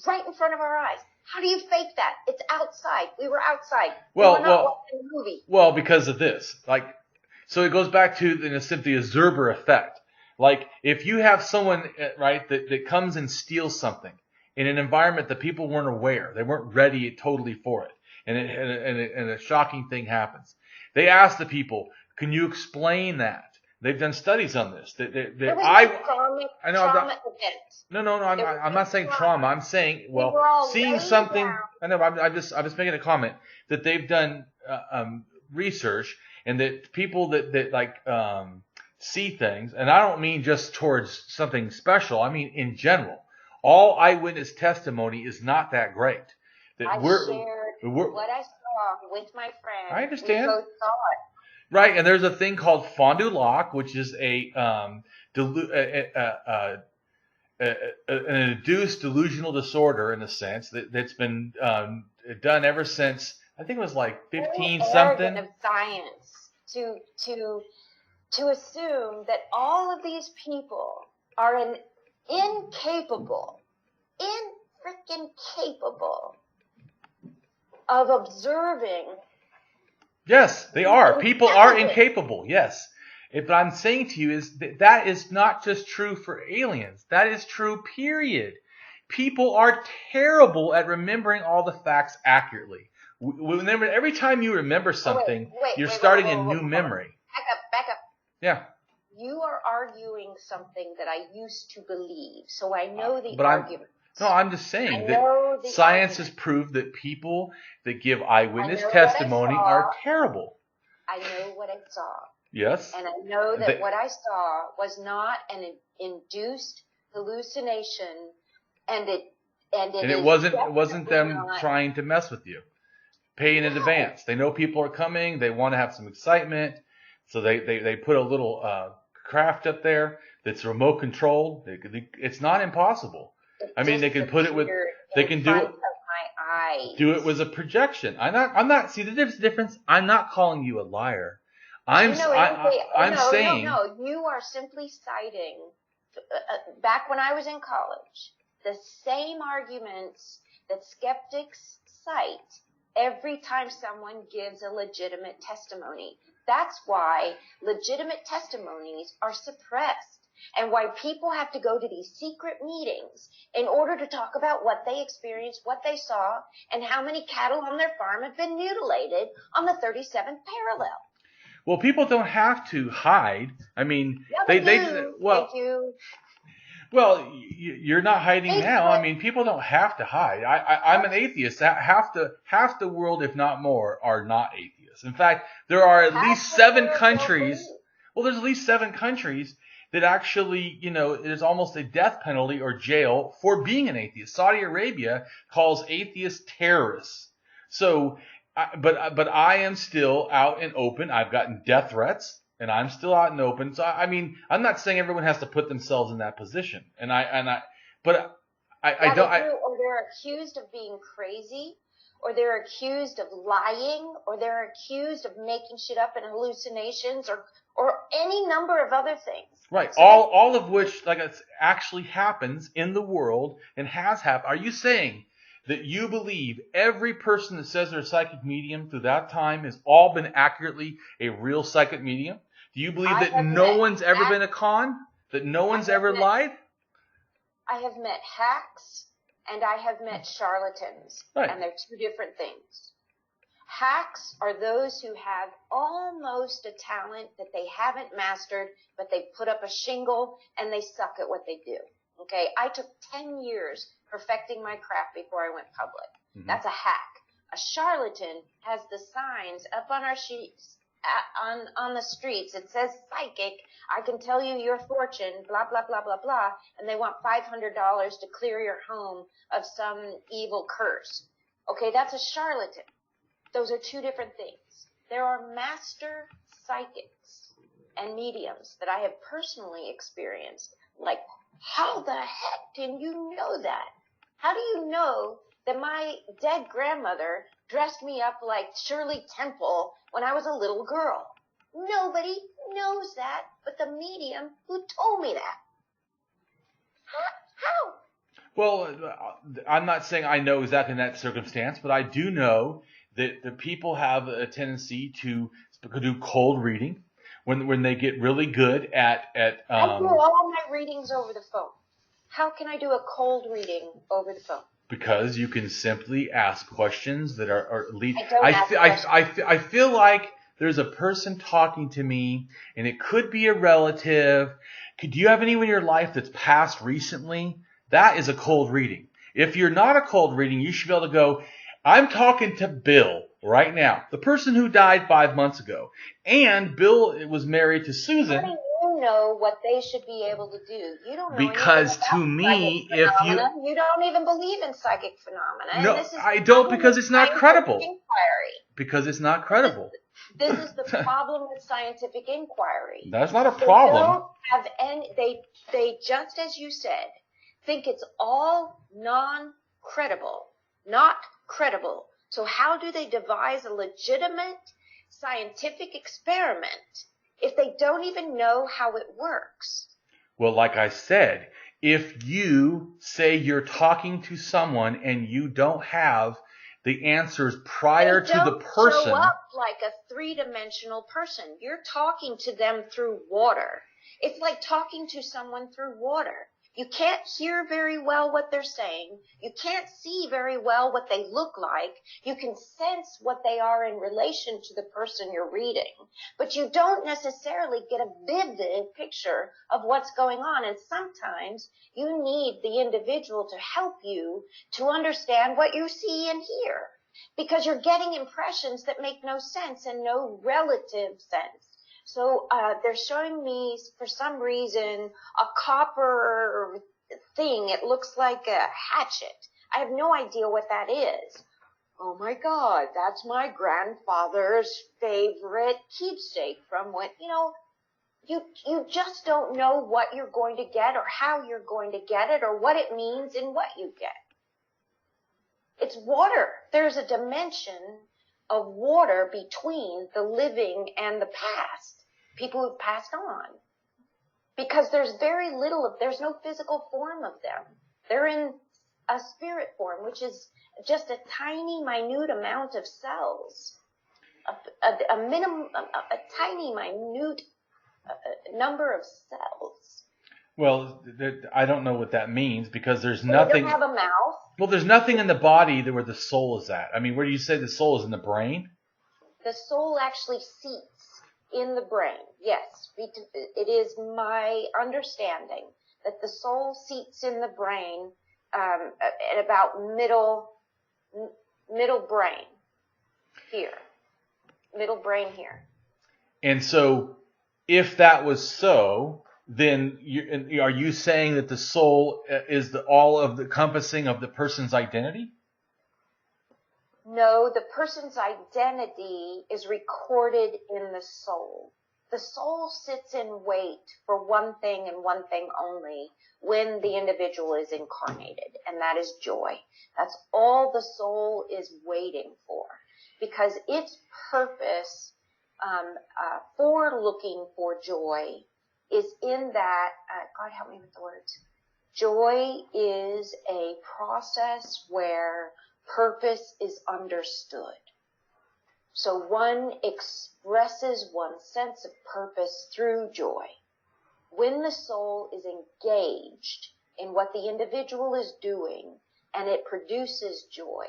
right in front of our eyes. How do you fake that? It's outside. We were outside. We were not watching a movie. Well, because of this. So it goes back to the Zerber effect. Like, if you have someone, right, that comes and steals something in an environment that people weren't aware, they weren't ready totally for it, and a shocking thing happens. They ask the people, can you explain that? They've done studies on this. I'm not saying trauma. I'm saying, seeing something. I know. I'm just making a comment that they've done research, and that people that see things, and I don't mean just towards something special. I mean in general. All eyewitness testimony is not that great. I shared what I saw with my friend. I understand. We both saw it. Right, and there's a thing called fond du lac, which is an induced delusional disorder, in a sense, that's been done ever since, I think it was like 15 something. Of science to assume that all of these people are incapable of observing. Yes, they are. People are incapable, yes. What I'm saying to you is that is not just true for aliens. That is true, period. People are terrible at remembering all the facts accurately. Every time you remember something, you're starting a new memory. Back up. Yeah. You are arguing something that I used to believe, so I know the argument. I'm just saying that science has proved that people that give eyewitness testimony are terrible. I know what I saw. Yes. And I know that what I saw was not an induced hallucination, and it wasn't them trying to mess with you. Paying in advance. They know people are coming. They want to have some excitement, so they put a little craft up there that's remote controlled. It's not impossible. They can put it with. They can do it. Do it with a projection. I'm not. See the difference. I'm not calling you a liar. I'm saying. No. You are simply citing. Back when I was in college, the same arguments that skeptics cite every time someone gives a legitimate testimony. That's why legitimate testimonies are suppressed. And why people have to go to these secret meetings in order to talk about what they experienced, what they saw, and how many cattle on their farm have been mutilated on the 37th parallel. Well, people don't have to hide. I mean, they do. Well, you're not hiding now. I mean, people don't have to hide. I'm an atheist. Half the world, if not more, are not atheists. In fact, there are at least 7 countries. Well, there's at least 7 countries that actually, there's almost a death penalty or jail for being an atheist. Saudi Arabia calls atheists terrorists. So, but I am still out and open. I've gotten death threats, and I'm still out and open. So, I mean, I'm not saying everyone has to put themselves in that position. Or they're accused of being crazy, or they're accused of lying, or they're accused of making shit up in hallucinations, or any number of other things. Right. So all of which actually happens in the world and has happened. Are you saying that you believe every person that says they're a psychic medium through that time has all been accurately a real psychic medium? Do you believe that no one's ever been a con? That no one's ever lied? I have met hacks and I have met charlatans. Right. And they're two different things. Hacks are those who have almost a talent that they haven't mastered, but they put up a shingle and they suck at what they do. Okay, I took 10 years perfecting my craft before I went public. Mm-hmm. That's a hack. A charlatan has the signs up on our sheets, on the streets. It says psychic. I can tell you your fortune, blah, blah, blah, blah, blah. And they want $500 to clear your home of some evil curse. Okay, that's a charlatan. Those are two different things. There are master psychics and mediums that I have personally experienced. Like, how the heck can you know that? How do you know that my dead grandmother dressed me up like Shirley Temple when I was a little girl? Nobody knows that but the medium who told me that. How? Well, I'm not saying I know exactly in that circumstance, but I do know that the people have a tendency to do cold reading when they get really good at I do all my readings over the phone. How can I do a cold reading over the phone? Because you can simply ask questions that are lead. I feel like there's a person talking to me, and it could be a relative. Do you have anyone in your life that's passed recently? That is a cold reading. If you're not a cold reading, you should be able to go, I'm talking to Bill right now, the person who died 5 months ago. And Bill was married to Susan. How do you know what they should be able to do? You don't know. Because to me, if you don't even believe in psychic phenomena. No, I don't, because it's not credible. Inquiry. Because it's not credible. This is the problem with scientific inquiry. That's not a problem. They don't have any, they just as you said, think it's all non-credible, not credible. So how do they devise a legitimate scientific experiment if they don't even know how it works? Well, like I said, if you say you're talking to someone and you don't have the answers prior to the person. Show up like a three-dimensional person. You're talking to them through water. It's like talking to someone through water. You can't hear very well what they're saying. You can't see very well what they look like. You can sense what they are in relation to the person you're reading. But you don't necessarily get a vivid picture of what's going on. And sometimes you need the individual to help you to understand what you see and hear. Because you're getting impressions that make no sense and no relative sense. So they're showing me, for some reason, a copper thing. It looks like a hatchet. I have no idea what that is. Oh, my God, that's my grandfather's favorite keepsake from when, you just don't know what you're going to get or how you're going to get it or what it means in what you get. It's water. There's a dimension of water between the living and the past. People who've passed on. Because there's very little of, there's no physical form of them. They're in a spirit form, which is just a tiny, minute amount of cells. A tiny, minute number of cells. Well, I don't know what that means because there's nothing. They don't have a mouth. Well, there's nothing in the body where the soul is at. I mean, where do you say the soul is in the brain? The soul actually seats in the brain. Yes, it is my understanding that the soul seats in the brain at about middle brain here. Middle brain here. And so, if that was so, then are you saying that the soul is all of the encompassing of the person's identity? No, the person's identity is recorded in the soul. The soul sits in wait for one thing and one thing only when the individual is incarnated, and that is joy. That's all the soul is waiting for, because its purpose for looking for joy is in that, God help me with the words, joy is a process where purpose is understood. So one expresses one's sense of purpose through joy. When the soul is engaged in what the individual is doing and it produces joy,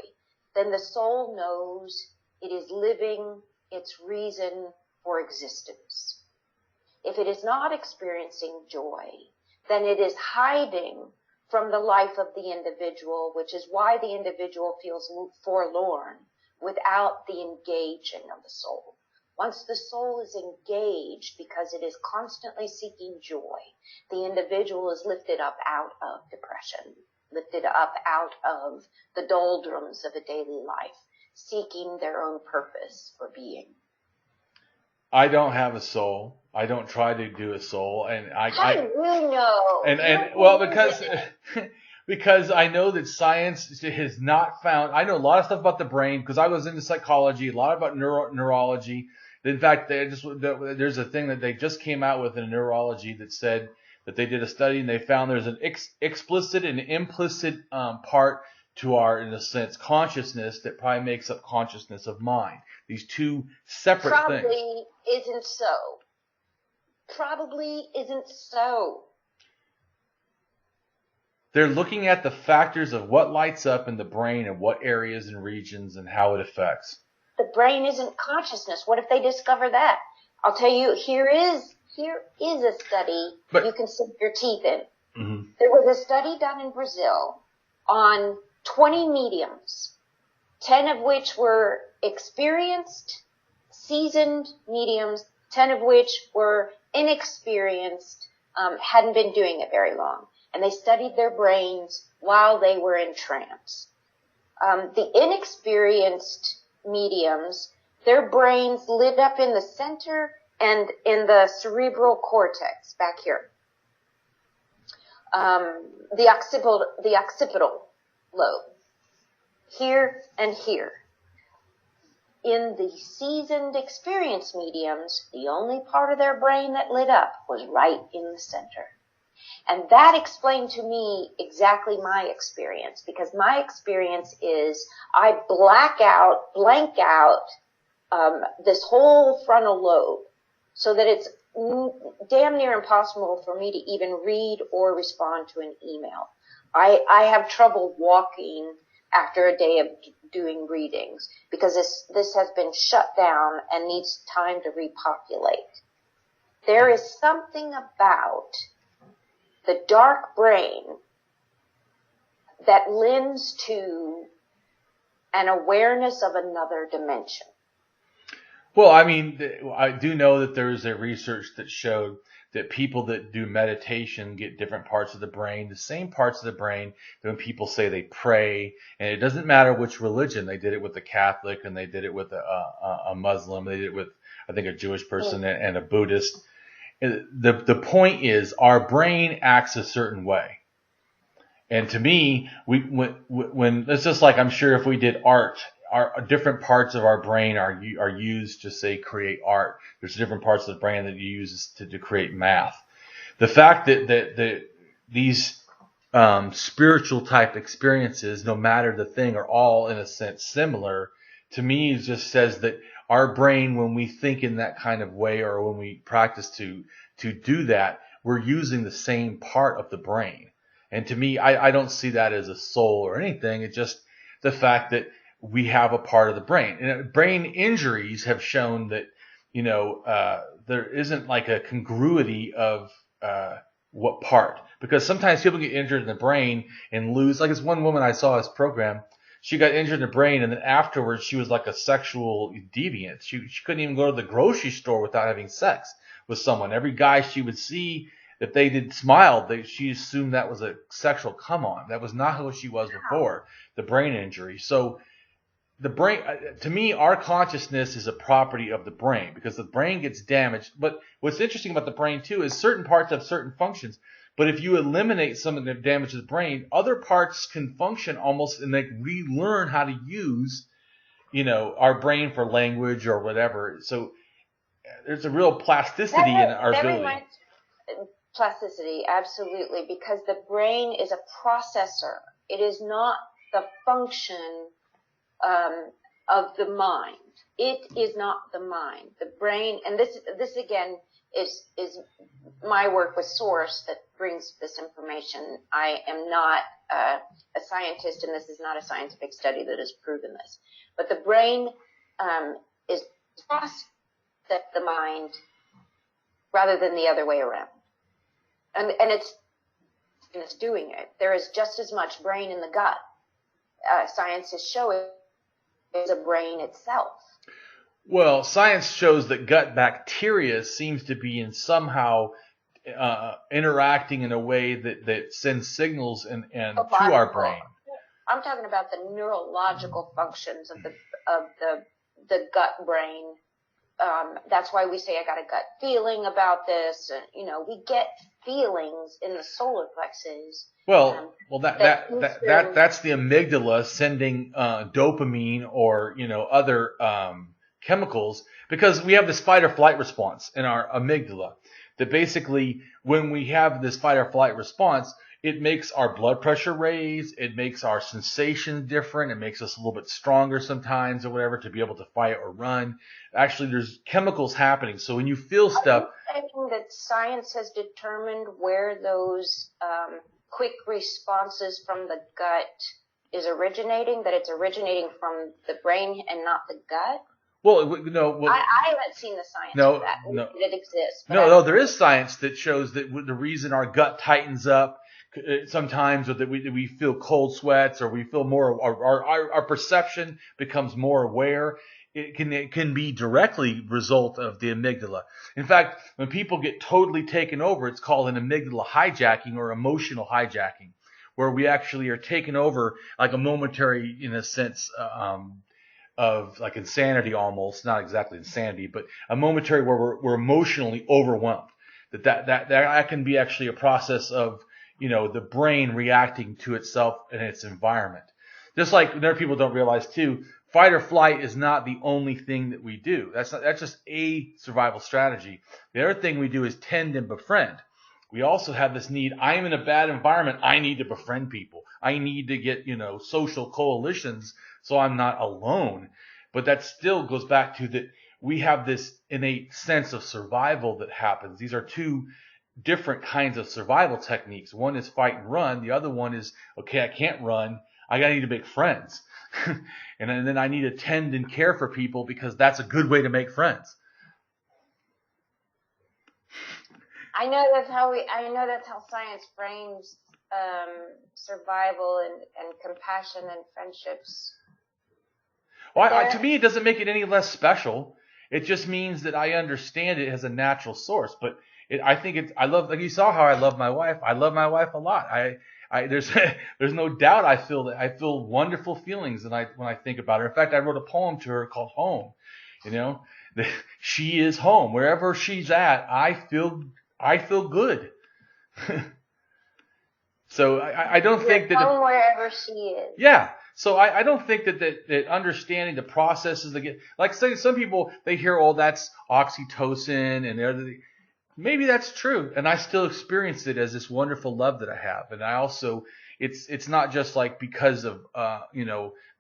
then the soul knows it is living its reason for existence. If it is not experiencing joy, then it is hiding from the life of the individual, which is why the individual feels forlorn without the engaging of the soul. Once the soul is engaged, because it is constantly seeking joy, the individual is lifted up out of depression, lifted up out of the doldrums of a daily life, seeking their own purpose for being. I don't have a soul. I don't try to do a soul, and How do you know? And well, because I know that science has not found. I know a lot of stuff about the brain because I was into psychology, a lot about neurology. In fact, there's a thing that they just came out with in neurology that said that they did a study and they found there's an explicit and implicit part to our, in a sense, consciousness that probably makes up consciousness of mind. These two separate things. Probably isn't so. Probably isn't so. They're looking at the factors of what lights up in the brain and what areas and regions and how it affects. The brain isn't consciousness. What if they discover that? I'll tell you, here is a study you can sink your teeth in. Mm-hmm. There was a study done in Brazil on 20 mediums, 10 of which were experienced, seasoned mediums, 10 of which were inexperienced, hadn't been doing it very long. And they studied their brains while they were in trance. The inexperienced mediums, their brains lit up in the center and in the cerebral cortex back here. The occipital lobe. Here and here. In the seasoned experienced mediums, the only part of their brain that lit up was right in the center. And that explained to me exactly my experience, because my experience is I blank out this whole frontal lobe so that it's damn near impossible for me to even read or respond to an email. I have trouble walking after a day of doing readings because this has been shut down and needs time to repopulate. There is something about the dark brain that lends to an awareness of another dimension. Well, I mean, I do know that there is a research that showed that people that do meditation get different parts of the brain, the same parts of the brain that when people say they pray, and it doesn't matter which religion. They did it with a Catholic, and they did it with a Muslim. They did it with, I think, a Jewish person and a Buddhist. The point is, our brain acts a certain way. And to me, when it's just like, I'm sure if we did art, our different parts of our brain are used to, say, create art. There's different parts of the brain that you use to create math. The fact that these spiritual type experiences, no matter the thing, are all in a sense similar, to me, it just says that our brain, when we think in that kind of way, or when we practice to do that, we're using the same part of the brain. And to me, I don't see that as a soul or anything. It's just the fact that we have a part of the brain. And brain injuries have shown that, there isn't like a congruity of what part. Because sometimes people get injured in the brain and lose, like this one woman I saw this program, she got injured in the brain, and then afterwards she was like a sexual deviant. She couldn't even go to the grocery store without having sex with someone. Every guy she would see, if they did smile, she assumed that was a sexual come-on. That was not who she was before the brain injury. So the brain, to me, our consciousness is a property of the brain because the brain gets damaged. But what's interesting about the brain, too, is certain parts have certain functions. But if you eliminate some of the damage to the brain, other parts can function almost, and they relearn how to use, our brain for language or whatever. So there's a real plasticity in our ability. Plasticity, absolutely, because the brain is a processor. It is not the function of the mind. It is not the mind. The brain, and this again is my work with Source that brings this information. I am not a scientist, and this is not a scientific study that has proven this. But the brain is process the mind rather than the other way around. And it's doing it. There is just as much brain in the gut. Science is showing there's a brain itself. Well, science shows that gut bacteria seems to be in somehow interacting in a way that sends signals and to our brain. I'm talking about the neurological functions of the gut brain. That's why we say I got a gut feeling about this. And, we get feelings in the solar plexus. Well, that's the amygdala sending dopamine or other chemicals, because we have this fight or flight response in our amygdala. That basically, when we have this fight or flight response, it makes our blood pressure raise, it makes our sensation different, it makes us a little bit stronger sometimes or whatever to be able to fight or run. Actually, there's chemicals happening. So when you feel stuff... I think that science has determined where those quick responses from the gut is originating, that it's originating from the brain and not the gut. Well, no. Well, I haven't seen the science of that. No, it exists. No, there is science that shows that the reason our gut tightens up sometimes, or that we feel cold sweats, or we feel more, our perception becomes more aware. It can be directly result of the amygdala. In fact, when people get totally taken over, it's called an amygdala hijacking or emotional hijacking, where we actually are taken over like a momentary, in a sense, of like insanity almost, not exactly insanity, but a momentary where we're emotionally overwhelmed. That can be actually a process of, the brain reacting to itself and its environment. Just like there, people don't realize too, fight or flight is not the only thing that we do. That's just a survival strategy. The other thing we do is tend and befriend. We also have this need. I am in a bad environment. I need to befriend people. I need to get, social coalitions so I'm not alone. But that still goes back to that we have this innate sense of survival that happens. These are two different kinds of survival techniques. One is fight and run. The other one is, okay, I can't run. I need to make friends. And then I need to tend and care for people because that's a good way to make friends. I know that's how science frames survival and compassion and friendships. Well, to me, it doesn't make it any less special. It just means that I understand it as a natural source. But I love, like you saw how I love my wife. I love my wife a lot. There's no doubt I feel wonderful feelings when I think about her. In fact, I wrote a poem to her called Home. She is home. Wherever she's at, I feel good. So I don't think that home wherever she is. Yeah. So I don't think that understanding the processes that get, like say some people, they hear, oh, that's oxytocin and everything. Maybe that's true, and I still experience it as this wonderful love that I have. And I also, it's not just like because of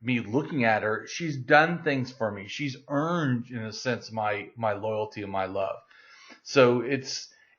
me looking at her. She's done things for me. She's earned, in a sense, my loyalty and my love. So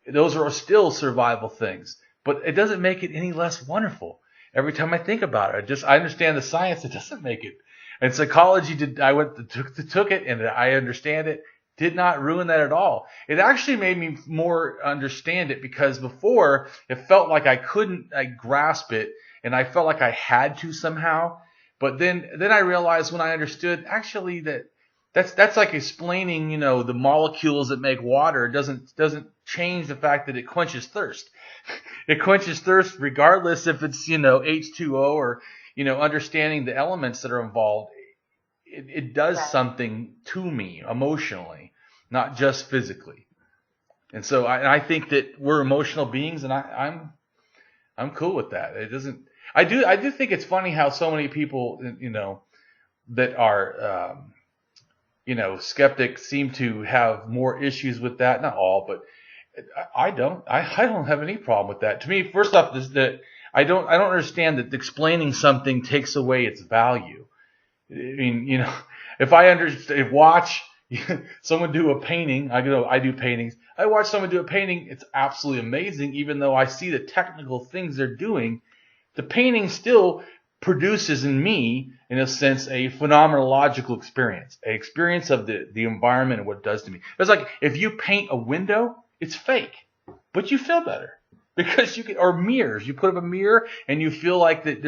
those are still survival things, but it doesn't make it any less wonderful. Every time I think about it, I understand the science. It doesn't make it. And psychology took it, and I understand it. Did not ruin that at all. It actually made me more understand it, because before it felt like I couldn't grasp it, and I felt like I had to somehow. But then I realized when I understood actually that's like explaining, the molecules that make water doesn't change the fact that it quenches thirst. It quenches thirst regardless if it's, H2O or, understanding the elements that are involved. It does something to me emotionally, not just physically. And so I think that we're emotional beings, and I'm cool with that. It doesn't. I do think it's funny how so many people, that are, skeptics seem to have more issues with that. Not all, but I don't. I don't have any problem with that. To me, first off, is that I don't understand that explaining something takes away its value. I mean, if watch someone do a painting, I do paintings. I watch someone do a painting. It's absolutely amazing. Even though I see the technical things they're doing, the painting still produces in me, in a sense, a phenomenological experience, an experience of the environment and what it does to me. It's like if you paint a window, it's fake, but you feel better because you can, or mirrors. You put up a mirror and you feel like that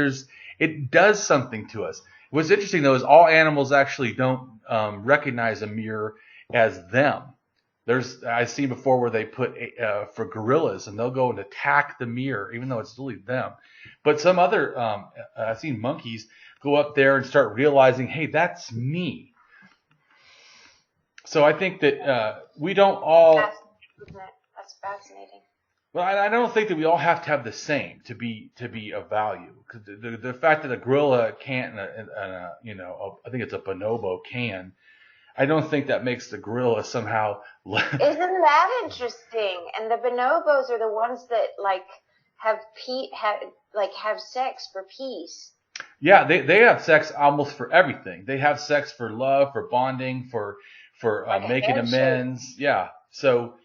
it does something to us. What's interesting though is all animals actually don't recognize a mirror as them. I've seen before where they put for gorillas and they'll go and attack the mirror even though it's really them. But some other I've seen monkeys go up there and start realizing, hey, that's me. So I think that we don't all. That's fascinating. Well, I don't think that we all have to have the same to be of value. Because the fact that a gorilla can't, I think it's a bonobo can. I don't think that makes the gorilla somehow. Isn't that interesting? And the bonobos are the ones that have sex for peace. Yeah, they have sex almost for everything. They have sex for love, for bonding, for making amends. Yeah. So,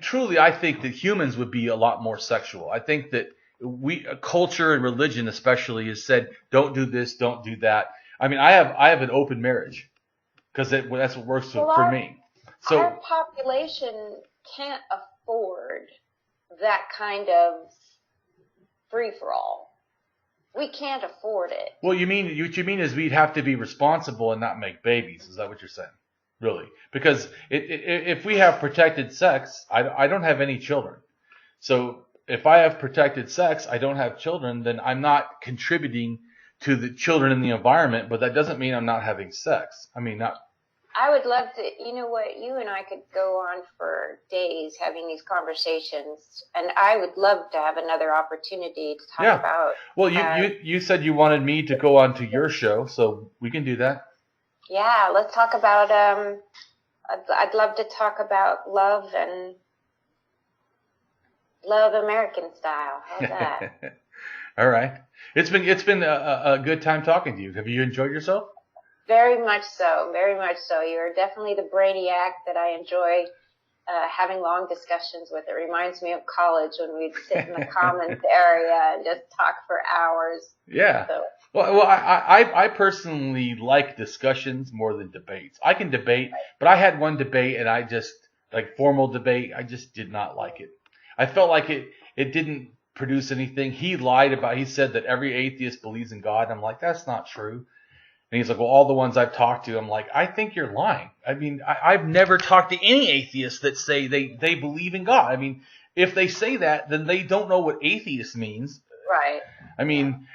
truly, I think that humans would be a lot more sexual. I think that culture and religion especially has said, don't do this, don't do that. I mean, I have an open marriage because that's what works for me. So our population can't afford that kind of free-for-all. We can't afford it. Well, what you mean is we'd have to be responsible and not make babies. Is that what you're saying? Really? Because if we have protected sex, I don't have any children. So if I have protected sex, I don't have children, then I'm not contributing to the children in the environment, but that doesn't mean I'm not having sex. I mean, not. I would love to, you and I could go on for days having these conversations, and I would love to have another opportunity to talk about. Well, you said you wanted me to go on to your show, so we can do that. Yeah, let's talk about, I'd love to talk about love and love American style. How's that? All right. It's been a good time talking to you. Have you enjoyed yourself? Very much so. Very much so. You're definitely the brainiac that I enjoy having long discussions with. It reminds me of college when we'd sit in the commons area and just talk for hours. Yeah. So. Well, I personally like discussions more than debates. I can debate, but I had one debate and I just, like formal debate, I just did not like it. I felt like it didn't produce anything. He said that every atheist believes in God. I'm like, that's not true. And he's like, well, all the ones I've talked to, I'm like, I think you're lying. I mean, I've never talked to any atheists that say they believe in God. I mean, if they say that, then they don't know what atheist means. Right. I mean,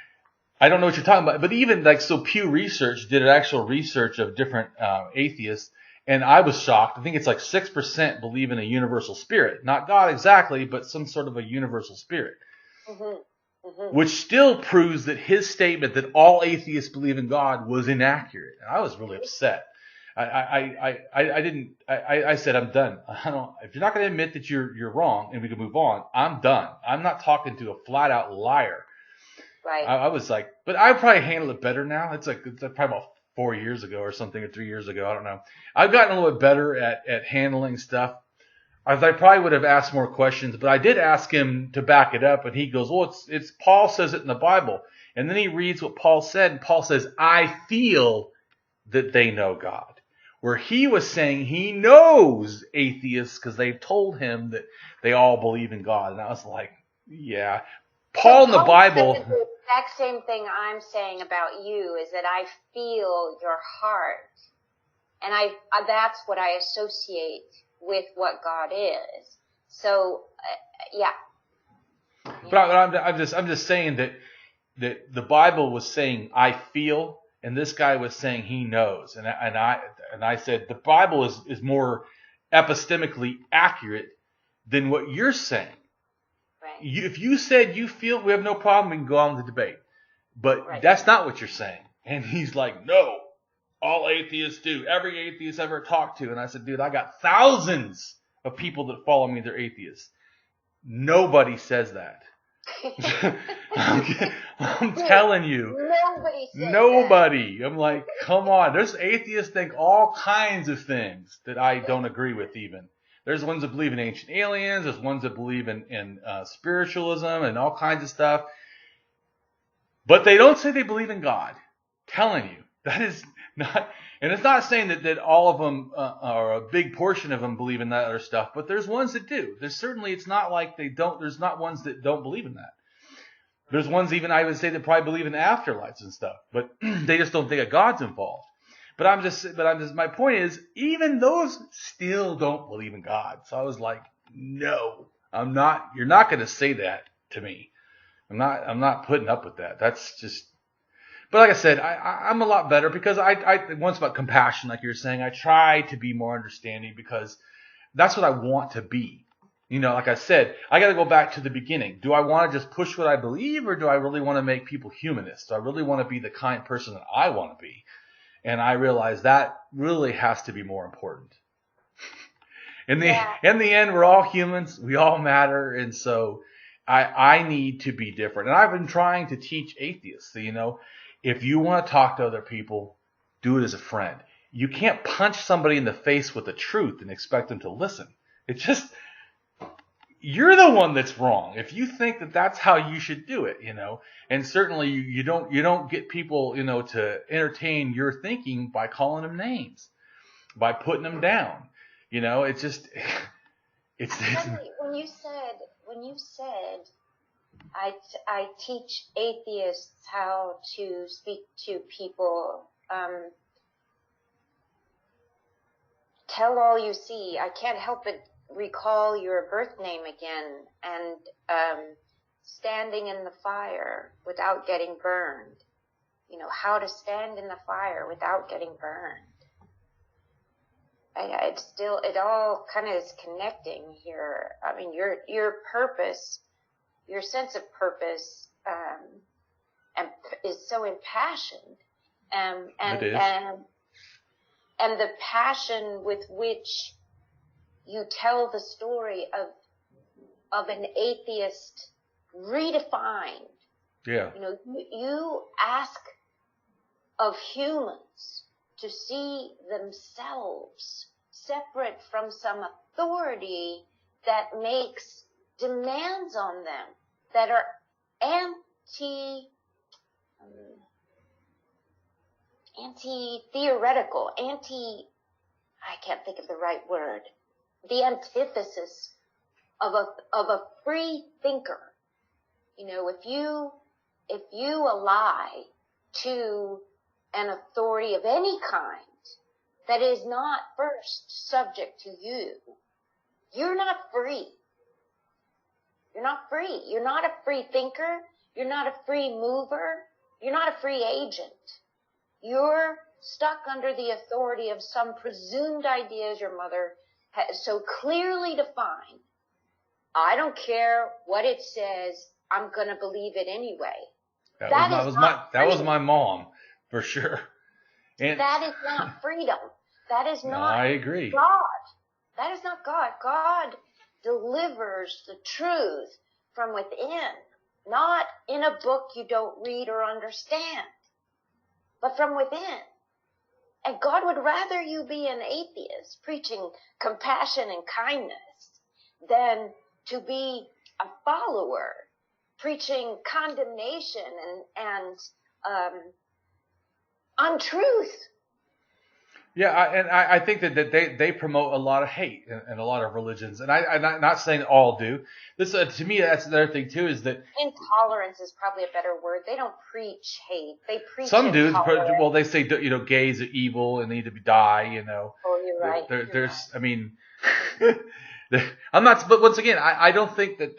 I don't know what you're talking about. But even so Pew Research did an actual research of different atheists, and I was shocked. I think it's like 6% believe in a universal spirit. Not God exactly, but some sort of a universal spirit. Mm-hmm. Mm-hmm. Which still proves that his statement that all atheists believe in God was inaccurate. And I was really upset. I said, I'm done. If you're not going to admit that you're wrong and we can move on, I'm done. I'm not talking to a flat out liar. Right. I was like, but I probably handle it better now. It's probably about 4 years ago or something, or 3 years ago. I don't know. I've gotten a little bit better at handling stuff. I probably would have asked more questions, but I did ask him to back it up, and he goes, well, it's Paul says it in the Bible. And then he reads what Paul said, and Paul says, I feel that they know God. Where he was saying he knows atheists because they've told him that they all believe in God. And I was like, yeah. Paul in the Bible. Says the exact same thing I'm saying about you is that I feel your heart. And that's what I associate with what God is. So, yeah. But I'm just saying that the Bible was saying I feel, and this guy was saying he knows, and I said the Bible is more epistemically accurate than what you're saying. Right. If you said you feel, we have no problem. We can go on with the debate, but right. That's not what you're saying. And he's like, no. All atheists do. Every atheist I've ever talked to. And I said, dude, I got thousands of people that follow me. They're atheists. Nobody says that. I'm telling you. Nobody says that. I'm like, come on. There's atheists think all kinds of things that I don't agree with even. There's ones that believe in ancient aliens. There's ones that believe in spiritualism and all kinds of stuff. But they don't say they believe in God. Telling you. That is not, and it's not saying that all of them, or a big portion of them believe in that other stuff, but there's ones that do. It's not like they don't, there's not ones that don't believe in that. There's ones even, I would say, that probably believe in afterlives and stuff, but they just don't think a God's involved. My point is, even those still don't believe in God. So I was like, no, you're not going to say that to me. I'm not putting up with that. That's just, but like I said, I'm a lot better because once about compassion, like you were saying, I try to be more understanding because that's what I want to be. Like I said, I got to go back to the beginning. Do I want to just push what I believe, or do I really want to make people humanists? Do I really want to be the kind person that I want to be? And I realize that really has to be more important. In the end, we're all humans. We all matter. And so I need to be different. And I've been trying to teach atheists, if you want to talk to other people, do it as a friend. You can't punch somebody in the face with the truth and expect them to listen. It's just, you're the one that's wrong if you think that that's how you should do it, And certainly you don't get people, to entertain your thinking by calling them names, by putting them down. It's just, it's when you said I teach atheists how to speak to people, tell all you see. I can't help but recall your birth name again, and standing in the fire without getting burned. How to stand in the fire without getting burned. It all kind of is connecting here. I mean, your purpose, your sense of purpose, is so impassioned, it is. and the passion with which you tell the story of an atheist redefined. Yeah. You ask of humans to see themselves separate from some authority that makes demands on them that are anti-theoretical, I can't think of the right word, the antithesis of a free thinker. If you ally to an authority of any kind that is not first subject to you, you're not free. You're not free. You're not a free thinker. You're not a free mover. You're not a free agent. You're stuck under the authority of some presumed ideas your mother has so clearly defined. I don't care what it says. I'm going to believe it anyway. That was my mom, for sure. And that is not freedom. That is not I agree. God. That is not God. God delivers the truth from within, not in a book you don't read or understand, but from within. And God would rather you be an atheist preaching compassion and kindness than to be a follower preaching condemnation and untruth. Yeah, I think that they promote a lot of hate in a lot of religions, and I'm not saying all do. This to me, that's another thing too, is that intolerance is probably a better word. They don't preach hate; they preach. Some do. Well, they say gays are evil and need to die. Oh, you're right. I mean, I'm not. But once again, I don't think that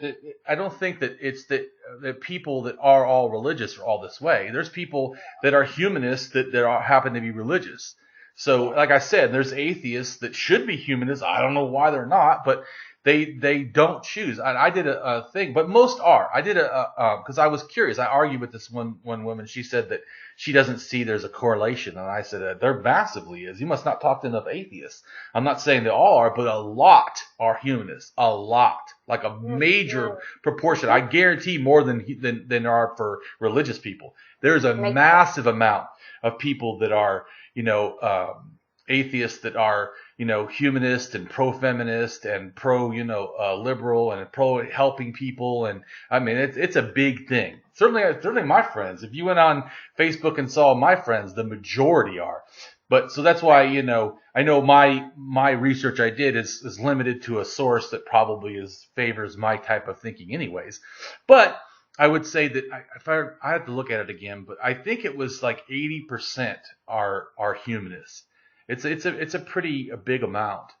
it's that people that are all religious are all this way. There's people that are humanists that happen to be religious. So, like I said, there's atheists that should be humanists. I don't know why they're not, but they don't choose. I did a thing, but most are. I did because I was curious. I argued with this one woman. She said that she doesn't see there's a correlation, and I said there massively is. You must not talk to enough atheists. I'm not saying they all are, but a lot are humanists. A lot, like a major proportion. I guarantee more than there are for religious people. There's a massive amount of people that are atheists that are humanist and pro-feminist and liberal and pro-helping people. And I mean, it's a big thing. Certainly my friends, if you went on Facebook and saw my friends, the majority are. But so that's why, I know my research I did is limited to a source that probably favors my type of thinking anyways. But I would say that I have to look at it again, but I think it was like 80% are humanists. It's a pretty big amount.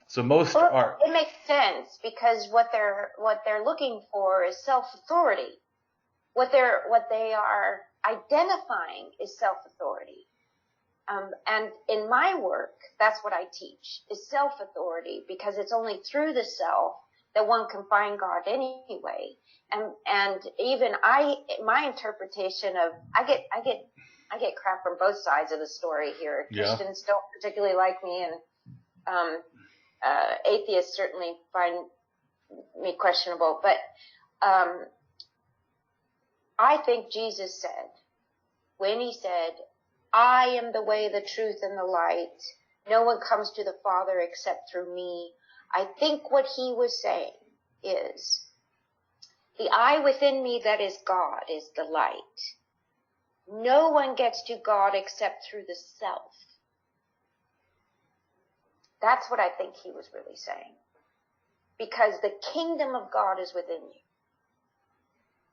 So most are. It makes sense because what they're looking for is self-authority. What they are identifying is self-authority. And in my work, that's what I teach, is self-authority, because it's only through the self that one can find God anyway. And even my interpretation of, I get crap from both sides of the story here. Yeah. Christians don't particularly like me, and atheists certainly find me questionable. But I think Jesus said, when he said, I am the way, the truth, and the light. No one comes to the Father except through me. I think what he was saying is, the I within me that is God is the light. No one gets to God except through the self. That's what I think he was really saying. Because the kingdom of God is within you.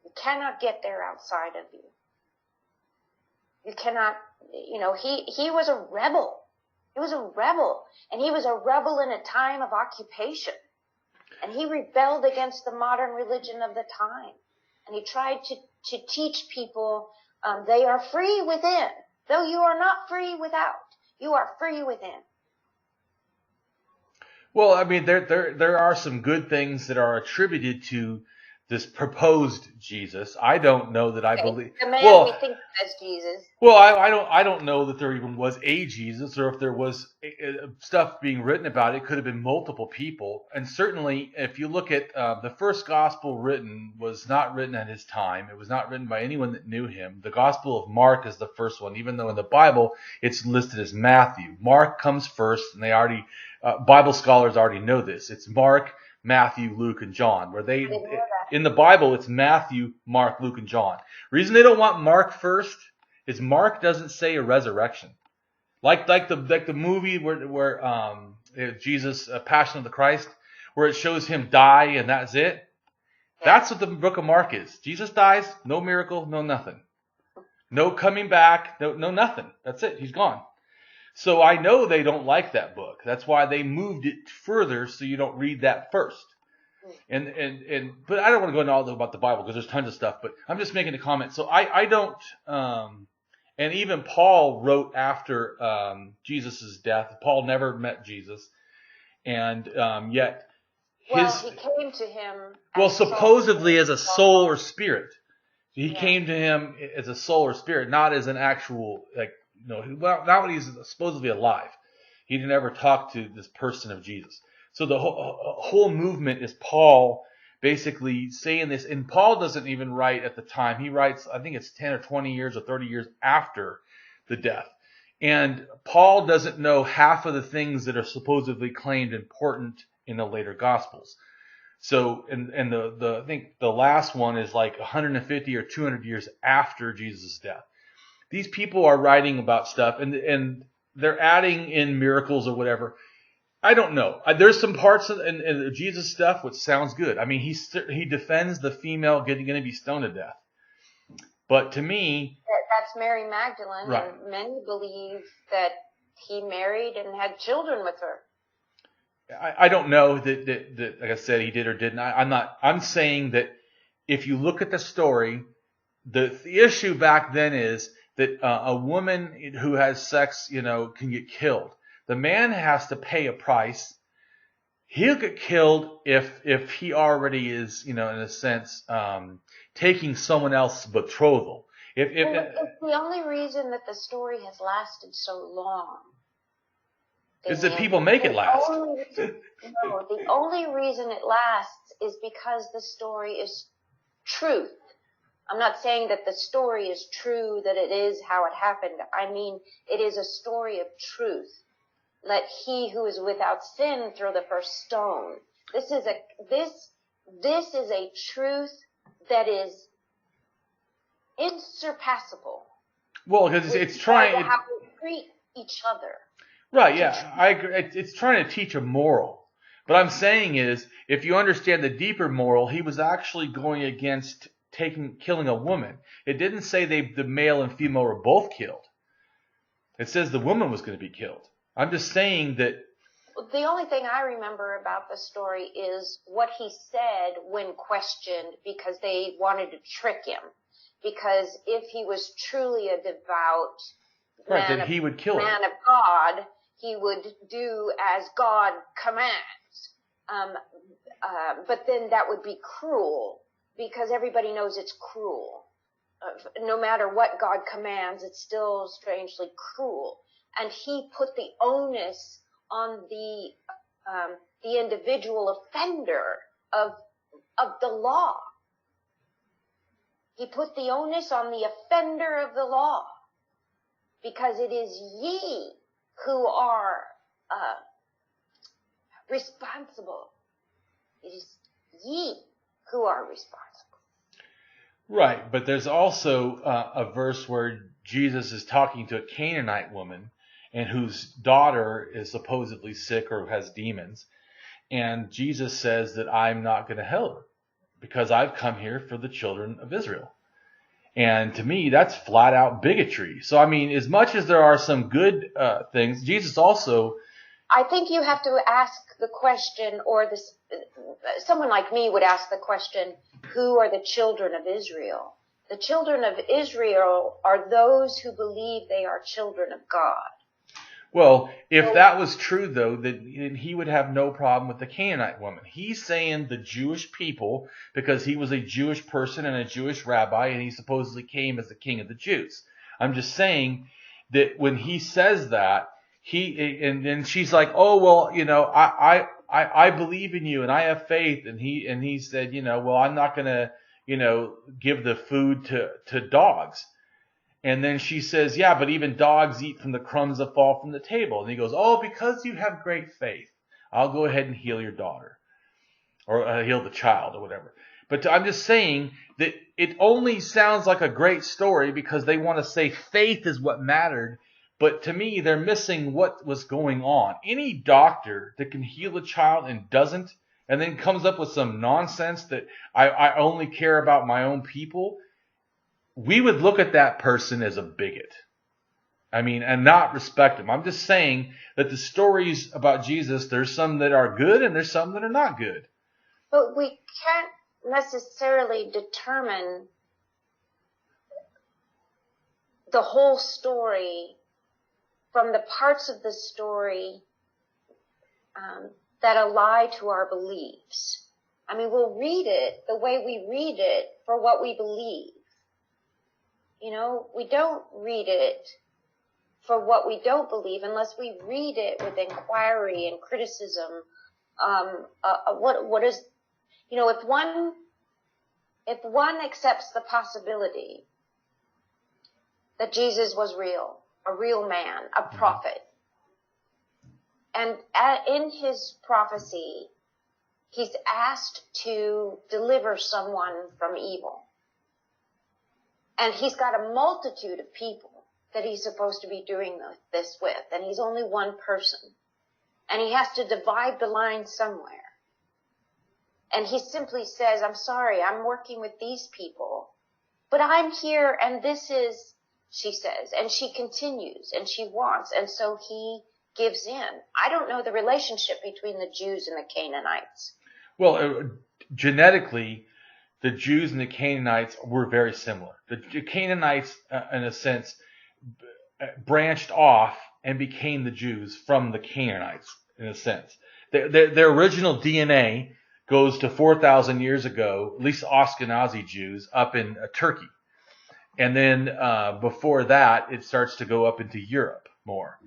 You cannot get there outside of you. You cannot, he was a rebel. He was a rebel. And he was a rebel in a time of occupation. And he rebelled against the modern religion of the time. And he tried to teach people they are free within. Though you are not free without. You are free within. Well, I mean, there are some good things that are attributed to this proposed Jesus. I don't know that I believe. The man we think as Jesus. Well, I don't know that there even was a Jesus, or if there was stuff being written about it. It could have been multiple people. And certainly, if you look at the first gospel written, was not written at his time. It was not written by anyone that knew him. The Gospel of Mark is the first one, even though in the Bible it's listed as Matthew. Mark comes first, and they already Bible scholars already know this. It's Mark, Matthew, Luke, and John, where in the Bible, it's Matthew, Mark, Luke, and John. Reason they don't want Mark first is Mark doesn't say a resurrection. Like the movie where Jesus, Passion of the Christ, where it shows him die and that's it. That's what the book of Mark is. Jesus dies, no miracle, no nothing. No coming back, no nothing. That's it. He's gone. So I know they don't like that book. That's why they moved it further so you don't read that first. But I don't want to go into all about the Bible because there's tons of stuff, but I'm just making a comment. So I don't, and even Paul wrote after Jesus' death. Paul never met Jesus, and yet he came to him. Supposedly as a soul or spirit. He came to him as a soul or spirit, not as an actual, not when he's supposedly alive. He didn't ever talk to this person of Jesus. So the whole movement is Paul basically saying this. And Paul doesn't even write at the time. He writes, I think it's 10 or 20 years or 30 years after the death. And Paul doesn't know half of the things that are supposedly claimed important in the later Gospels. So, and I think the last one is like 150 or 200 years after Jesus' death. These people are writing about stuff and they're adding in miracles or whatever. I don't know. There's some parts in the Jesus stuff which sounds good. I mean, he defends the female going to be stoned to death. But to me, that's Mary Magdalene, right. And many believe that he married and had children with her. I don't know that like I said, he did or didn't. I'm saying that if you look at the story, the issue back then is that a woman who has sex, can get killed. The man has to pay a price. He'll get killed if he already is, in a sense, taking someone else's betrothal. It's the only reason that the story has lasted so long. Is that people make it last. The only reason it lasts is because the story is truth. I'm not saying that the story is true, that it is how it happened. I mean, it is a story of truth. let he who is without sin throw the first stone. This is a truth that is insurpassable. Well, because it's trying how we treat each other. Right, yeah, I agree. It's trying to teach a moral. But I'm saying is, if you understand the deeper moral, he was actually going against killing a woman. It didn't say the male and female were both killed. It says the woman was going to be killed. I'm just saying that. The only thing I remember about the story is what he said when questioned, because they wanted to trick him. Because if he was truly a devout then he would kill man of God, he would do as God commands. But then that would be cruel, because everybody knows it's cruel. No matter what God commands, it's still strangely cruel. And he put the onus on the individual offender of the law. He put the onus on the offender of the law, because it is ye who are responsible. It is ye who are responsible. Right, but there's also a verse where Jesus is talking to a Canaanite woman and whose daughter is supposedly sick or has demons. And Jesus says that I'm not going to heal her because I've come here for the children of Israel. And to me, that's flat out bigotry. So, I mean, as much as there are some good things, Jesus also... I think you have to ask the question, or someone like me would ask the question, who are the children of Israel? The children of Israel are those who believe they are children of God. Well, if that was true, though, then he would have no problem with the Canaanite woman. He's saying the Jewish people, because he was a Jewish person and a Jewish rabbi, and he supposedly came as the king of the Jews. I'm just saying that when he says that, and then she's like, oh, well, you know, I believe in you and I have faith. And he said, you know, well, I'm not going to, you know, give the food to dogs. And then she says, yeah, but even dogs eat from the crumbs that fall from the table. And he goes, oh, because you have great faith, I'll go ahead and heal your daughter, or heal the child or whatever. But I'm just saying that it only sounds like a great story because they want to say faith is what mattered. But to me, they're missing what was going on. Any doctor that can heal a child and doesn't, and then comes up with some nonsense that I only care about my own people, we would look at that person as a bigot. I mean, and not respect him. I'm just saying that the stories about Jesus, there's some that are good and there's some that are not good. But we can't necessarily determine the whole story from the parts of the story that ally to our beliefs. I mean, we'll read it the way we read it for what we believe. You know, we don't read it for what we don't believe unless we read it with inquiry and criticism. What is, you know, if one accepts the possibility that Jesus was real, a real man, a prophet, and in his prophecy, he's asked to deliver someone from evil. And he's got a multitude of people that he's supposed to be doing this with, and he's only one person. And he has to divide the line somewhere. And he simply says, I'm sorry, I'm working with these people, but I'm here, and this is, she says, and she continues, and she wants, and so he gives in. I don't know the relationship between the Jews and the Canaanites. Well, genetically, the Jews and the Canaanites were very similar. The Canaanites, in a sense, branched off and became the Jews from the Canaanites, in a sense. Their original DNA goes to 4,000 years ago, at least Ashkenazi Jews, up in Turkey. And then before that, it starts to go up into Europe more,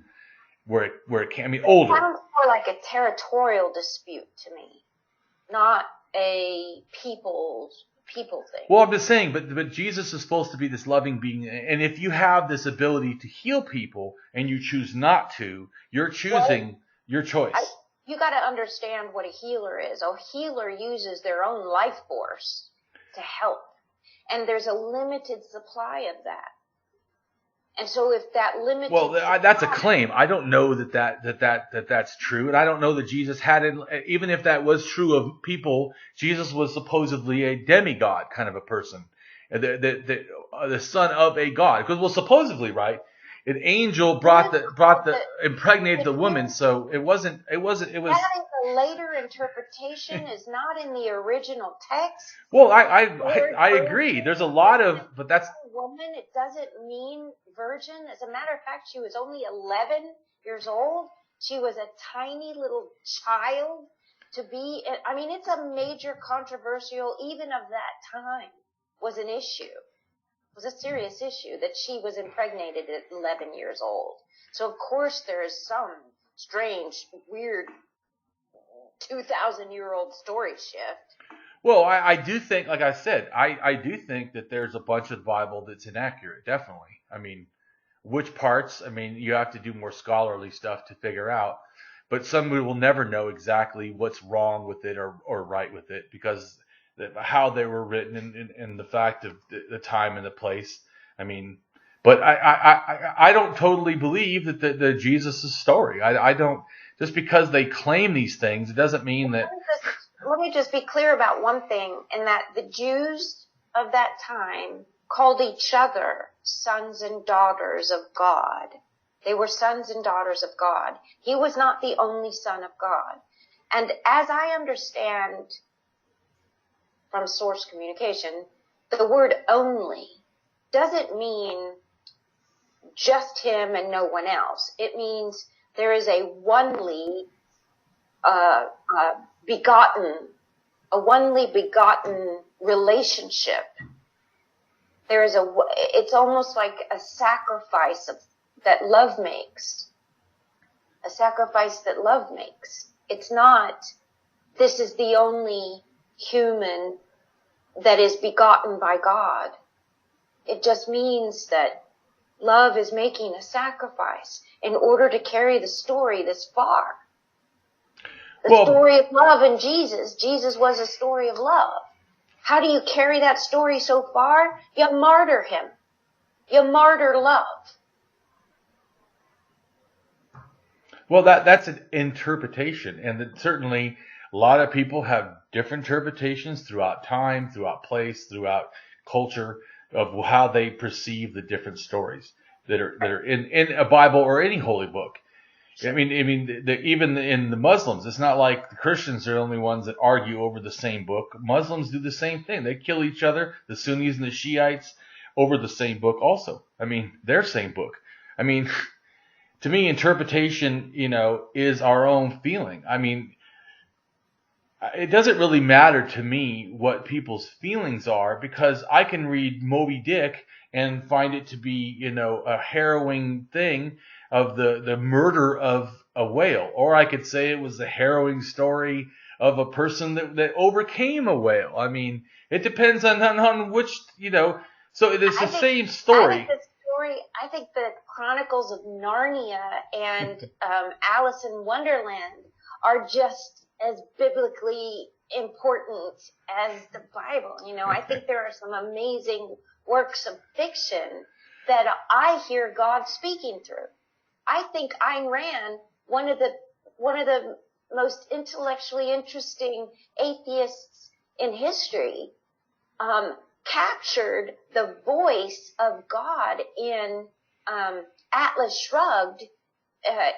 where it can be older. It sounds more like a territorial dispute to me, not a people's people think. Well, I'm just saying, but Jesus is supposed to be this loving being, and if you have this ability to heal people and you choose not to, you're choosing your choice. You got to understand what a healer is. A healer uses their own life force to help, and there's a limited supply of that. And so if that limited that's a claim. I don't know that's true, and I don't know that Jesus had it. Even if that was true of people, Jesus was supposedly a demigod kind of a person, the son of a god. Because supposedly, right? An angel impregnated the woman, so it was. Having the later interpretation is not in the original text. Well, I agree. There's a lot of, but that's woman. It doesn't mean virgin. As a matter of fact, she was only 11 years old. She was a tiny little child to be. I mean, it's a major controversial, even of that time, was an issue. It was a serious issue that she was impregnated at 11 years old. So of course there is some strange, weird 2,000-year-old story shift. Well, I do think, like I said, I do think that there's a bunch of the Bible that's inaccurate, definitely. I mean, which parts? I mean, you have to do more scholarly stuff to figure out. But some will never know exactly what's wrong with it or right with it, because how they were written and the fact of the time and the place. I mean, but I don't totally believe that the Jesus' story. I don't, just because they claim these things, it doesn't mean that. Let me just be clear about one thing, in that the Jews of that time called each other sons and daughters of God. They were sons and daughters of God. He was not the only son of God. And as I understand from source communication, the word only doesn't mean just him and no one else. It means there is a onely begotten relationship. There is it's almost like a sacrifice that love makes. A sacrifice that love makes. It's not, this is the only human that is begotten by God. It just means that love is making a sacrifice in order to carry the story this far. The story of love in Jesus. Jesus was a story of love. How do you carry that story so far? You martyr him. You martyr love. Well, that's an interpretation, and that certainly a lot of people have different interpretations throughout time, throughout place, throughout culture of how they perceive the different stories that are in a Bible or any holy book. I mean, even in the Muslims, it's not like the Christians are the only ones that argue over the same book. Muslims do the same thing. They kill each other, the Sunnis and the Shiites, over the same book also. I mean, their same book. I mean, to me, interpretation, is our own feeling. I mean, it doesn't really matter to me what people's feelings are, because I can read Moby Dick and find it to be, a harrowing thing of the murder of a whale. Or I could say it was the harrowing story of a person that overcame a whale. I mean, it depends on which, so it is the same story. I think the Chronicles of Narnia and Alice in Wonderland are just as biblically important as the Bible. I think there are some amazing works of fiction that I hear God speaking through. I think Ayn Rand, one of the most intellectually interesting atheists in history, captured the voice of God in Atlas Shrugged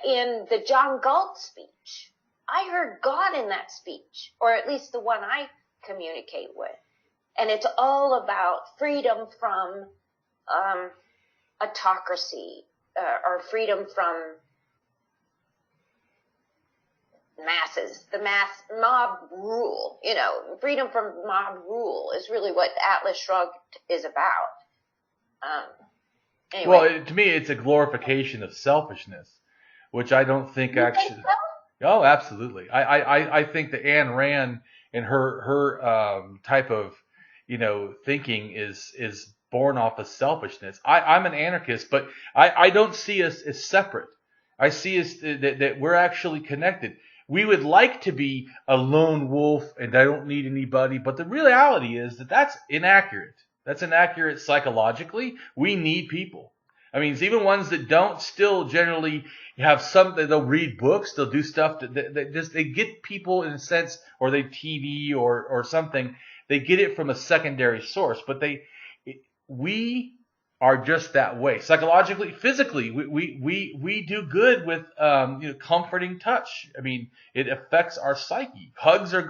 in the John Galt speech. I heard God in that speech, or at least the one I communicate with. And it's all about freedom from autocracy, or freedom from masses, the mob rule. Freedom from mob rule is really what Atlas Shrugged is about. Anyway. Well, to me, it's a glorification of selfishness, which I don't think actually. Think so? Oh, absolutely. I think that Ayn Rand and her type of, thinking is born off of selfishness. I'm an anarchist, but I don't see us as separate. I see us that we're actually connected. We would like to be a lone wolf and I don't need anybody, but the reality is that that's inaccurate. That's inaccurate psychologically. We need people. I mean, it's even ones that don't still generally have something. They'll read books. They'll do stuff that they get people in a sense, or they TV or something. They get it from a secondary source, but we are just that way. Psychologically, physically, we do good with comforting touch. I mean, it affects our psyche. Hugs are.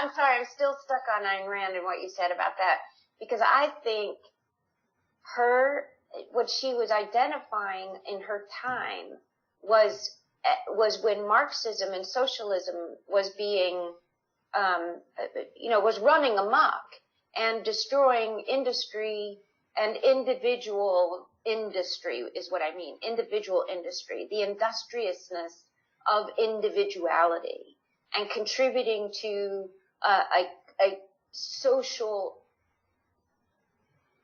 I'm sorry. I'm still stuck on Ayn Rand and what you said about that, because I think what she was identifying in her time was when Marxism and socialism was being, was running amok and destroying industry and individual industry is what I mean. Individual industry, the industriousness of individuality, and contributing to a social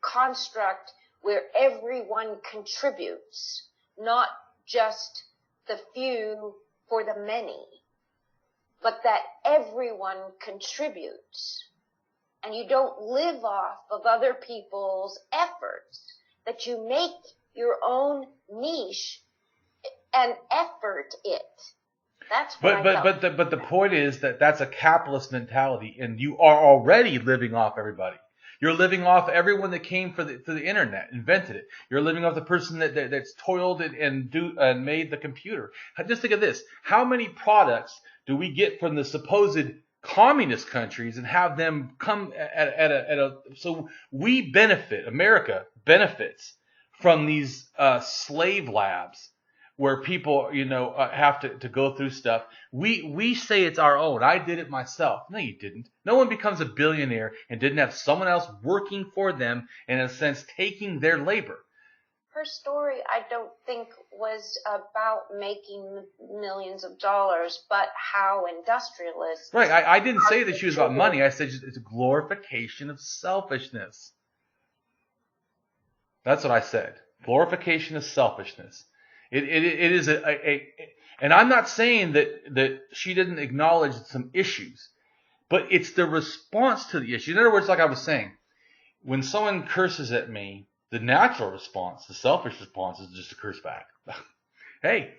construct where everyone contributes, not just the few for the many, but that everyone contributes. And you don't live off of other people's efforts, that you make your own niche and effort it. That's what but the point is that that's a capitalist mentality, and you are already living off everybody. You're living off everyone that came for the internet, invented it. You're living off the person that's toiled and made the computer. Just think of this: how many products do we get from the supposed communist countries and have them come so we benefit, America benefits from these slave labs where people have to go through stuff. We say it's our own. I did it myself. No, you didn't. No one becomes a billionaire and didn't have someone else working for them, in a sense taking their labor. Her story, I don't think, was about making millions of dollars, but how industrialists... Right, I didn't say that she was about money. I said it's a glorification of selfishness. That's what I said. Glorification of selfishness. It is and I'm not saying that she didn't acknowledge some issues, but it's the response to the issue. In other words, like I was saying, when someone curses at me, the natural response, the selfish response, is just to curse back. Hey,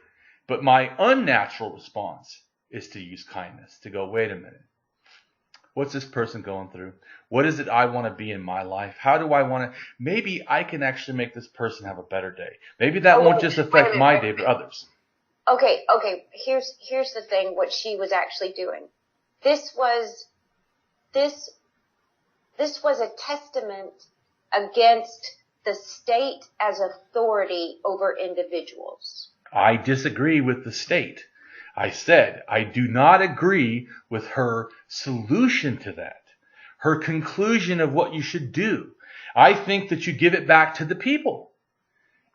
but my unnatural response is to use kindness, to go, wait a minute. What's this person going through? What is it I want to be in my life? How do I want to? Maybe I can actually make this person have a better day. Maybe that won't just affect my day, but others. Okay. Here's the thing. What she was actually doing. This was a testament against the state as authority over individuals. I disagree with the state. I said I do not agree with her solution to that, her conclusion of what you should do. I think that you give it back to the people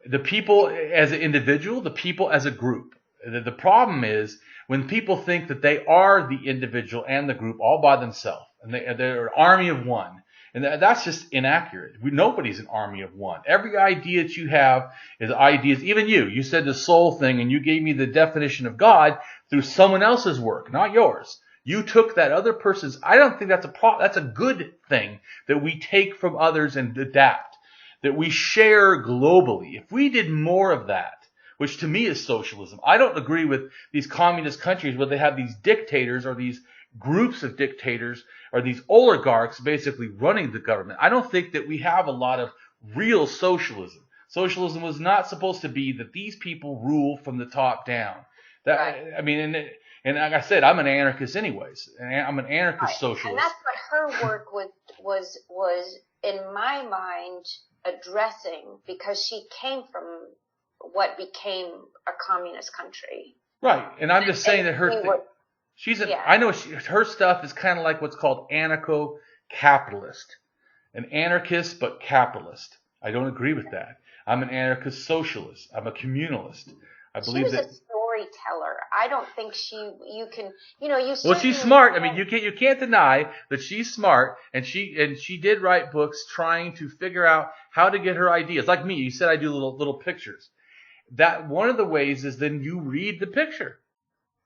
as an individual, the people as a group. The problem is when people think that they are the individual and the group all by themselves, and they're an army of one. And that's just inaccurate. Nobody's an army of one. Every idea that you have is ideas. Even you said the soul thing, and you gave me the definition of God through someone else's work, not yours. You took that other person's. I don't think that's that's a good thing that we take from others and adapt, that we share globally. If we did more of that, which to me is socialism. I don't agree with these communist countries where they have these dictators or these groups of dictators or these oligarchs basically running the government. I don't think that we have a lot of real socialism. Socialism was not supposed to be that these people rule from the top down. That, right. I mean, and like I said, I'm an anarchist anyways. I'm an anarchist socialist. And that's what her work was in my mind addressing, because she came from what became a communist country. Right. And I'm just saying that her I know her stuff is kind of like what's called anarcho-capitalist. An anarchist, but capitalist. I don't agree with that. I'm an anarchist socialist. I'm a communalist. I believe that. storyteller. I don't think you can, you Well, she's smart. I mean, you can't deny that she's smart, and she did write books trying to figure out how to get her ideas. Like me, you said I do little pictures. That one of the ways is then you read the picture.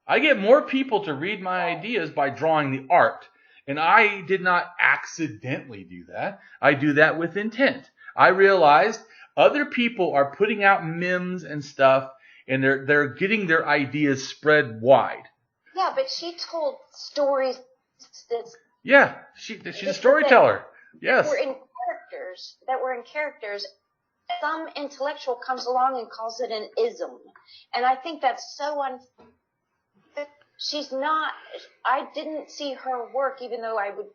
I get more people to read my ideas by drawing the art. And I did not accidentally do that. I do that with intent. I realized other people are putting out memes and stuff, and they're getting their ideas spread wide. Yeah, but she told stories. Yeah, she's a storyteller. Yes. That were in characters. Some intellectual comes along and calls it an ism. And I think that's so unfair. She's not, I didn't see her work, even though I would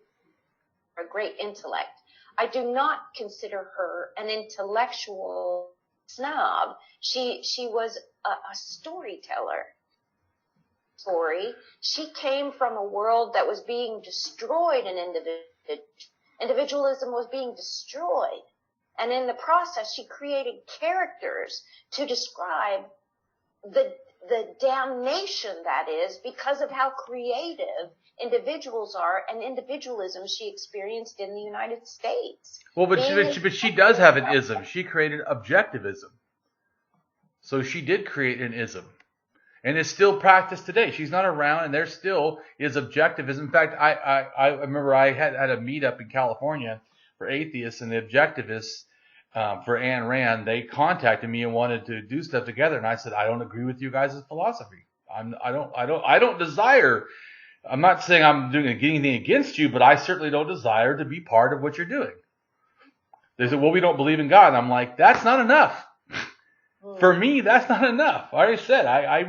a great intellect. I do not consider her an intellectual snob. She was a storyteller. She came from a world that was being destroyed, and individualism was being destroyed. And in the process, she created characters to describe the damnation that is because of how creative individuals are, and individualism she experienced in the United States. Well, but she does have an ism. She created objectivism. So she did create an ism. And it's still practiced today. She's not around, and there still is objectivism. In fact, I remember I had a meetup in California for atheists, and the objectivists for Ayn Rand, they contacted me and wanted to do stuff together, and I said, I don't agree with you guys' philosophy. I don't desire. I'm not saying I'm doing anything against you, but I certainly don't desire to be part of what you're doing. They said, well, we don't believe in God. And I'm like, that's not enough. For me, that's not enough. I already said, I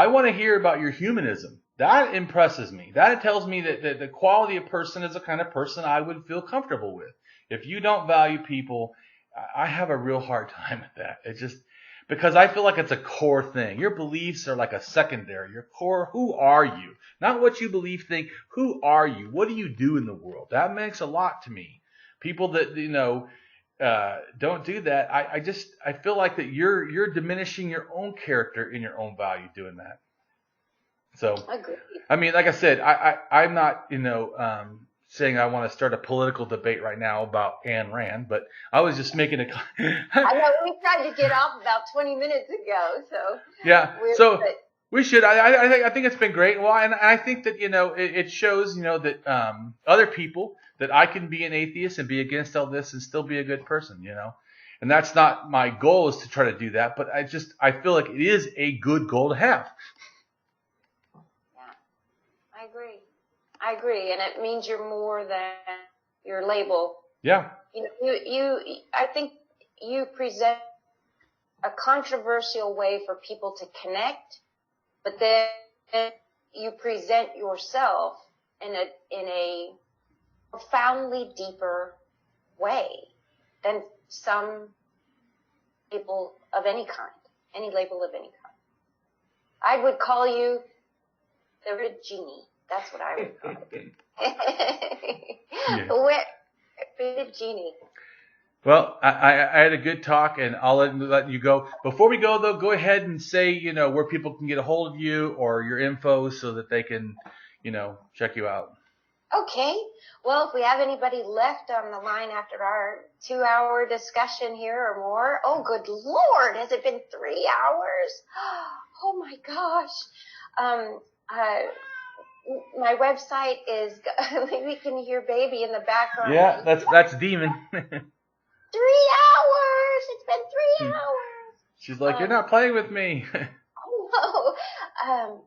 want to hear about your humanism. That impresses me. That tells me that the quality of person is the kind of person I would feel comfortable with. If you don't value people, I have a real hard time with that. It's just because I feel like it's a core thing. Your beliefs are like a secondary. Your core, who are you? Not what you believe, think. Who are you? What do you do in the world? That makes a lot to me. People that, don't do that. I feel like that you're diminishing your own character and your own value doing that. So, Agreed. I mean, like I said, I'm not, saying I want to start a political debate right now about Ayn Rand, but I was just making a. I know we tried to get off about 20 minutes ago, so. Yeah, so we should. I think it's been great. Well, and I think that it shows that other people that I can be an atheist and be against all this and still be a good person, and that's not my goal is to try to do that, but I feel like it is a good goal to have. I agree, and it means you're more than your label. Yeah. I think you present a controversial way for people to connect, but then you present yourself in a profoundly deeper way than some label of any kind, any label of any kind. I would call you the genie. That's what I would call it. The genie. Well, I had a good talk, and I'll let you go. Before we go, though, go ahead and say, where people can get a hold of you or your info so that they can, check you out. Okay. Well, if we have anybody left on the line after our 2-hour discussion here or more, oh, good Lord, has it been 3 hours? Oh, my gosh. My website is, maybe we can hear baby in the background. Yeah, that's Demon. 3 hours! It's been 3 hours! She's like, you're not playing with me. Oh, no.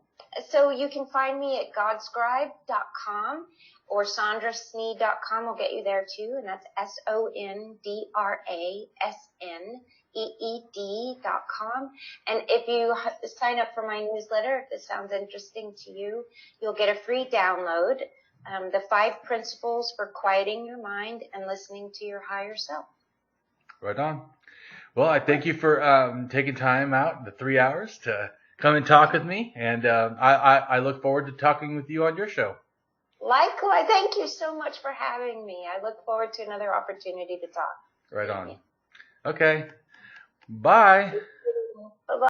So you can find me at Godscribe.com or SondraSneed.com will get you there too, and that's SondraSneed.com. And if you sign up for my newsletter, if this sounds interesting to you, you'll get a free download, the 5 principles for quieting your mind and listening to your higher self. Right on. Well, I thank you for taking time out, the 3 hours, to come and talk with me, and I look forward to talking with you on your show. Likewise. Thank you so much for having me. I look forward to another opportunity to talk. Right on. Okay. Bye. Bye-bye.